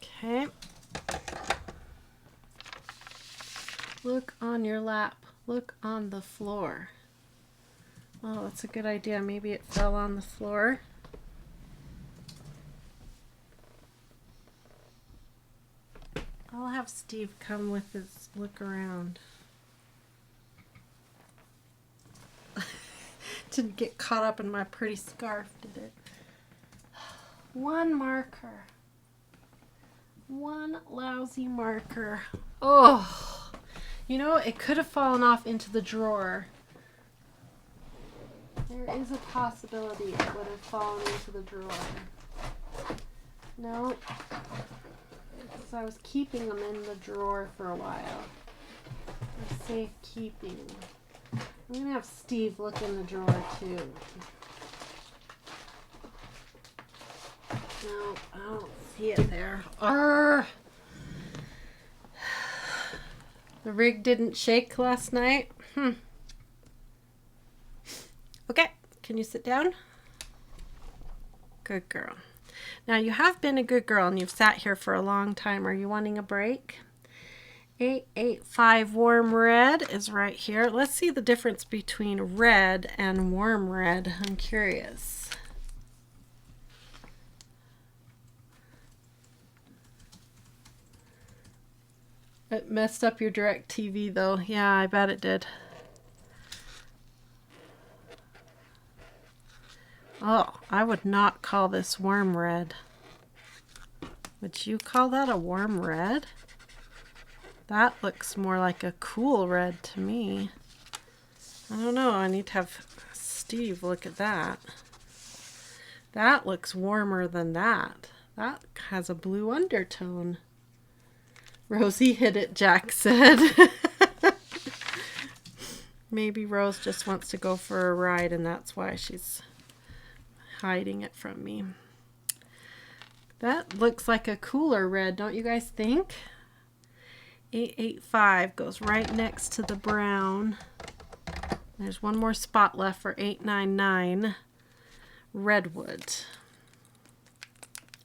Speaker 1: Okay. Look on your lap. Look on the floor. Oh, that's a good idea. Maybe it fell on the floor. I'll have Steve come with his look around. Didn't get caught up in my pretty scarf, did it? One marker. One lousy marker. Oh, you know, it could have fallen off into the drawer. There is a possibility it would have fallen into the drawer. No, because I was keeping them in the drawer for a while. For safekeeping. I'm going to have Steve look in the drawer too. No, I don't see it there. Arrgh. The rig didn't shake last night. Okay, can you sit down? Good girl. Now you have been a good girl and you've sat here for a long time. Are you wanting a break? 885 warm red is right here. Let's see the difference between red and warm red. I'm curious. It messed up your direct TV though. Yeah, I bet it did. Oh, I would not call this warm red. Would you call that a warm red? That looks more like a cool red to me. I don't know. I need to have Steve look at that. That looks warmer than that. That has a blue undertone. Rosie hit it, Jack said. Maybe Rose just wants to go for a ride and that's why she's hiding it from me. That looks like a cooler red, don't you guys think? 885 goes right next to the brown. There's one more spot left for 899 redwood.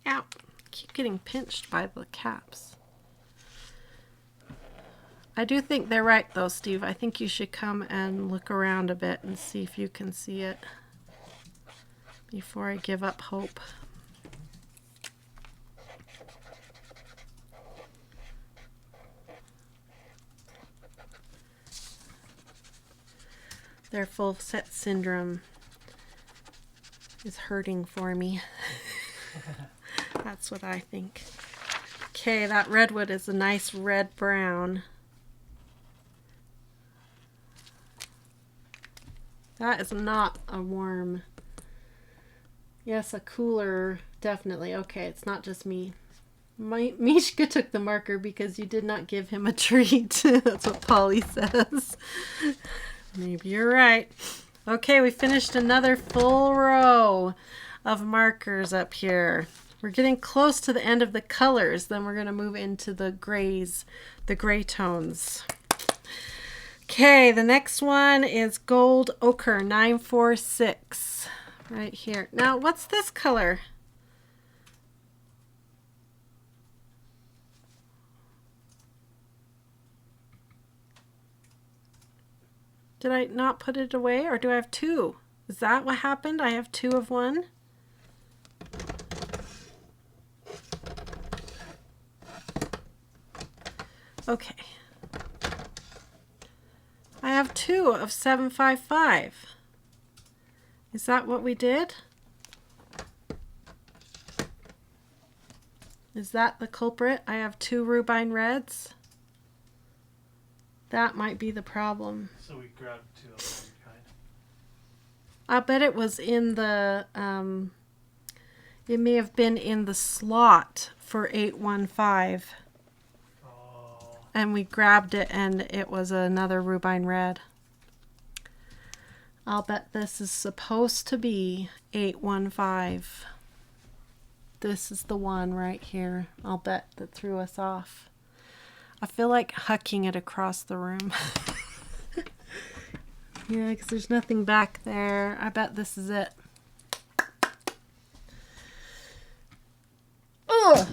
Speaker 1: Ow, keep getting pinched by the caps. I do think they're right though, Steve. I think you should come and look around a bit and see if you can see it before I give up hope. Their full set syndrome is hurting for me. That's what I think. Okay, that redwood is a nice red brown. That is not a warm. Yes, a cooler, definitely. Okay, it's not just me. Mishka took the marker because you did not give him a treat. That's what Polly says. Maybe you're right. Okay, we finished another full row of markers up here. We're getting close to the end of the colors. Then we're going to move into the grays, the gray tones. Okay, the next one is Gold Ochre 946 right here. Now, what's this color? Did I not put it away, or do I have two? Is that what happened? I have two of one. Okay. I have two of 755. Is that what we did? Is that the culprit? I have two Rubine Reds. That might be the problem.
Speaker 2: So we grabbed two of them, kind.
Speaker 1: I bet it was in the, it may have been in the slot for 815.
Speaker 2: Oh.
Speaker 1: And we grabbed it and it was another Rubine Red. I'll bet this is supposed to be 815. This is the one right here. I'll bet that threw us off. I feel like hucking it across the room. Yeah, because there's nothing back there. I bet this is it. Ugh!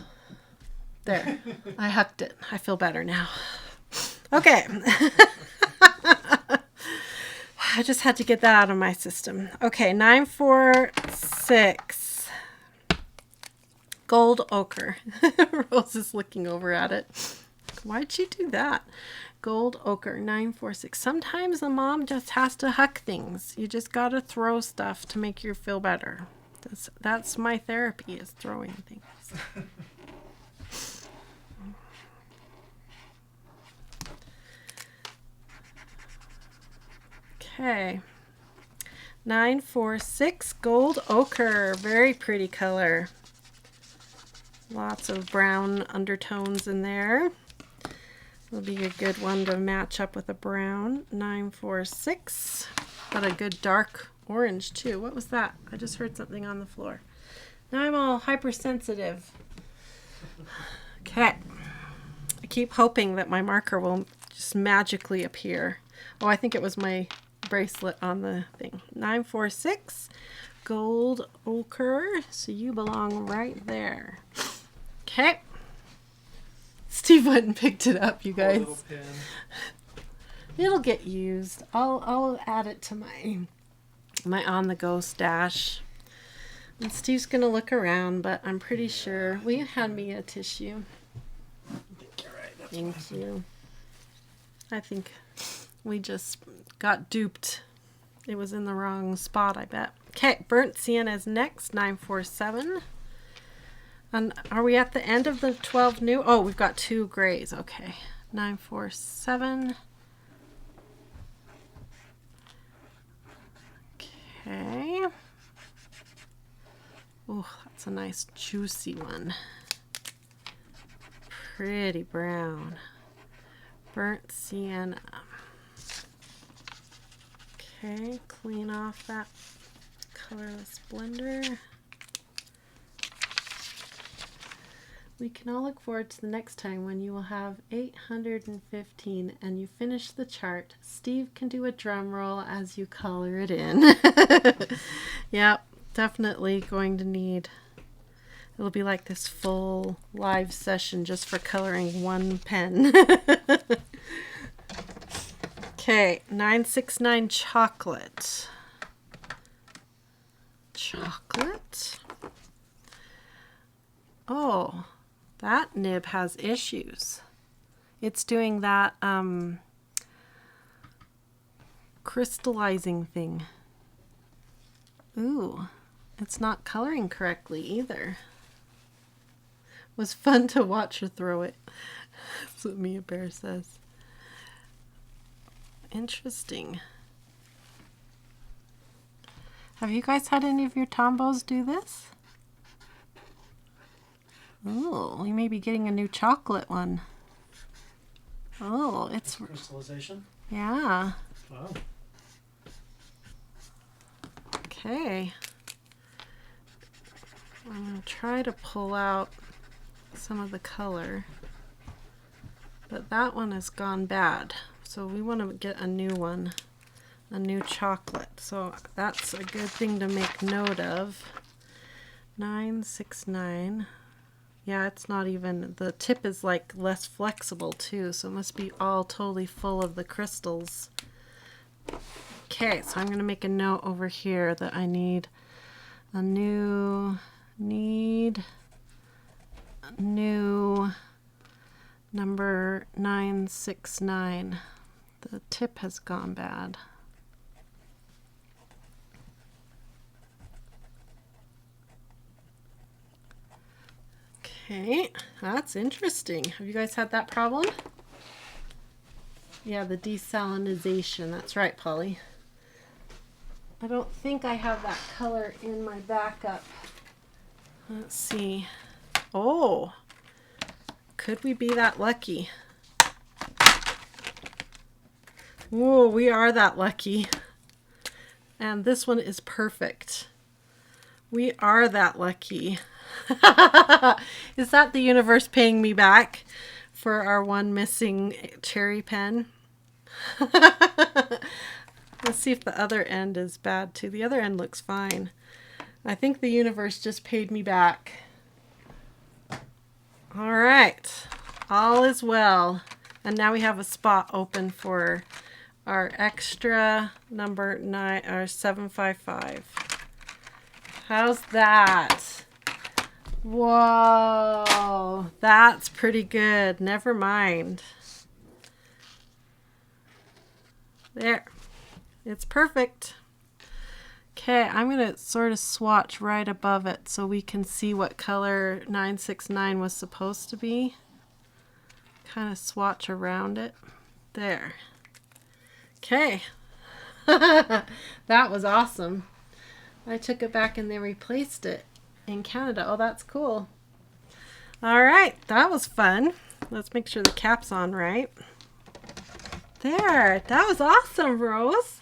Speaker 1: There. I hucked it. I feel better now. Okay. I just had to get that out of my system. Okay, 946. Gold Ochre. Rose is looking over at it. Why'd you do that? Gold Ochre 946. Sometimes the mom just has to huck things. You just gotta throw stuff to make you feel better. That's my therapy, is throwing things. Okay. 946 Gold Ochre. Very pretty color. Lots of brown undertones in there. Will be a good one to match up with a brown. 946. Got a good dark orange too. What was that? I just heard something on the floor. Now I'm all hypersensitive. Okay. I keep hoping that my marker will just magically appear. Oh, I think it was my bracelet on the thing. 946 Gold Ochre. So you belong right there. Okay. Steve went and picked it up, you guys.
Speaker 2: Little pin.
Speaker 1: It'll get used. I'll add it to my on-the-go stash. And Steve's gonna look around, but I'm pretty sure. Will you hand me a tissue? Thank you. I think we just got duped. It was in the wrong spot, I bet. Okay, Burnt Sienna is next, 947. And are we at the end of the 12 new? Oh, we've got two grays. Okay. 947. Okay. Oh, that's a nice juicy one. Pretty brown. Burnt Sienna. Okay, clean off that Colorless Blender. We can all look forward to the next time when you will have 815 and you finish the chart. Steve can do a drum roll as you color it in. Yep, definitely going to need, it'll be like this full live session just for coloring one pen. Okay, 969 Chocolate. Chocolate? Oh. That nib has issues. It's doing that crystallizing thing. Ooh, it's not coloring correctly either. It was fun to watch her throw it. That's what Mia Bear says. Interesting. Have you guys had any of your Tombows do this? Oh, we may be getting a new chocolate one. Oh, it's
Speaker 2: crystallization.
Speaker 1: Yeah.
Speaker 2: Wow.
Speaker 1: Okay. I'm going to try to pull out some of the color, but that one has gone bad. So we want to get a new one, a new chocolate. So that's a good thing to make note of. 969. Yeah, it's not even, the tip is like less flexible too, so it must be all totally full of the crystals. Okay, so I'm going to make a note over here that I need a new number 969. The tip has gone bad. Okay, that's interesting. Have you guys had that problem? Yeah, the desalinization. That's right, Polly. I don't think I have that color in my backup. Let's see. Oh, could we be that lucky? Whoa, we are that lucky. And this one is perfect. We are that lucky. Is that the universe paying me back for our one missing cherry pen? Let's see if the other end is bad too. The other end looks fine. I think the universe just paid me back. All right, all is well. And now we have a spot open for our extra number 755. How's that? Whoa, that's pretty good. Never mind. There, it's perfect. Okay, I'm going to sort of swatch right above it so we can see what color 969 was supposed to be. Kind of swatch around it. There. Okay. That was awesome. I took it back and they replaced it in Canada. Oh, that's cool. All right, that was fun. Let's make sure the cap's on right. There, that was awesome, Rose.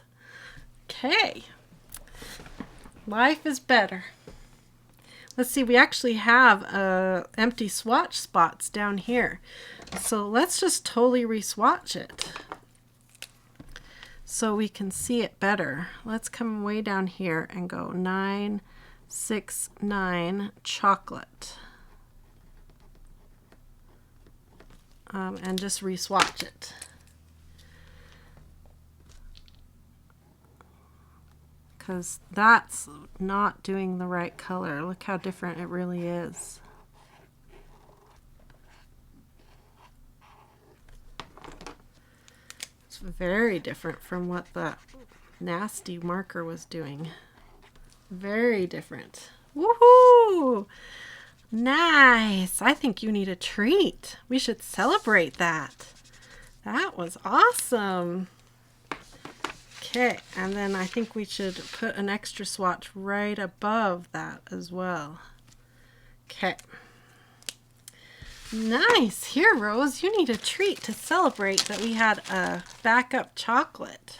Speaker 1: Okay. Life is better. Let's see, we actually have empty swatch spots down here. So let's just totally re-swatch it so we can see it better. Let's come way down here and go 969 chocolate. And just re-swatch it. Because that's not doing the right color. Look how different it really is. It's very different from what that nasty marker was doing. Very different. Woohoo! Nice! I think you need a treat. We should celebrate that. That was awesome. Okay, and then I think we should put an extra swatch right above that as well. Okay. Nice. Here, Rose, you need a treat to celebrate that we had a backup chocolate.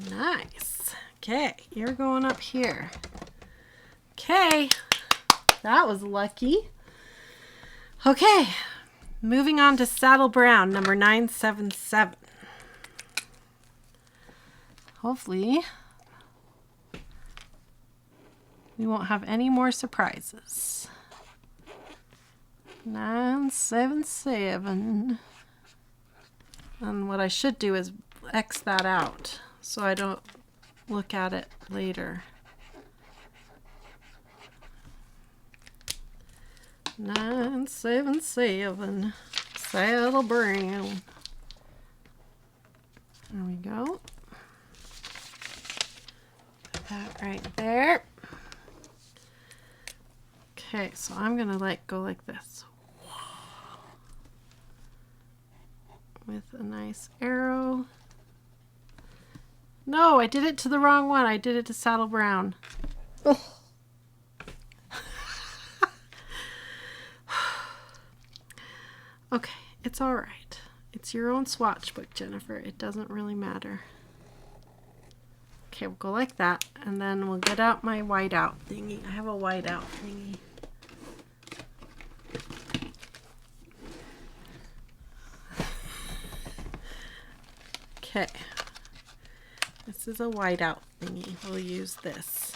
Speaker 1: Nice. Okay, you're going up here. Okay, that was lucky. Okay, moving on to Saddle Brown, number 977. Hopefully, we won't have any more surprises. 977. And what I should do is X that out so I don't look at it later. 977. Saddle Brown. There we go. That right there. Okay, so I'm gonna go like this with a nice arrow. No, I did it to the wrong one. I did it to Saddle Brown. Oh. Okay, it's all right. It's your own swatch book, Jennifer. It doesn't really matter. Okay, we'll go like that, and then we'll get out my whiteout thingy. I have a whiteout thingy. Okay, this is a whiteout thingy. We'll use this.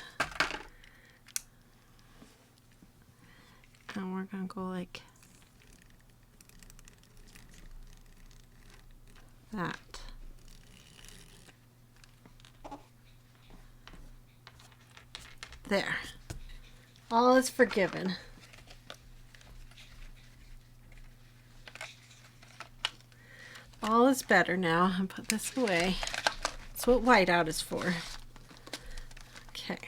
Speaker 1: And we're gonna go like that. There. All is forgiven. All is better now. And put this away. That's what whiteout is for. Okay.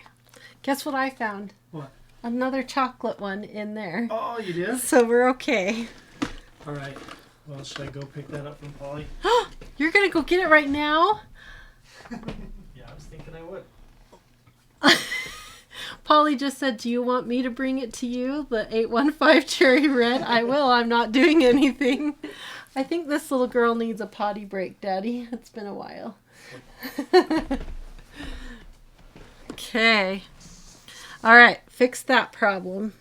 Speaker 1: Guess what I found?
Speaker 2: What?
Speaker 1: Another chocolate one in there.
Speaker 2: Oh, you did?
Speaker 1: So we're okay.
Speaker 2: All right. Well, should I go pick that up from Polly?
Speaker 1: You're going to go get it right now?
Speaker 2: Yeah, I was thinking I would.
Speaker 1: Polly just said, do you want me to bring it to you? The 815 Cherry Red? I will. I'm not doing anything. I think this little girl needs a potty break, Daddy. It's been a while. Okay. All right. Fix that problem.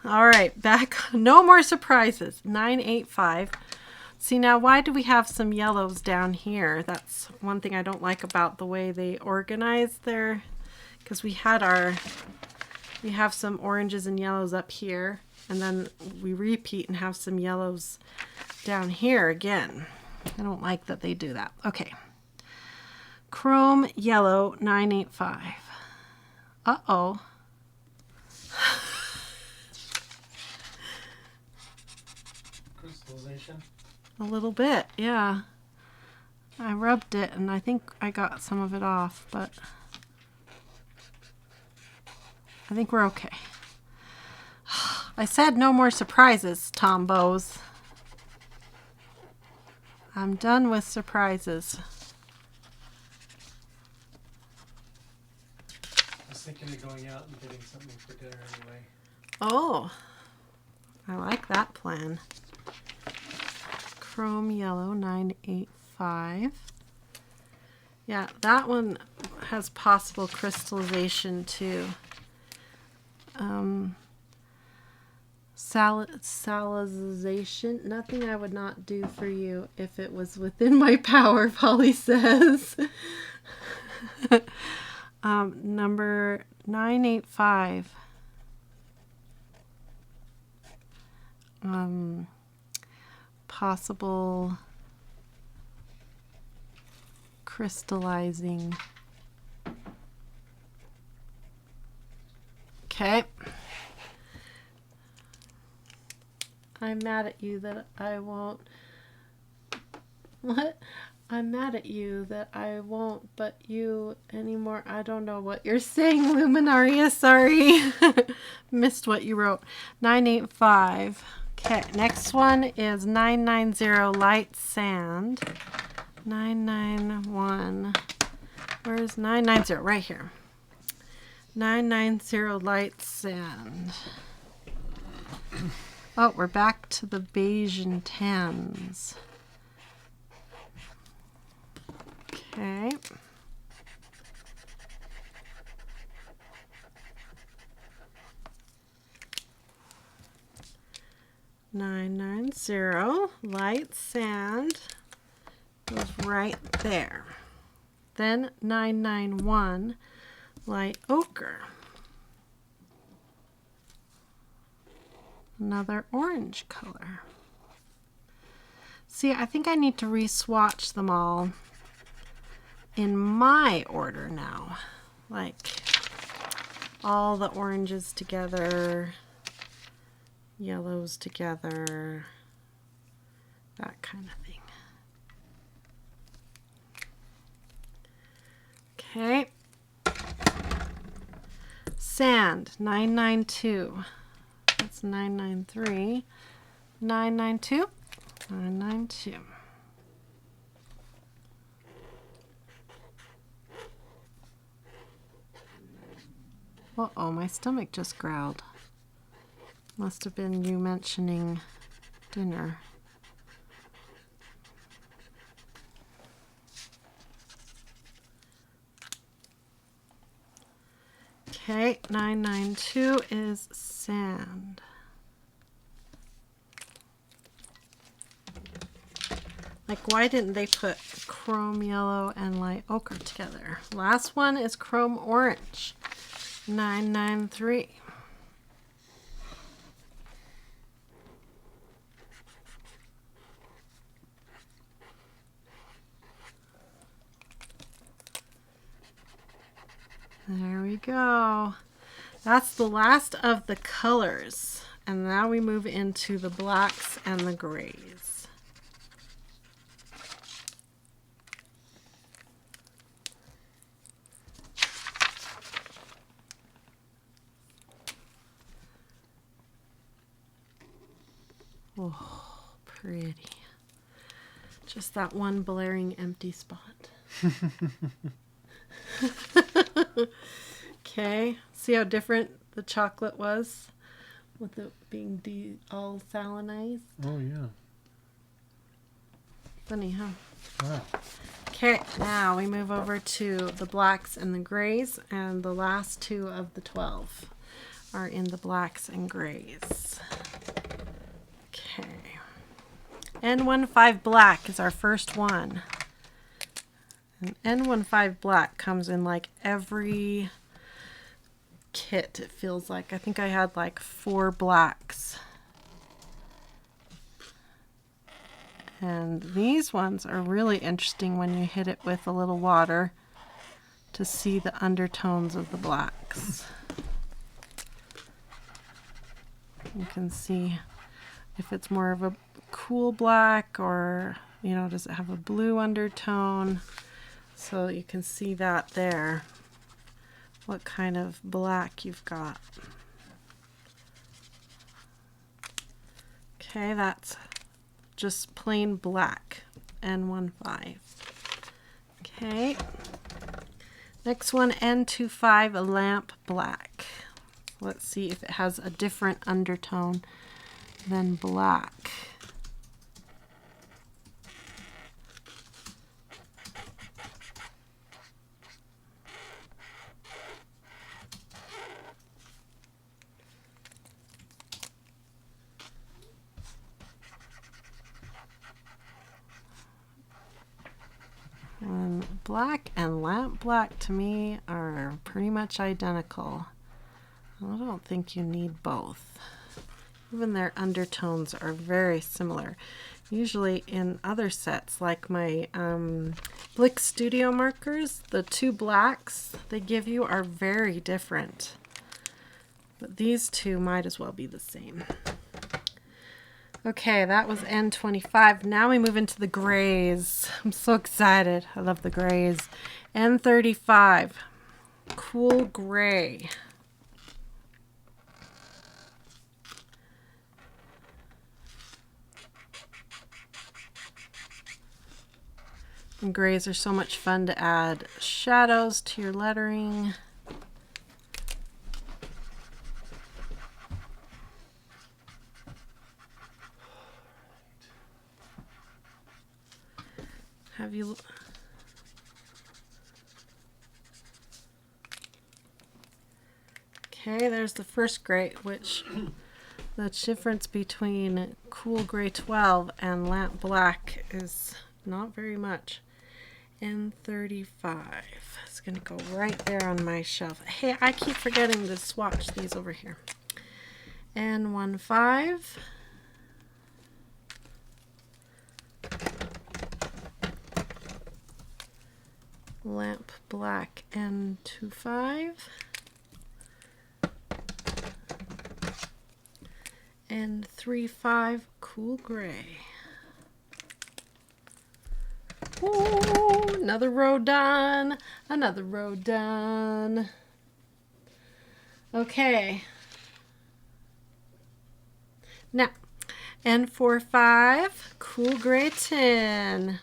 Speaker 1: All right. Back. No more surprises. 985. See, now why do we have some yellows down here? That's one thing I don't like about the way they organize their... Because we have some oranges and yellows up here, and then we repeat and have some yellows down here again. I don't like that they do that. Okay. Chrome Yellow 985. Uh-oh.
Speaker 2: Crystallization?
Speaker 1: A little bit, yeah. I rubbed it, and I think I got some of it off, but... I think we're okay. I said no more surprises, Tombows. I'm done with surprises.
Speaker 2: I was thinking of going out and getting something for dinner anyway.
Speaker 1: Oh, I like that plan. Chrome Yellow 985. Yeah, that one has possible crystallization too. Salazization. Nothing I would not do for you if it was within my power, Polly says. Number 985. Possible crystallizing. Okay. I'm mad at you that I won't. What? I'm mad at you that I won't but you anymore. I don't know what you're saying, Luminaria. Sorry. Missed what you wrote. 985. Okay, next one is 990 Light Sand. 991. Where's 990? Right here. 990 Light Sand. Oh, we're back to the beige and tans. Okay. $990 Light Sand goes right there. Then 991 Light Ochre. Another orange color. See, I think I need to re-swatch them all in my order now. Like all the oranges together, yellows together, that kind of thing. Okay. Sand, 992. That's 993. 992. 992. Uh-oh, my stomach just growled. Must have been you mentioning dinner. Okay, 992 is sand. Like, why didn't they put chrome yellow and light ochre together? Last one is chrome orange. 993. There we go. That's the last of the colors. And now we move into the blacks and the grays. Oh, pretty. Just that one blaring empty spot. Okay, see how different the chocolate was with it being all salinized?
Speaker 2: Oh, yeah.
Speaker 1: Funny, huh?
Speaker 2: Wow.
Speaker 1: Okay, now we move over to the blacks and the grays, and the last two of the 12 are in the blacks and grays. Okay. N15 Black is our first one. And N15 Black comes in like every kit, it feels like. I think I had like 4 blacks. And these ones are really interesting when you hit it with a little water to see the undertones of the blacks. You can see if it's more of a cool black or, you know, does it have a blue undertone? So you can see that there, what kind of black you've got. Okay, that's just plain black, N15. Okay, next one, N25, a lamp black. Let's see if it has a different undertone than black. Black and lamp black to me are pretty much identical. I don't think you need both. Even their undertones are very similar. Usually in other sets, like my Blick Studio markers, the 2 blacks they give you are very different. But these two might as well be the same. Okay, that was N25. Now we move into the grays. I'm so excited. I love the grays. N35, cool gray. And grays are so much fun to add shadows to your lettering. Have you... Okay, there's the first gray, which the difference between cool gray 12 and lamp black is not very much. N35. It's going to go right there on my shelf. Hey, I keep forgetting to swatch these over here. N15. Lamp black N25. N35 cool gray. Ooh, another row done. Another row done. Okay. Now, N45 cool gray 10.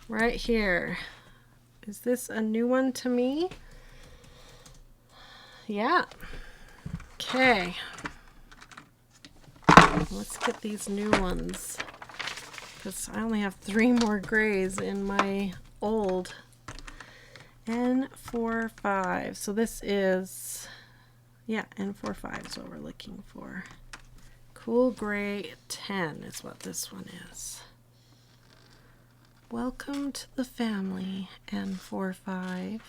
Speaker 1: Right here. Is this a new one to me? Yeah. Okay. Let's get these new ones, because I only have 3 more grays in my old N45. So this is, yeah, N45 is what we're looking for. Cool Gray 10 is what this one is. Welcome to the family, N45.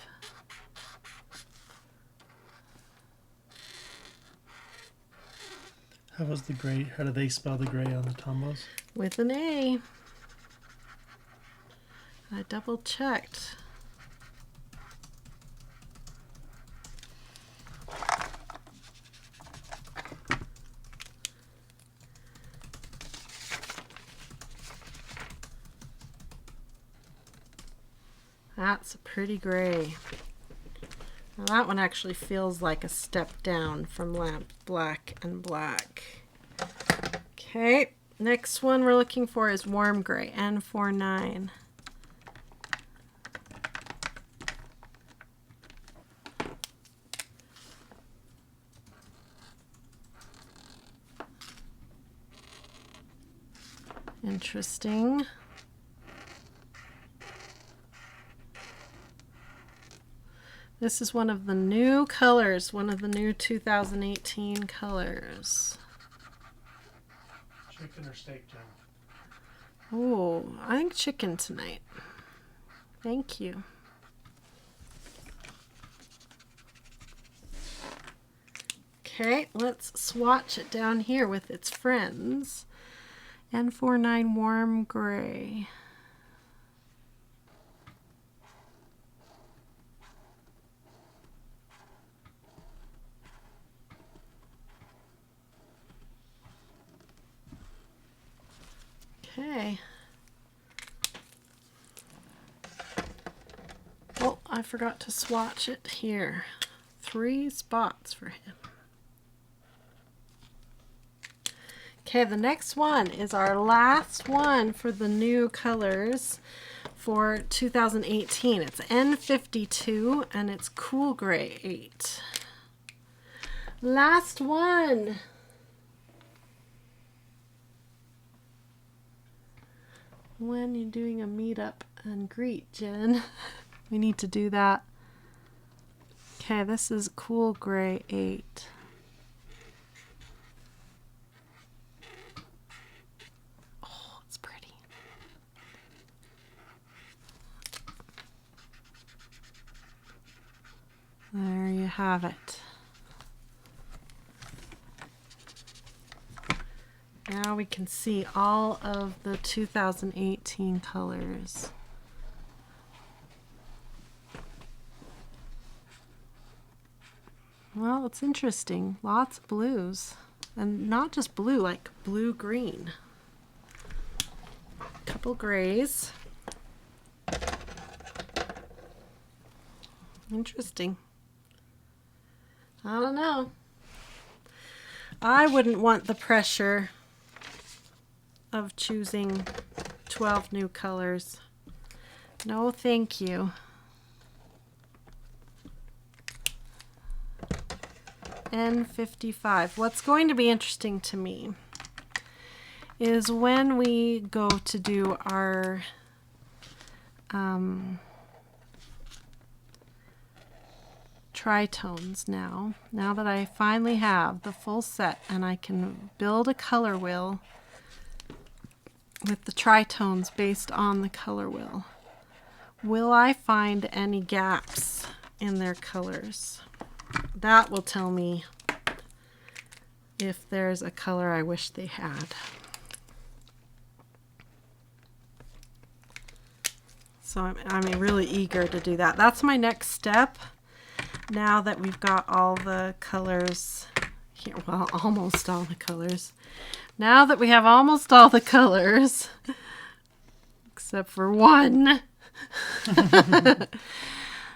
Speaker 2: How was the gray? How do they spell the gray on the Tombows?
Speaker 1: With an A. I double checked. That's a pretty gray. Now that one actually feels like a step down from Lamp Black and Black. Okay, next one we're looking for is Warm Gray, N49. Interesting. This is one of the new colors, one of the new 2018 colors.
Speaker 2: Chicken or steak, Jen?
Speaker 1: Oh, I think chicken tonight. Thank you. Okay, let's swatch it down here with its friends. N49 Warm Gray. Okay. Oh, I forgot to swatch it here. 3 spots for him. Okay, the next one is our last one for the new colors for 2018. It's N52 and it's Cool Gray 8. Last one. When you're doing a meetup and greet, Jen. We need to do that. Okay, this is Cool Gray 8. Oh, it's pretty. There you have it. Now we can see all of the 2018 colors. Well, it's interesting. Lots of blues. And not just blue, like blue-green. Couple grays. Interesting. I don't know. I wouldn't want the pressure of choosing 12 new colors. No, thank you. N55. What's going to be interesting to me is when we go to do our tritones now that I finally have the full set and I can build a color wheel with the tritones based on the color wheel. Will I find any gaps in their colors? That will tell me if there's a color I wish they had. So I'm really eager to do that. That's my next step. Now that we've got all the colors here, well, almost all the colors. Now that we have almost all the colors, except for one.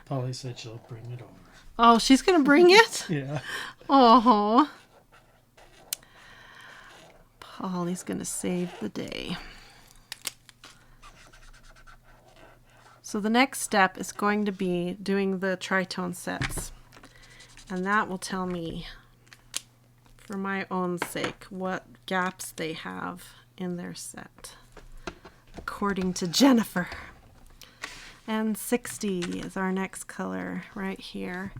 Speaker 2: Polly said she'll bring it over.
Speaker 1: Oh, she's going to bring it?
Speaker 2: Yeah.
Speaker 1: Oh. Polly's going to save the day. So the next step is going to be doing the Tritone sets. And that will tell me, for my own sake, what gaps they have in their set, according to Jennifer. N60 is our next color right here.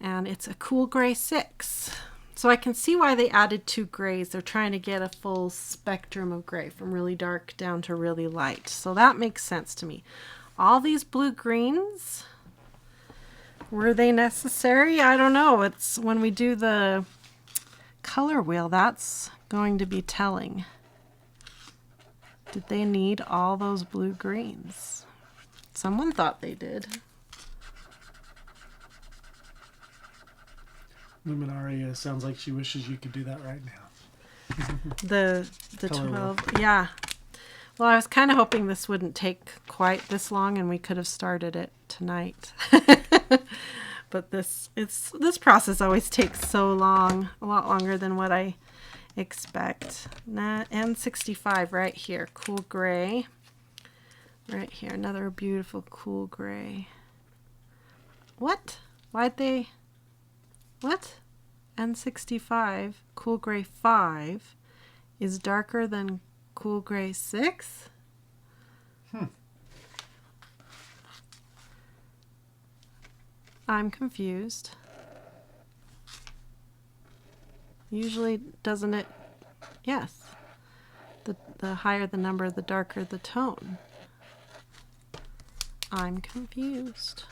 Speaker 1: And it's a cool gray 6. So I can see why they added 2 grays. They're trying to get a full spectrum of gray from really dark down to really light. So that makes sense to me. All these blue greens, were they necessary? I don't know. It's when we do the color wheel, that's going to be telling. Did they need all those blue greens? Someone thought they did.
Speaker 2: Luminaria sounds like she wishes you could do that right now.
Speaker 1: The
Speaker 2: Color
Speaker 1: 12, yeah. Well, I was kind of hoping this wouldn't take quite this long and we could have started it tonight. But this process always takes so long, a lot longer than what I expect. N65 right here, cool gray. Right here, another beautiful cool gray. What? Why'd they... What? N65, cool gray 5 is darker than cool gray 6? I'm confused. Usually, doesn't it? Yes. The higher the number, the darker the tone. I'm confused.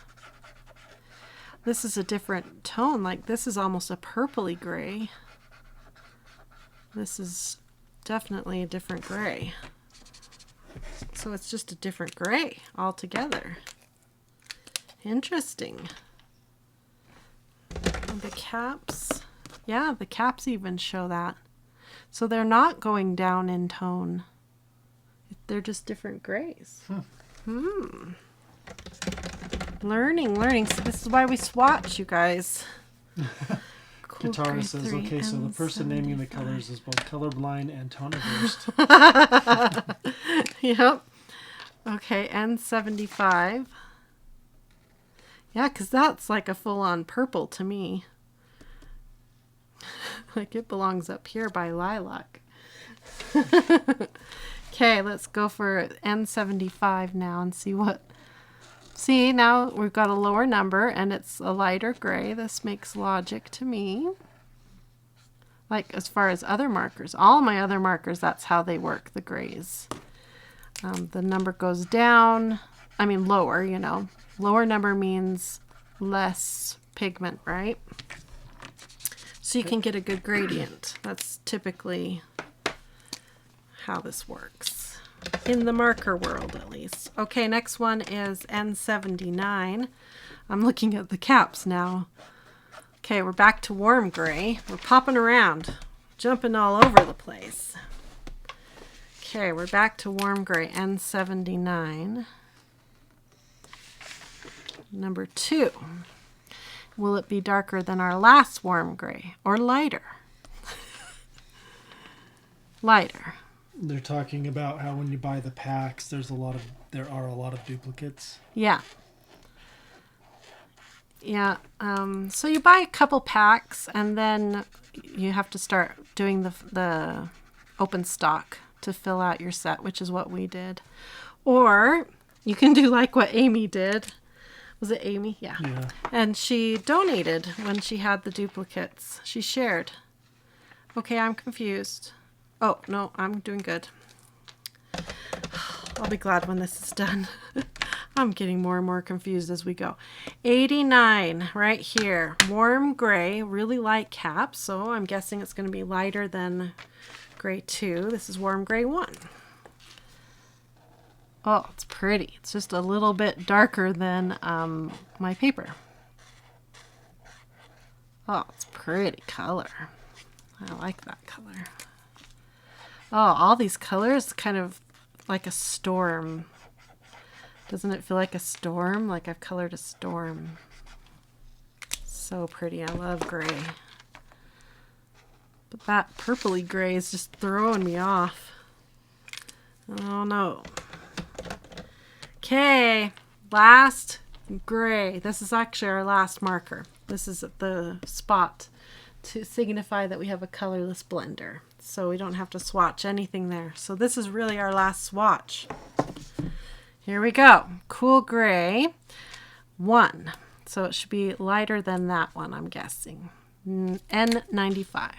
Speaker 1: This is a different tone. Like, this is almost a purpley gray. This is definitely a different gray. So it's just a different gray altogether. Interesting. And the caps. Yeah, the caps even show that. So they're not going down in tone. They're just different grays. Learning. So this is why we swatch, you guys. Cool
Speaker 2: Katara says, okay, so the person naming the colors is both colorblind and tone averse.
Speaker 1: Yep. Okay, N75. Yeah, because that's like a full-on purple to me. Like it belongs up here by Lilac. Okay, let's go for N75 now and see what... See, now we've got a lower number and it's a lighter gray. This makes logic to me. Like as far as other markers, all my other markers, that's how they work, the grays. The number goes down, I mean lower, you know. Lower number means less pigment, right? So you can get a good gradient. That's typically how this works. In the marker world, at least. Okay, next one is N79. I'm looking at the caps now. Okay, we're back to warm gray. We're popping around, jumping all over the place. Okay, we're back to warm gray, N79. Number 2. Will it be darker than our last warm gray or lighter? Lighter.
Speaker 2: They're talking about how when you buy the packs, there are a lot of duplicates.
Speaker 1: Yeah. Yeah. So you buy a couple packs and then you have to start doing the open stock to fill out your set, which is what we did. Or you can do like what Amy did. Was it Amy? Yeah. And she donated when she had the duplicates. She shared. Okay, I'm confused. Oh, no, I'm doing good. I'll be glad when this is done. I'm getting more and more confused as we go. 89 right here. Warm gray, really light cap. So I'm guessing it's going to be lighter than gray 2. This is warm gray 1. Oh, it's pretty. It's just a little bit darker than my paper. Oh, it's pretty color. I like that color. Oh, all these colors kind of like a storm. Doesn't it feel like a storm? Like I've colored a storm. So pretty. I love gray. But that purpley gray is just throwing me off. Oh no. Okay, last gray. This is actually our last marker. This is the spot to signify that we have a colorless blender. So we don't have to swatch anything there. So this is really our last swatch. here we go. Cool Gray 1. So it should be lighter than that one, I'm guessing. N95. I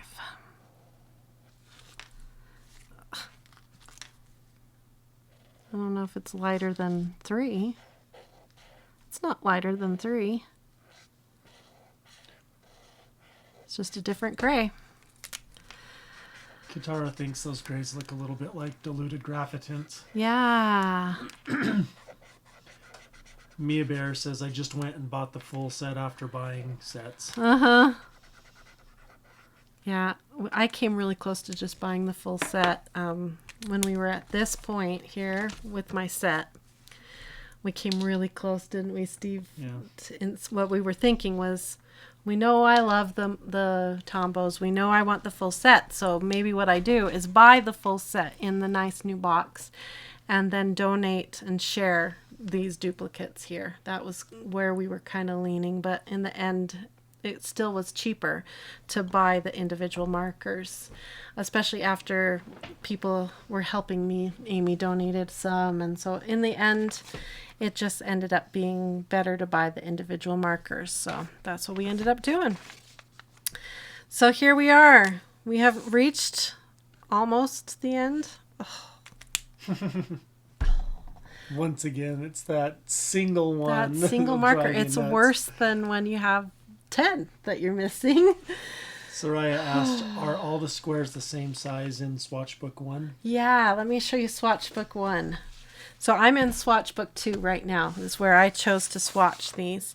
Speaker 1: don't know if it's lighter than 3. It's not lighter than 3. It's just a different gray.
Speaker 2: Katara thinks those grays look a little bit like diluted graphitints.
Speaker 1: Yeah.
Speaker 2: Mia Bear says, I just went and bought the full set after buying sets.
Speaker 1: Uh-huh. Yeah, I came really close to just buying the full set when we were at this point here with my set. We came really close, didn't we, Steve?
Speaker 2: Yeah.
Speaker 1: What we were thinking was, we know I love the Tombows. We know I want the full set. So maybe what I do is buy the full set in the nice new box and then donate and share these duplicates here. That was where we were kind of leaning. But in the end, it still was cheaper to buy the individual markers, especially after people were helping me. Amy donated some. And so in the end, it just ended up being better to buy the individual markers. So that's what we ended up doing. So here we are. We have reached almost the end. Oh.
Speaker 2: Once again, it's that single one.
Speaker 1: That single marker. It's worse than when you have 10 that you're missing.
Speaker 2: Soraya asked, are all the squares the same size in Swatch Book 1?
Speaker 1: Yeah, let me show you Swatch Book 1. So I'm in Swatch Book 2 right now. This is where I chose to swatch these.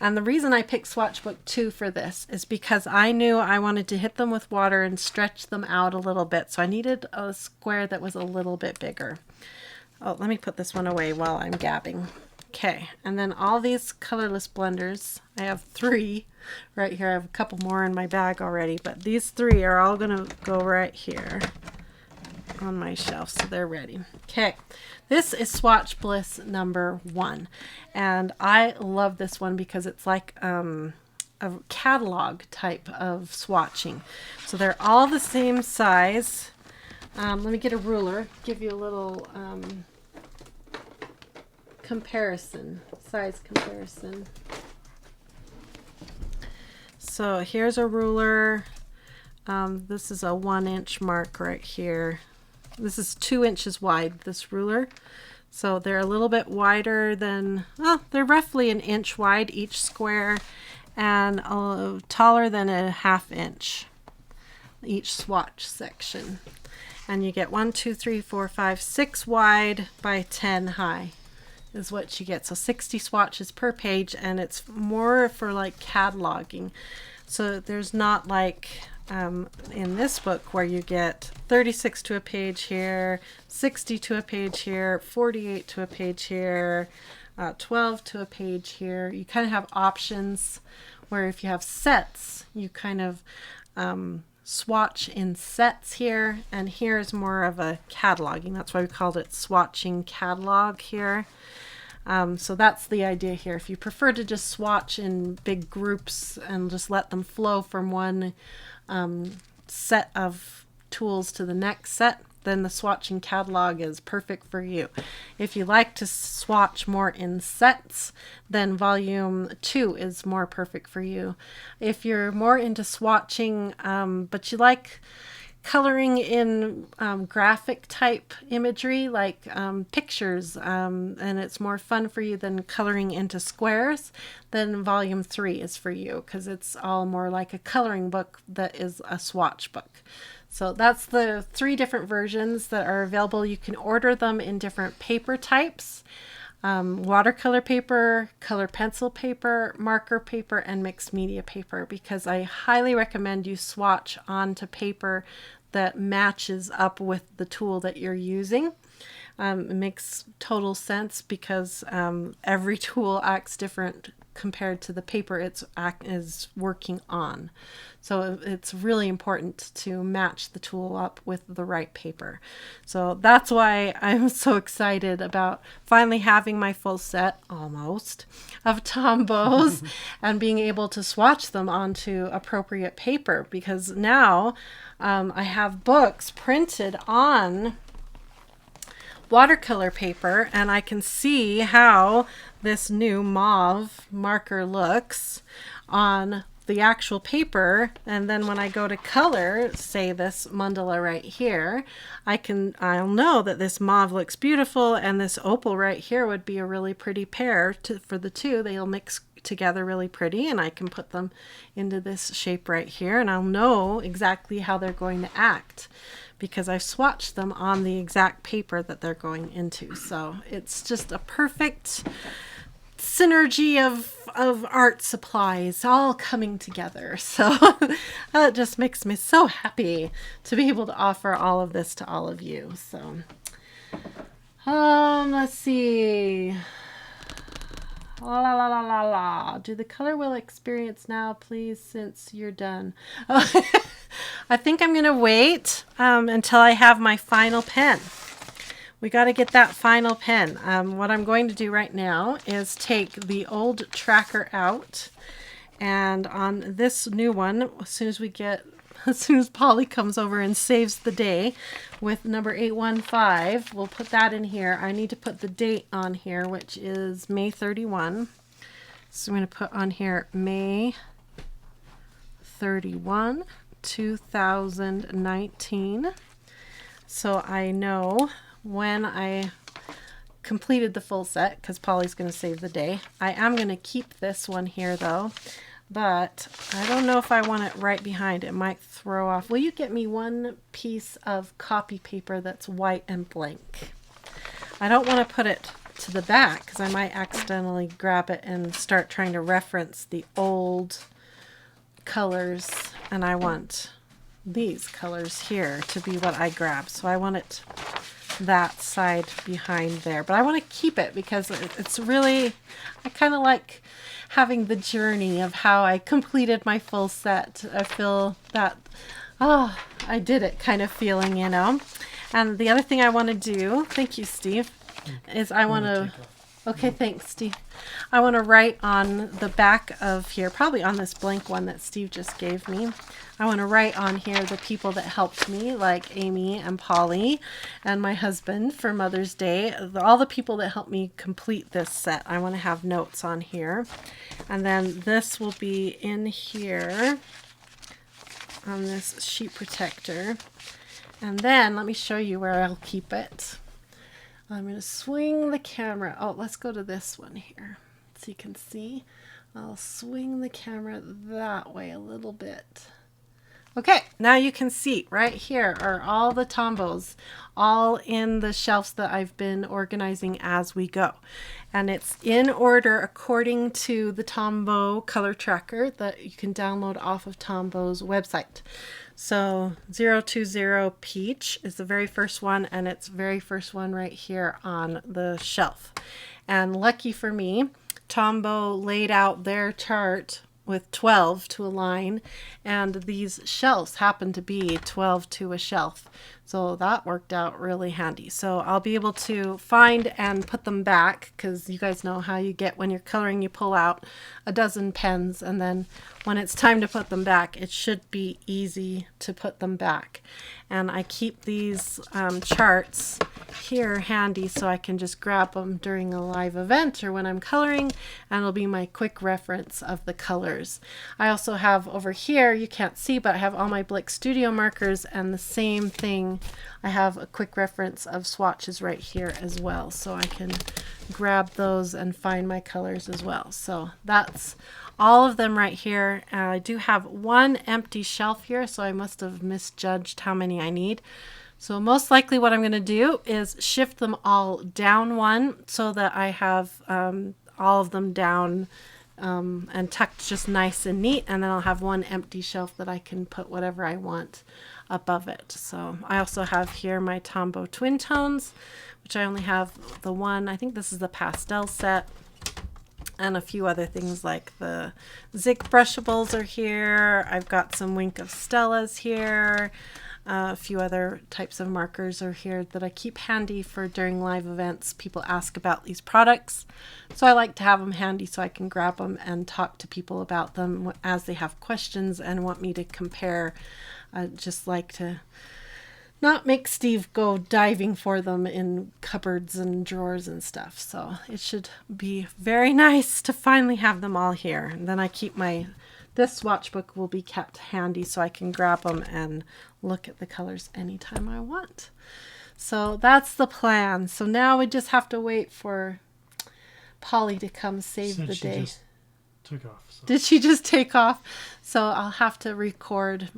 Speaker 1: And the reason I picked Swatch Book 2 for this is because I knew I wanted to hit them with water and stretch them out a little bit. So I needed a square that was a little bit bigger. Oh, let me put this one away while I'm gabbing. Okay, and then all these colorless blenders, I have 3 right here. I have a couple more in my bag already, but these 3 are all going to go right here on my shelf, so they're ready. Okay, this is Swatch Bliss number 1, and I love this one because it's like a catalog type of swatching. So they're all the same size. Let me get a ruler, give you a little size comparison. So here's a ruler. This is a 1-inch mark right here. This is 2 inches wide, this ruler. So they're a little bit wider than, well, they're roughly 1 inch wide each square and taller than a 1/2 inch each swatch section. And you get 1, 2, 3, 4, 5, 6 wide by 10 high is what you get. So 60 swatches per page, and it's more for like cataloging. So there's not like in this book where you get 36 to a page here, 60 to a page here, 48 to a page here, 12 to a page here. You kind of have options where if you have sets, you kind of swatch in sets here, and here is more of a cataloging. That's why we called it swatching catalog here. So that's the idea here. If you prefer to just swatch in big groups and just let them flow from one set of tools to the next set, then the swatching catalog is perfect for you. If you like to swatch more in sets, then volume 2 is more perfect for you. If you're more into swatching, but you like coloring in graphic type imagery like pictures, and it's more fun for you than coloring into squares, then volume 3 is for you, because it's all more like a coloring book that is a swatch book. So that's the 3 different versions that are available. You can order them in different paper types: watercolor paper, color pencil paper, marker paper, and mixed media paper, because I highly recommend you swatch onto paper that matches up with the tool that you're using. It makes total sense because every tool acts different compared to the paper it is working on. So it's really important to match the tool up with the right paper. So that's why I'm so excited about finally having my full set, almost, of Tombows and being able to swatch them onto appropriate paper, because now I have books printed on watercolor paper, and I can see how this new mauve marker looks on the actual paper. And then when I go to color, say this mandala right here, I'll know that this mauve looks beautiful, and this opal right here would be a really pretty pair for the two. They'll mix together really pretty, and I can put them into this shape right here, and I'll know exactly how they're going to act because I've swatched them on the exact paper that they're going into. So it's just a perfect synergy of art supplies all coming together. So that just makes me so happy to be able to offer all of this to all of you. So let's see. La la la la la la. Do the color wheel experience now, please, since you're done. I think I'm gonna wait until I have my final pen. We got to get that final pen. What I'm going to do right now is take the old tracker out, and on this new one, as soon as Polly comes over and saves the day with number 815, we'll put that in here. I need to put the date on here, which is May 31. So I'm going to put on here May 31, 2019. So I know when I completed the full set, because Polly's going to save the day. I am going to keep this one here though, but I don't know if I want it right behind. It might throw off. Will you get me one piece of copy paper that's white and blank? I don't want to put it to the back because I might accidentally grab it and start trying to reference the old colors, and I want these colors here to be what I grab. So I want it that side behind there, but I want to keep it because it's really, I kind of like having the journey of how I completed my full set. I feel that, oh, I did it kind of feeling, you know. And the other thing I want to do, thank you, Steve, is I want to, okay, thanks, Steve. I want to write on the back of here, probably on this blank one that Steve just gave me. I want to write on here the people that helped me, like Amy and Polly and my husband for Mother's Day. All the people that helped me complete this set, I want to have notes on here. And then this will be in here on this sheet protector. And then let me show you where I'll keep it. I'm going to swing the camera. Oh, let's go to this one here so you can see. I'll swing the camera that way a little bit. Okay, now you can see right here are all the Tombows, all in the shelves that I've been organizing as we go. And it's in order according to the Tombow color tracker that you can download off of Tombow's website. So 020 Peach is the very first one, and it's very first one right here on the shelf. And lucky for me, Tombow laid out their chart with 12 to a line, and these shelves happen to be 12 to a shelf. So that worked out really handy. So I'll be able to find and put them back, because you guys know how you get when you're coloring, you pull out a dozen pens, and then when it's time to put them back, it should be easy to put them back. And I keep these charts here handy so I can just grab them during a live event or when I'm coloring, and it'll be my quick reference of the colors. I also have over here, you can't see, but I have all my Blick Studio markers, and the same thing, I have a quick reference of swatches right here as well, so I can grab those and find my colors as well. So that's all of them right here. I do have one empty shelf here, so I must have misjudged how many I need. So most likely what I'm going to do is shift them all down one so that I have all of them down and tucked just nice and neat, and then I'll have one empty shelf that I can put whatever I want above it. So I also have here my Tombow Twin Tones, which I only have the one. I think this is the pastel set, and a few other things like the Zig brushables are here. I've got some Wink of Stellas here. A few other types of markers are here that I keep handy for during live events. People ask about these products, so I like to have them handy so I can grab them and talk to people about them as they have questions and want me to compare. I just like to not make Steve go diving for them in cupboards and drawers and stuff. So it should be very nice to finally have them all here. And then I keep this swatch book will be kept handy so I can grab them and look at the colors anytime I want. So that's the plan. So now we just have to wait for Polly to come save the day.
Speaker 2: Just took off. So.
Speaker 1: Did she just take off? So I'll have to record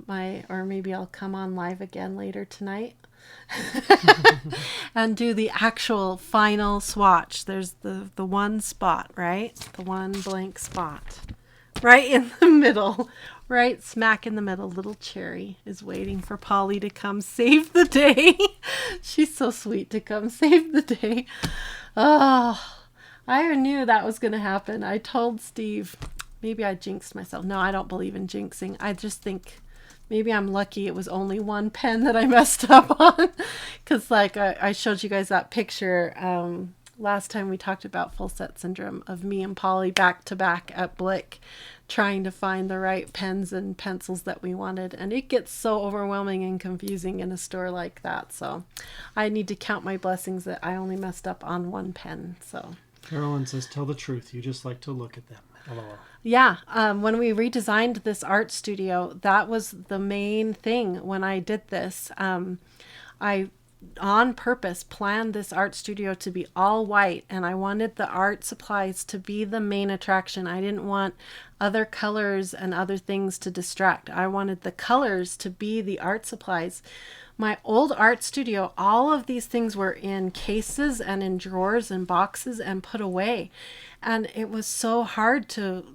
Speaker 1: or maybe I'll come on live again later tonight and do the actual final swatch. There's the one spot, right? The one blank spot. Right in the middle. Right smack in the middle. Little Cherry is waiting for Polly to come save the day. She's so sweet to come save the day. Oh, I knew that was going to happen. I told Steve, maybe I jinxed myself. No, I don't believe in jinxing. I just think maybe I'm lucky it was only one pen that I messed up on. Because like I showed you guys that picture last time we talked about full set syndrome of me and Polly back to back at Blick trying to find the right pens and pencils that we wanted. And it gets so overwhelming and confusing in a store like that. So I need to count my blessings that I only messed up on one pen. So
Speaker 2: Carolyn says, tell the truth. You just like to look at them. LOL.
Speaker 1: Yeah, when we redesigned this art studio, that was the main thing when I did this. I, on purpose, planned this art studio to be all white, and I wanted the art supplies to be the main attraction. I didn't want other colors and other things to distract. I wanted the colors to be the art supplies. My old art studio, all of these things were in cases and in drawers and boxes and put away. And it was so hard to,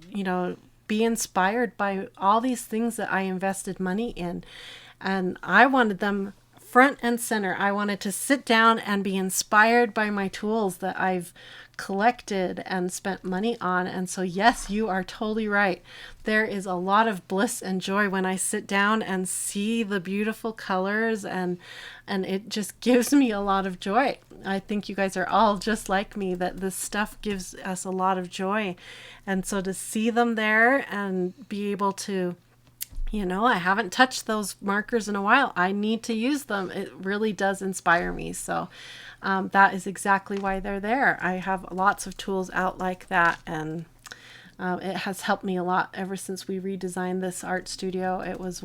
Speaker 1: be inspired by all these things that I invested money in. And I wanted them front and center. I wanted to sit down and be inspired by my tools that I've collected and spent money on. And so, yes, you are totally right. There is a lot of bliss and joy when I sit down and see the beautiful colors, and it just gives me a lot of joy. I think you guys are all just like me, that this stuff gives us a lot of joy. And so to see them there and be able to, I haven't touched those markers in a while. I need to use them. It really does inspire me. So that is exactly why they're there. I have lots of tools out like that, and it has helped me a lot ever since we redesigned this art studio. It was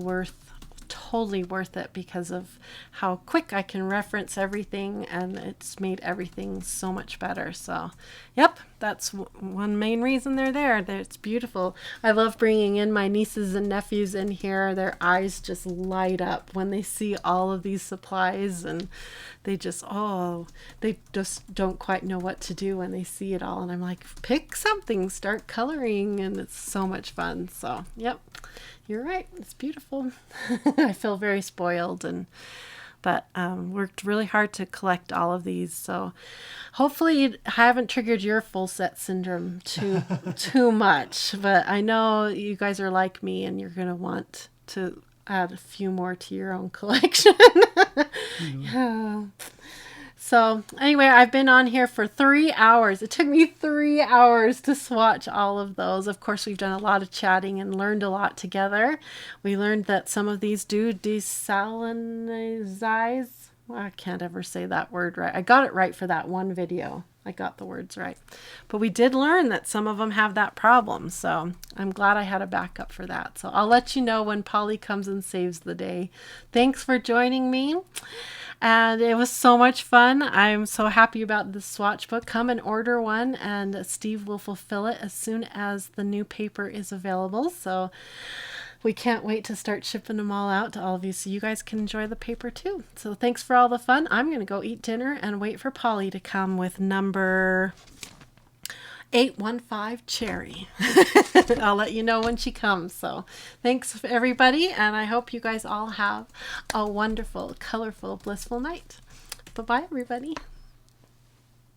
Speaker 1: totally worth it because of how quick I can reference everything, and it's made everything so much better. So yep, that's one main reason they're there. It's beautiful. I love bringing in my nieces and nephews in here. Their eyes just light up when they see all of these supplies, and they just don't quite know what to do when they see it all. And I'm like, pick something, start coloring, and it's so much fun. So yep, you're right. It's beautiful. I feel very spoiled, but worked really hard to collect all of these. So hopefully I haven't triggered your full set syndrome too much. But I know you guys are like me, and you're going to want to add a few more to your own collection. Yeah. So anyway, I've been on here for 3 hours. It took me 3 hours to swatch all of those. Of course, we've done a lot of chatting and learned a lot together. We learned that some of these do desalinize. Well, I can't ever say that word right. I got it right for that one video. I got the words right. But we did learn that some of them have that problem. So I'm glad I had a backup for that. So I'll let you know when Polly comes and saves the day. Thanks for joining me. And it was so much fun. I'm so happy about the swatch book. Come and order one, and Steve will fulfill it as soon as the new paper is available. So we can't wait to start shipping them all out to all of you so you guys can enjoy the paper too. So thanks for all the fun. I'm going to go eat dinner and wait for Polly to come with number 815 Cherry. I'll let you know when she comes. So thanks everybody, and I hope you guys all have a wonderful, colorful, blissful night. Bye-bye everybody.